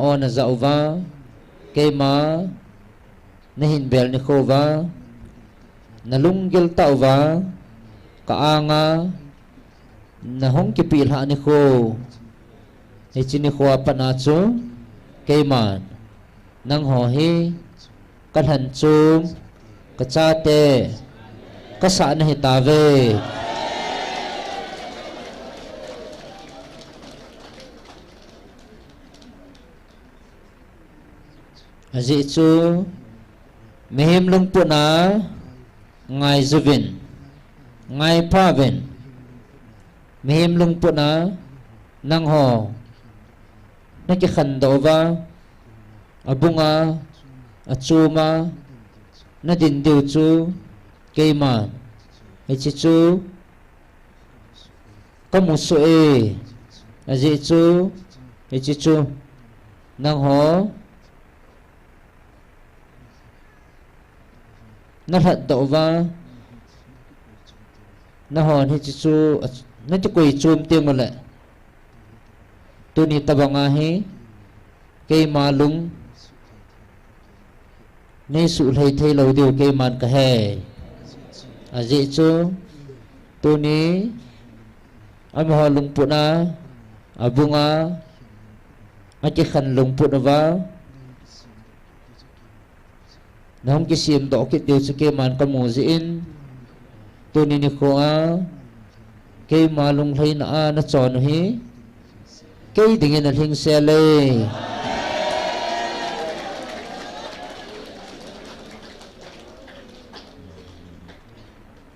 o na zauwa keima na hin bel ni khova na lunggil tauwa ka anga na hong ki pil ha ni kho ni chini khwa pana chu keiman nang ho hi kan han chum ka cha te ka sa na hi ta ve aji chu mehim lungput na ngai zuvin ngai pavin mehim lungput na nang ho na ki khan do wa abunga achuma na din diu chu keiman aji chu kamu so e aji chu nang ho na hlat do wa na hon hi chu na chu koi chum te mo le tu ni tabanga hi ke malung ne su lei thei lo diu ke man ka he aji chu tu ni am ho lung pu na abunga achi khan lung pu na wa nong ki sim do ki tiu chu ke man ka mu ji in tu ni kho a ke malung lei na a na chon hi ke ding in a hing se le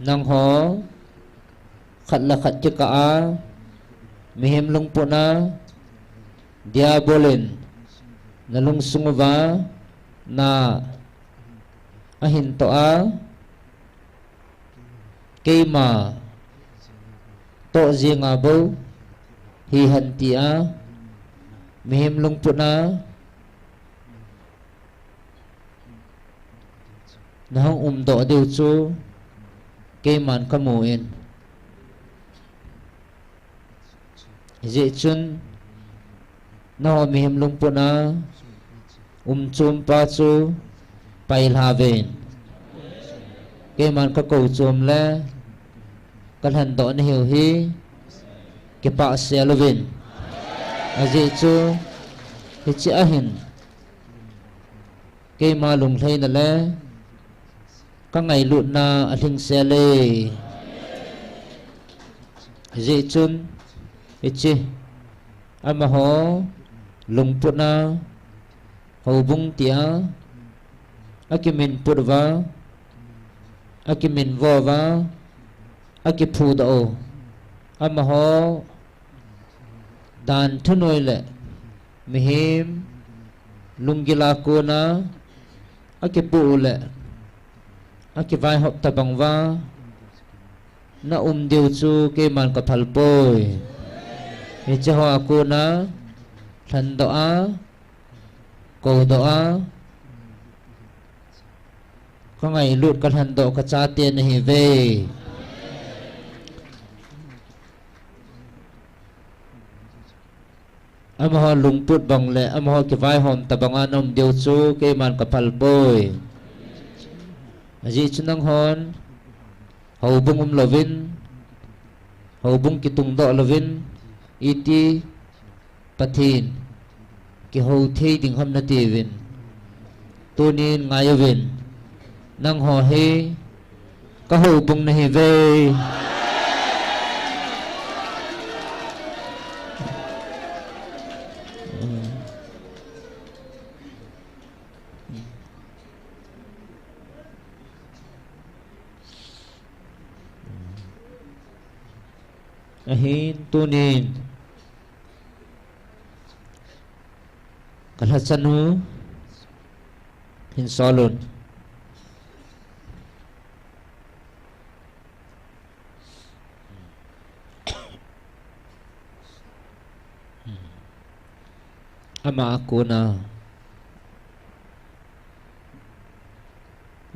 nang ho khat la khat chi ka a mi hem lung pu na diabolin na lung sungwa na ahin to a keima to zinga bo hi han ti a mihim lung puna nahong do deu chu keiman kamuin je chun no mihim lung puna chum pa chu pai haven ke man ka ko chum le kan han do ni hiu hi ke pa se lovin aji chu hi chi ahin ke ma lung thei na le ka ngai lut na a thing se le aji chun hi chi ama ho lung put na ho bung tia akimin purva akimin vova akiphudo amaho dan thunoi le mihim lungila kona akipu le akivai hop tabangwa na diu chu ke man ka phalpoi he chaho akona than do a ko do a có ngày lụt con hành độ có cha tiền này về amaho lungput bang le amaho ki vai hom tabanga nom deu chu ke man kapal poi aji chunang hon hau bung lovin hau bung ki tung do lovin iti pathin ki hau thei ding ham na ti vin tunin ngayovin nang ho he ka hau bung na he ve ahin tunin kalhasanu hin solon ama ako na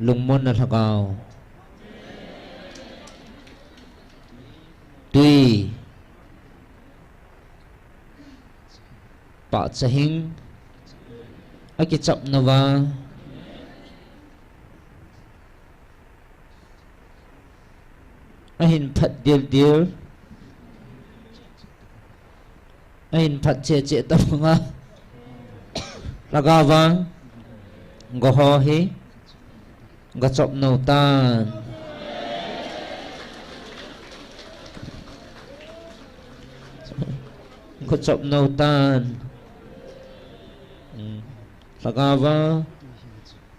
lungmon na thakaw tuy pa sahing akichap nawa ahin phat dil ahin phat che tamanga lagawang goho hi gachop no tan gachop no tan lagawa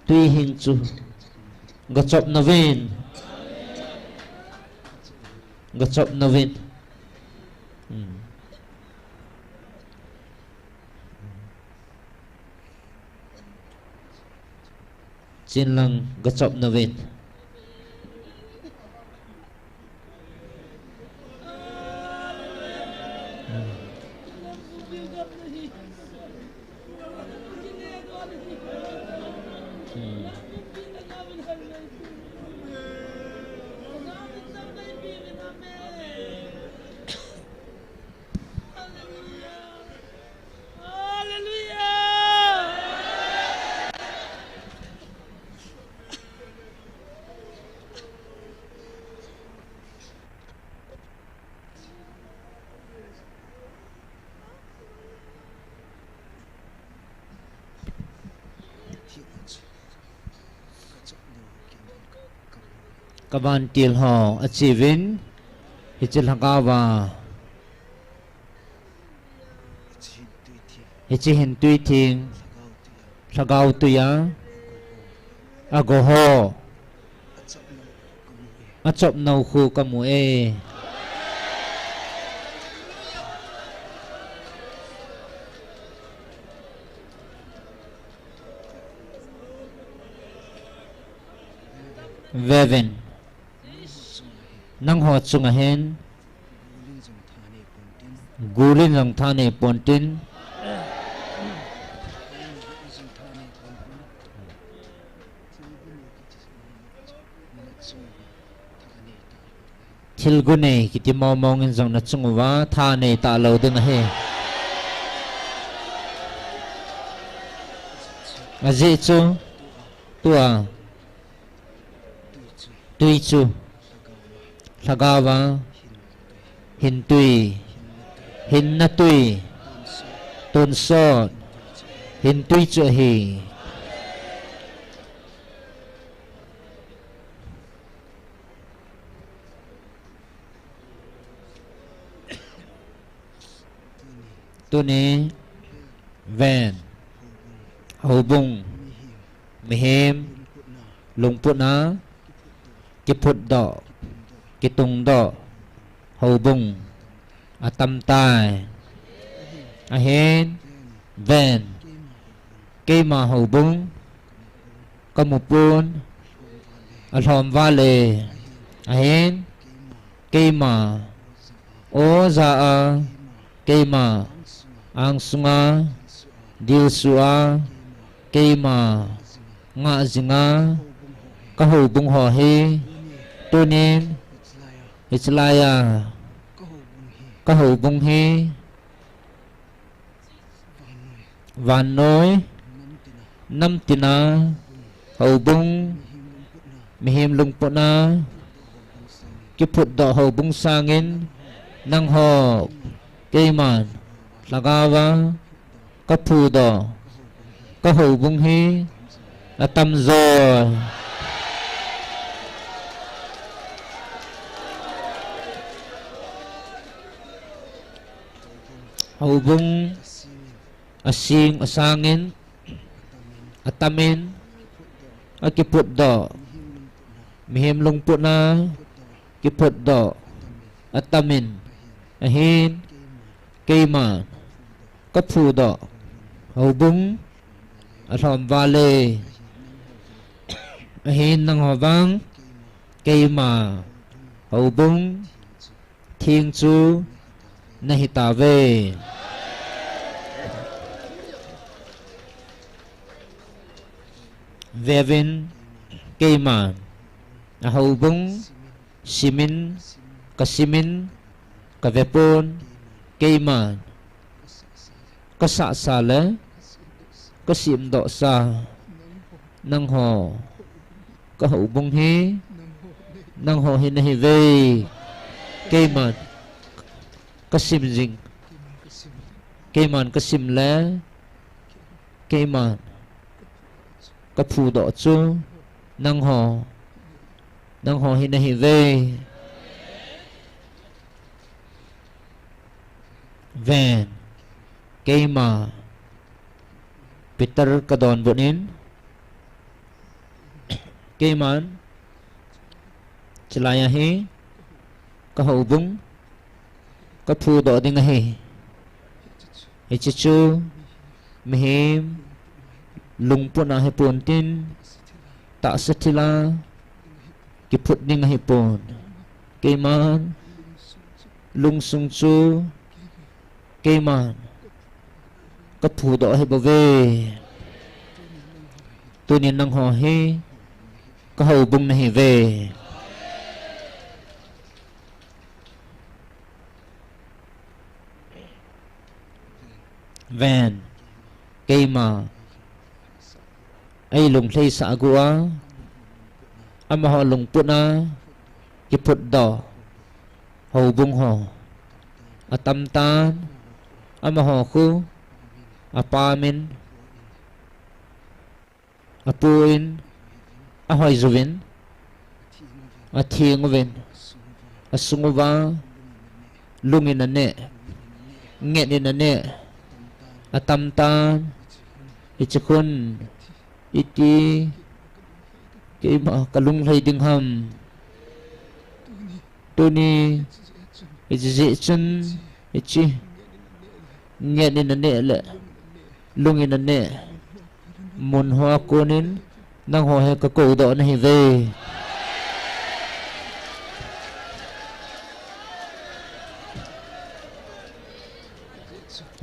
tuy hin chu gachop novin chin lang gachop novin kaban til ho achievin hichil hakawa hichi hin tui thing lagaw tuya agoho achop nau khu kamu e veven nang ho chunga hen gulin lang thane pontin thilgune kiti momong in zong na chungwa thane ta lo ding he aji chu tua tui chu lagawa hin tui hin na tui ton so hin tui chu hi tuni ven hau bung mihem lungput na kiput do kitung do hau bung atam tai ahen ven kema hau bung kamupun alhom vale ahen kema o za a kema ang sunga dil sua kema nga zinga ka hau bung ho he tunin Islaya ka hau bung he van noi nam tina hầu bung mi him lung po na ki phut do hầu bung sangin nang ho keiman lagawa ka phu do ka hầu bung hi atam zo hầu bung asing asangin atamin akiput do mihim lungput na kiput do atamin ahin keiman kaphu do hầu bung athom vale ahin nang hawang keima hầu bung thiêng chu nahita ve Vevin Keiman hầu bung simin kasimin kavepon Keiman kasa sale kasim do sa nang ho ka hầu bung hi nang ho hi nahi ve Keiman kasim jing Keiman kasim le Keiman ka phu do chu nang ho hi nahi ve van keima Peter kadon bonin keiman chelaya hi ka hầu bung ka phu do ding hi chu mihim lungpun na hipon tin tak setila kiput ding hipon keiman lungsung chu keiman kaphu do hi bave tunin nang ho hi ka hầu bung na hi ve van keima ai lung thei sa gua ama ho lung puna ki phut do hầu bung ho atam tan ama ho khu apamin apuin ahoi zuvin athiengvin asungwa lungin ane ngenin ane atam tan ichukun iti keima kalung lai ding ham tuni ichi chun ichi ngenin ane le lungin ane mun hoa konin nang ho he ka ko do na hi ve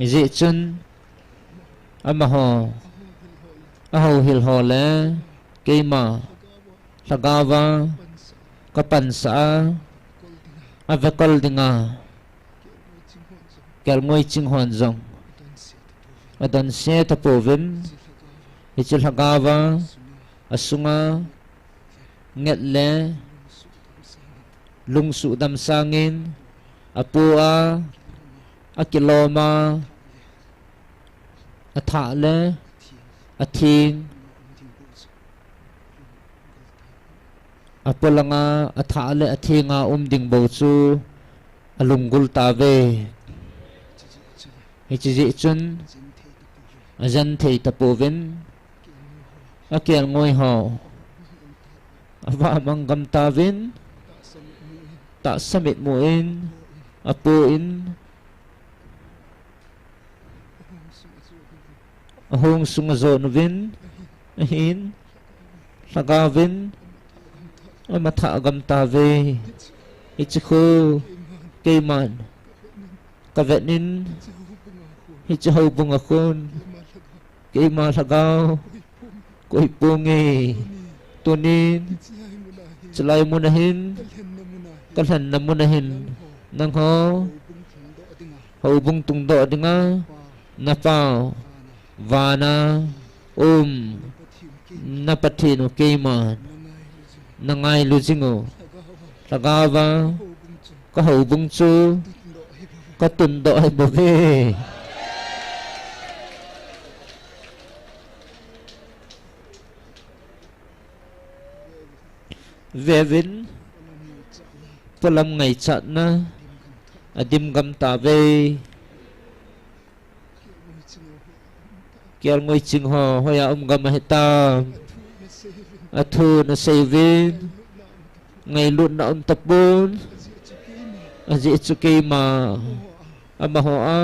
ichi chun ama ho ahau hil ho le keima lagawa kapansa avekol dinga kel ngoi ching hon zong adon se tapovin ichil lagawa asunga nget le lungsu dam sangin apua akiloma atha le athing apolanga atha le athinga ding bo chu alungul ta ve hichi chun ajan thei tapovin akel ngoi ho ava mangam tavin ta samit muin apuin ahong sungazonvin ahin lagavin amatha agam tave ichikhu keiman kavenin hichau bunga khun keima lagaw koi pungi tunin chalai munahin kalhan namunahin nang ho hau bung tung do dinga napao vana napathin keman nangai lujingo tagawa ka hubung chu ka tundo ai bobe vevin palam ngai chat na adim gam ta ve kial ngoi ching ho hoya gam heta athu na sevin ngai lut na tapun aji chuki ma amaho a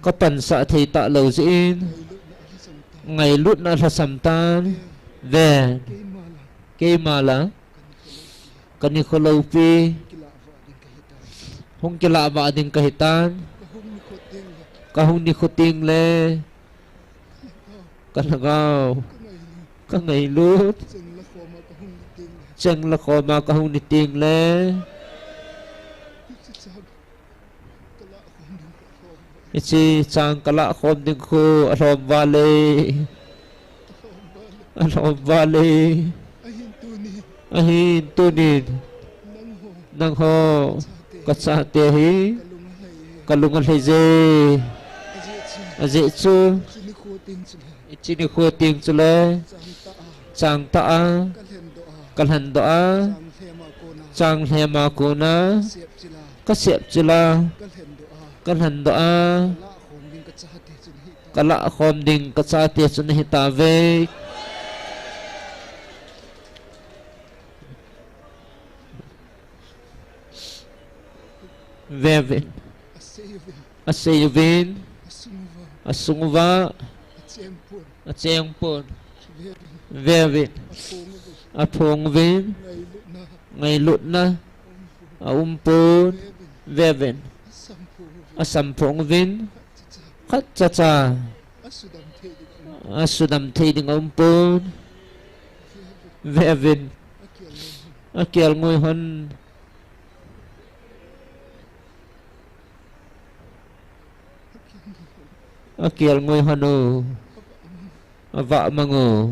kapan sa thei ta lo zin ngai lut na la samtan ve ke mala kani kholopi hong kila ba ding kahitan kahong ni khuting le kanagaw kangay lut cheng la khoma kahong ni ting le ichi chang kala khom ding khu alom vale ahin tunin nang ho katsa te hi kalungan heje aje chu ichi ni khu ting chule chang ta a kalhan do a chang hema ko na ka sep chila kalhan do a kala khom ding katsa te chun hi ta ve vevin aseyuvin asungva achengpon vevin aphongvin ngai lutna aumpon vevin asamphongvin khatchacha asudam theding aumpon vevin akel ngoi hon akel ngoi hanu ava mango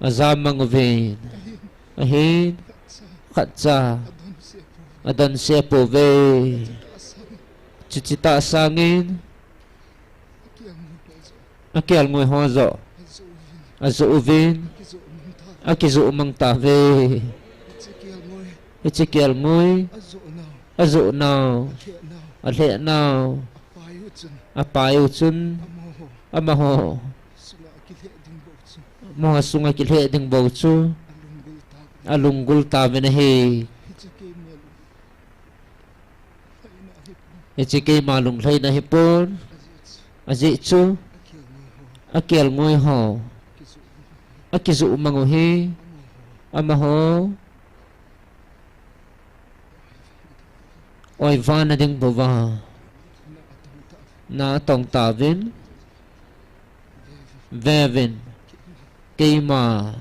azam mango vin ahin khatcha adan sepo ve chichita sangin akel ngoi hozo azu vin akizu mang ta ve ichikel ngoi azu now athe now apayo chun amaho moha sunga kilhe ding bo chu alungul ta ve na he ichike malung hlai na hi pon aji chu akel ngoi ho akizu mango he amaho oi vana ding bova na tong ta vin vevin keima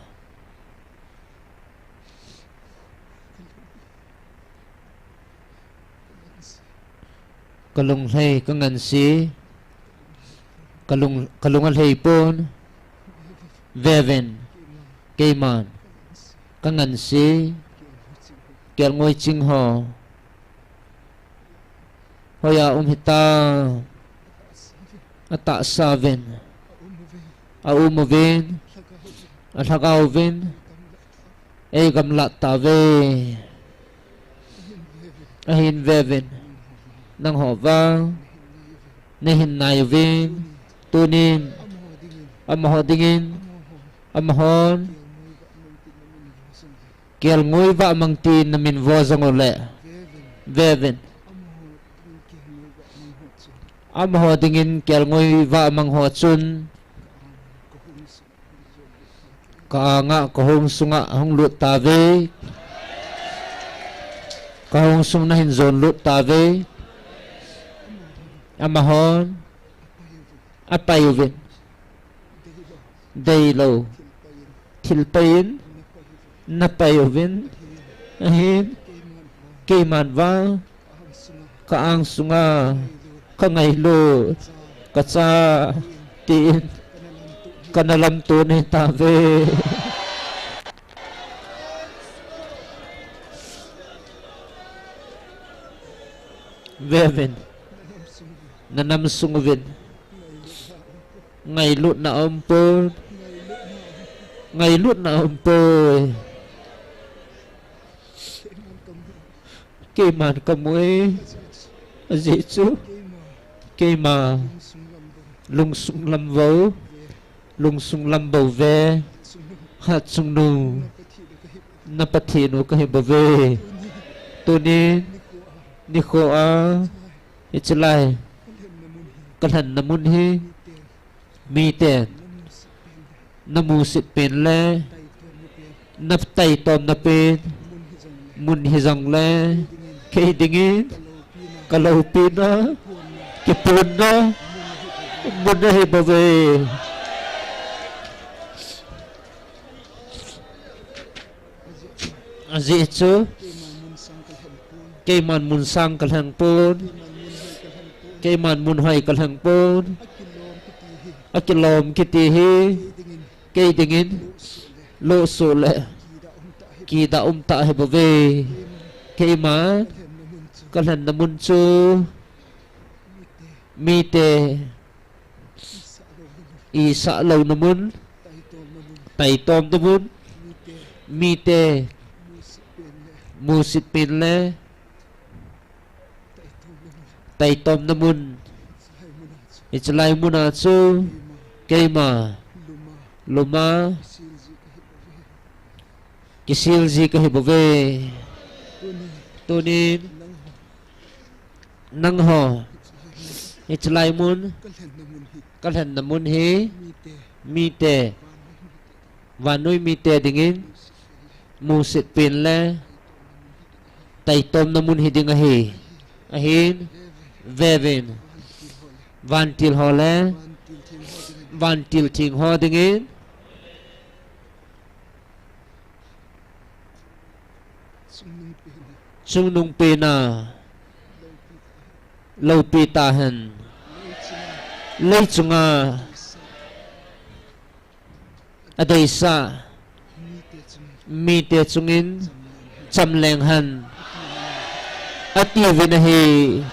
kalung hay kangan si kalungan hay pon vevin keiman kangan si kel ngoi ching ho hoya hita ata savin aumovin athagauvin e gamla tave ahin vevin nang hova nehin nayvin tunin amahodingin amahon kel ngoi va mangtin namin vozangole vevin amahodingin kel ngoi va mangho chun ka nga kahong sunga hong lut tave kahong sung na hin zon lut tave amahon apayuvin daylo tilpayin napayuvin ahin keiman va kaang sunga kangay lut kacha tin kanalam tu ni ta ve Vevin nanam sungvin ngày lut na ompo ngày lut na ompo kê man kamuy gì chú kê mà lung sung lâm vấu lung sung lâm bầu ve hạt sung nu napati nu kahi bầu ve tu ni ni ko a ichilai kalhan namun hi mi ten namu sit pen le nap tay tom na pen mun hi jong le kei dingin kalau pina kipun na mun hi bave azi chu kei man mun sang kalhang pun kei man mun hai kalhang pun akilom kiti hi kei dingin lo so le ki da ta he bave kei ma kalhan namun chu mi te i sa lo namun tay tom namun mi te mu sit pin le tay tom namun ichlai muna chu keima luma kisil ji ka hi bove tunin nang ho ichlai mun kalhan namun hi mi te vanui mi te dingin mu sit pin le tay tom namun hi ding hi ahin vevin van til ho le van til thing ho dingin sung nung pina lâu pi ta hen lấy chunga adai sa mi te chungin cham leng han ati vinahi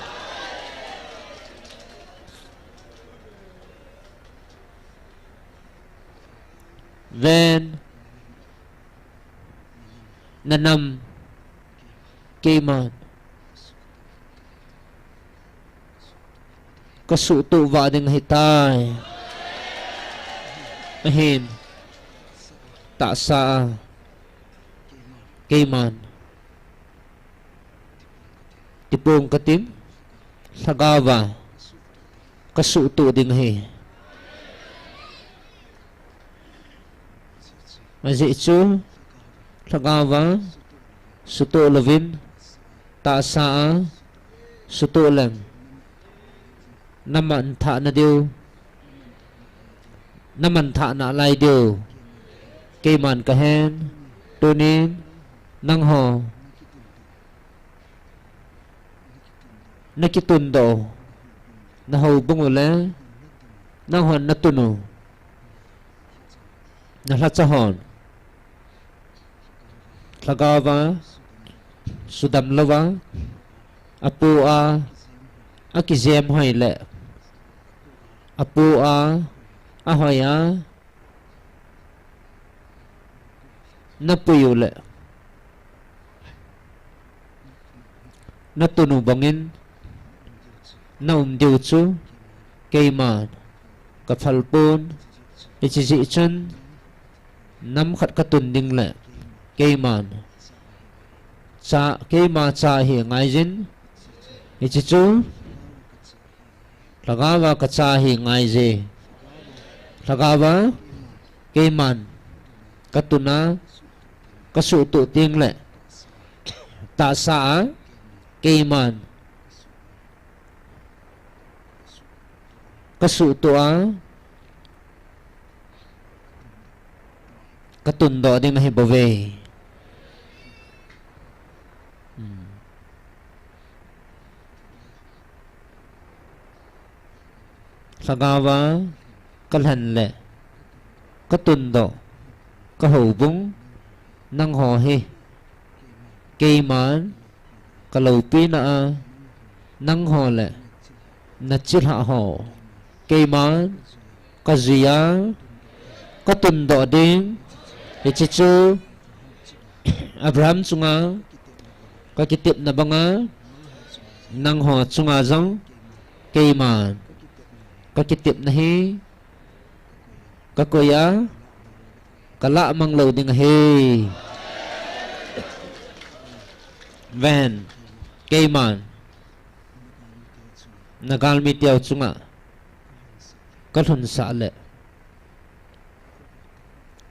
ven nanam keman kasu tu va ding hitai ahin ta sa keman tipong katim sagawa kasu tu ding hi mazi chu sagawa sutu lovin ta sa sutu lem naman tha na diu naman tha na lai diu kei man ka hen tunin nang ho nakitun do na ho bungule nang hon na tunu na la cha hon lagawa sudam lawa apu a akizem hai le apu a ahoya napuyu le natunu bangin naum diu chu keiman ka phalpun ichi chan nam khat katun ding le keiman cha keima cha hi ngai jin ichi chu lagawa ka cha hi ngai je lagawa keiman katuna kasu tu ting le ta sa keiman kasu tu a katun do ding hi bove Sagawa kalhan le katundo kahubong nang hohi kayman kalaupi na nang hole na chilha ho kayman kaziya katundo ding ichichu Abraham sunga kakitip na banga nang ho sunga zong kayman kakitip na hi kakuya kala mang lâu ding he van kayman nagal mi tiaw chunga kalhun sa le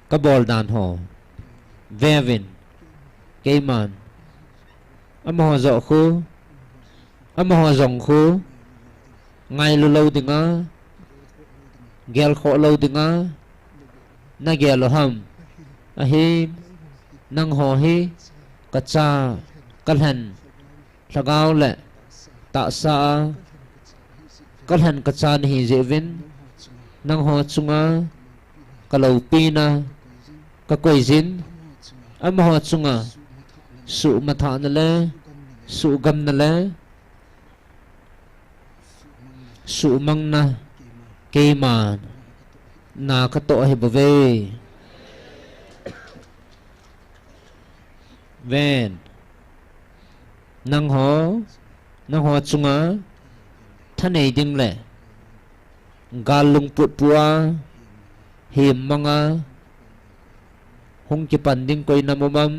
kabol dan ho vevin kayman amaho zo khu amaho zong khu ngay lâu dinga gel kho lâu dinga na gelo ham ahi nang ho hi kacha kalhan lagaw le ta sa kalhan kacha ni jevin nang ho chunga kalau pina ka koizin am ho chunga su matha na le su gam na le su mang na kayman na kato hi bave ven nang ho chunga thanei ding le galung put pua him manga hung ki panding koi namomam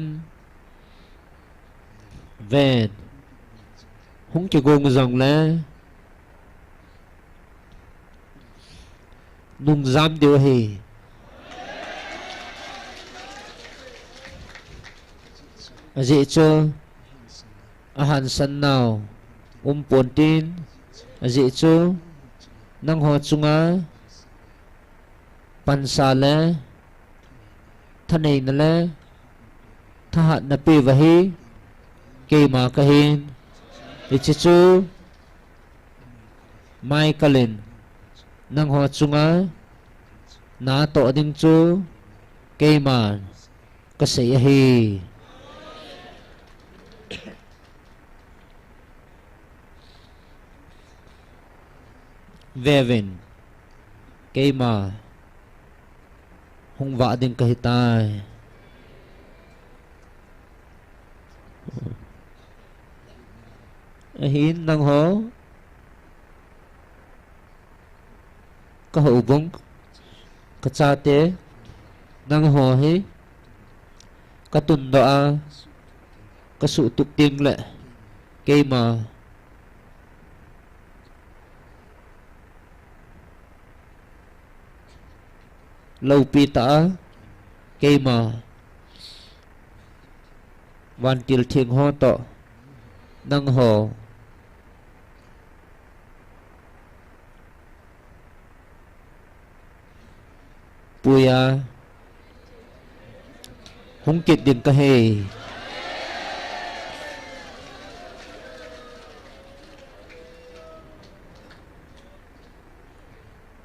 ven hung ki gong zong le nung giam điều hì dị cho ahan san nào pon tin dị cho nang ho chunga pansa le thanei na le tha na pi va hi ke ma kahin ichichu mai kalin nang ho chunga na to ding chu kayman kasay hi vevin kayma hung va ding kahitai ahin nang ho kahubong kachate nang ho hi katundo a kasu tuk ting le kayma lâu pi ta kayma van til thing ho to nang ho puya hung kit din ka he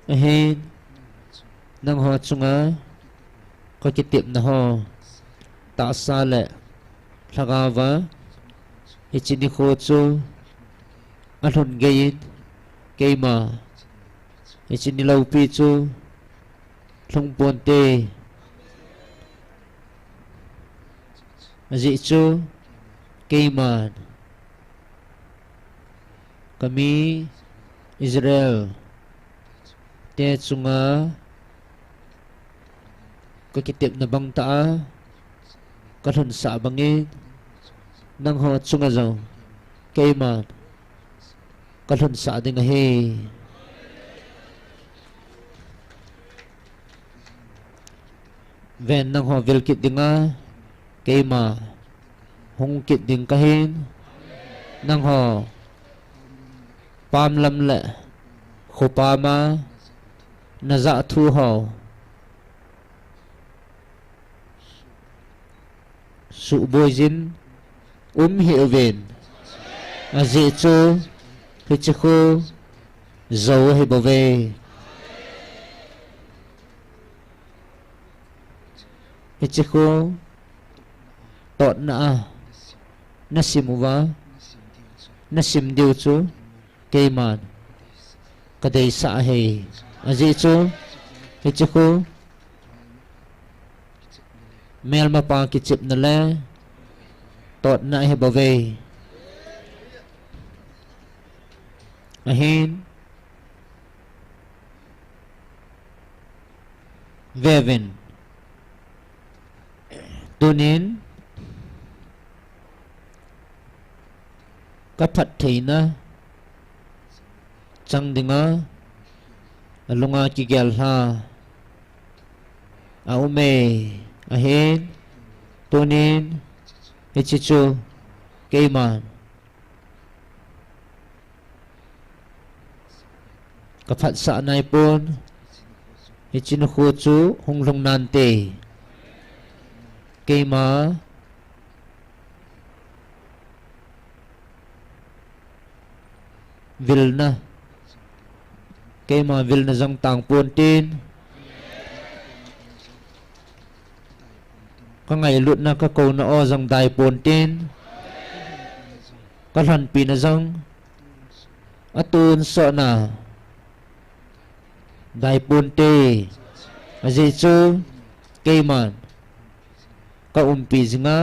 ahin nang ho chunga ko kitip na ho ta sa le lagawa ichini kho chu alhun gein kayma ichini lâu pi chu long pon te dị chu kayman kami Israel te chunga kakitip na bang ta kalhun sa bangin nang ho chunga zo kayman kalhun sa ding he ven nang ho vil kit dinga kayma hung kit ding kahin nang ho pam lam le khopama na za thu ho su boy jin hiểu ven a dị chu hi chu zo hi bo ve Hichiku tot na simuwa na simdiu chu keiman kadei sa he aji chu hichiku mel mapa kichip na le tot na he bave ahin vevin tunin kapat theina chang dinga alunga kigel ha aume ahin tunin hichichu keiman kapat sa nai pun hichin khu chu hunglung nan te keima Vilna keima Vilna jong tang pun tin ka ngai lut na ka ko na o jong dai pun tin ka hlan pi na jong atun so na dai pun te aji chu keiman ka pi zinga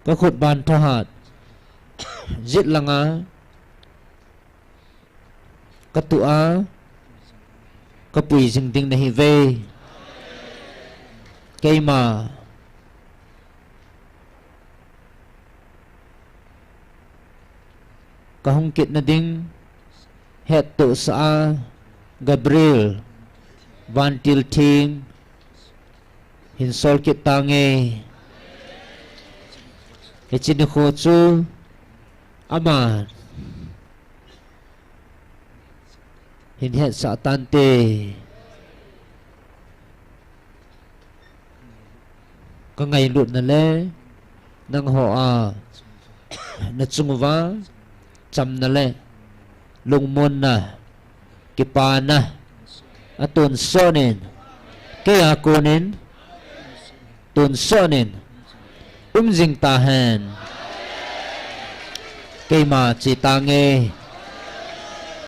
ka khut ban thahat zit langa ka tua ka pui jing ding na hi ve keima ka hung kit na ding het tu sa Gabriel van til ting hin sol kit tange hichin kho chu aman hin het sa tan te ka ngai lut na le nang ho na chungwa cham na le lung mon na kipa na atun sonin kaya kunin tun sonin jing tahan keima chi tange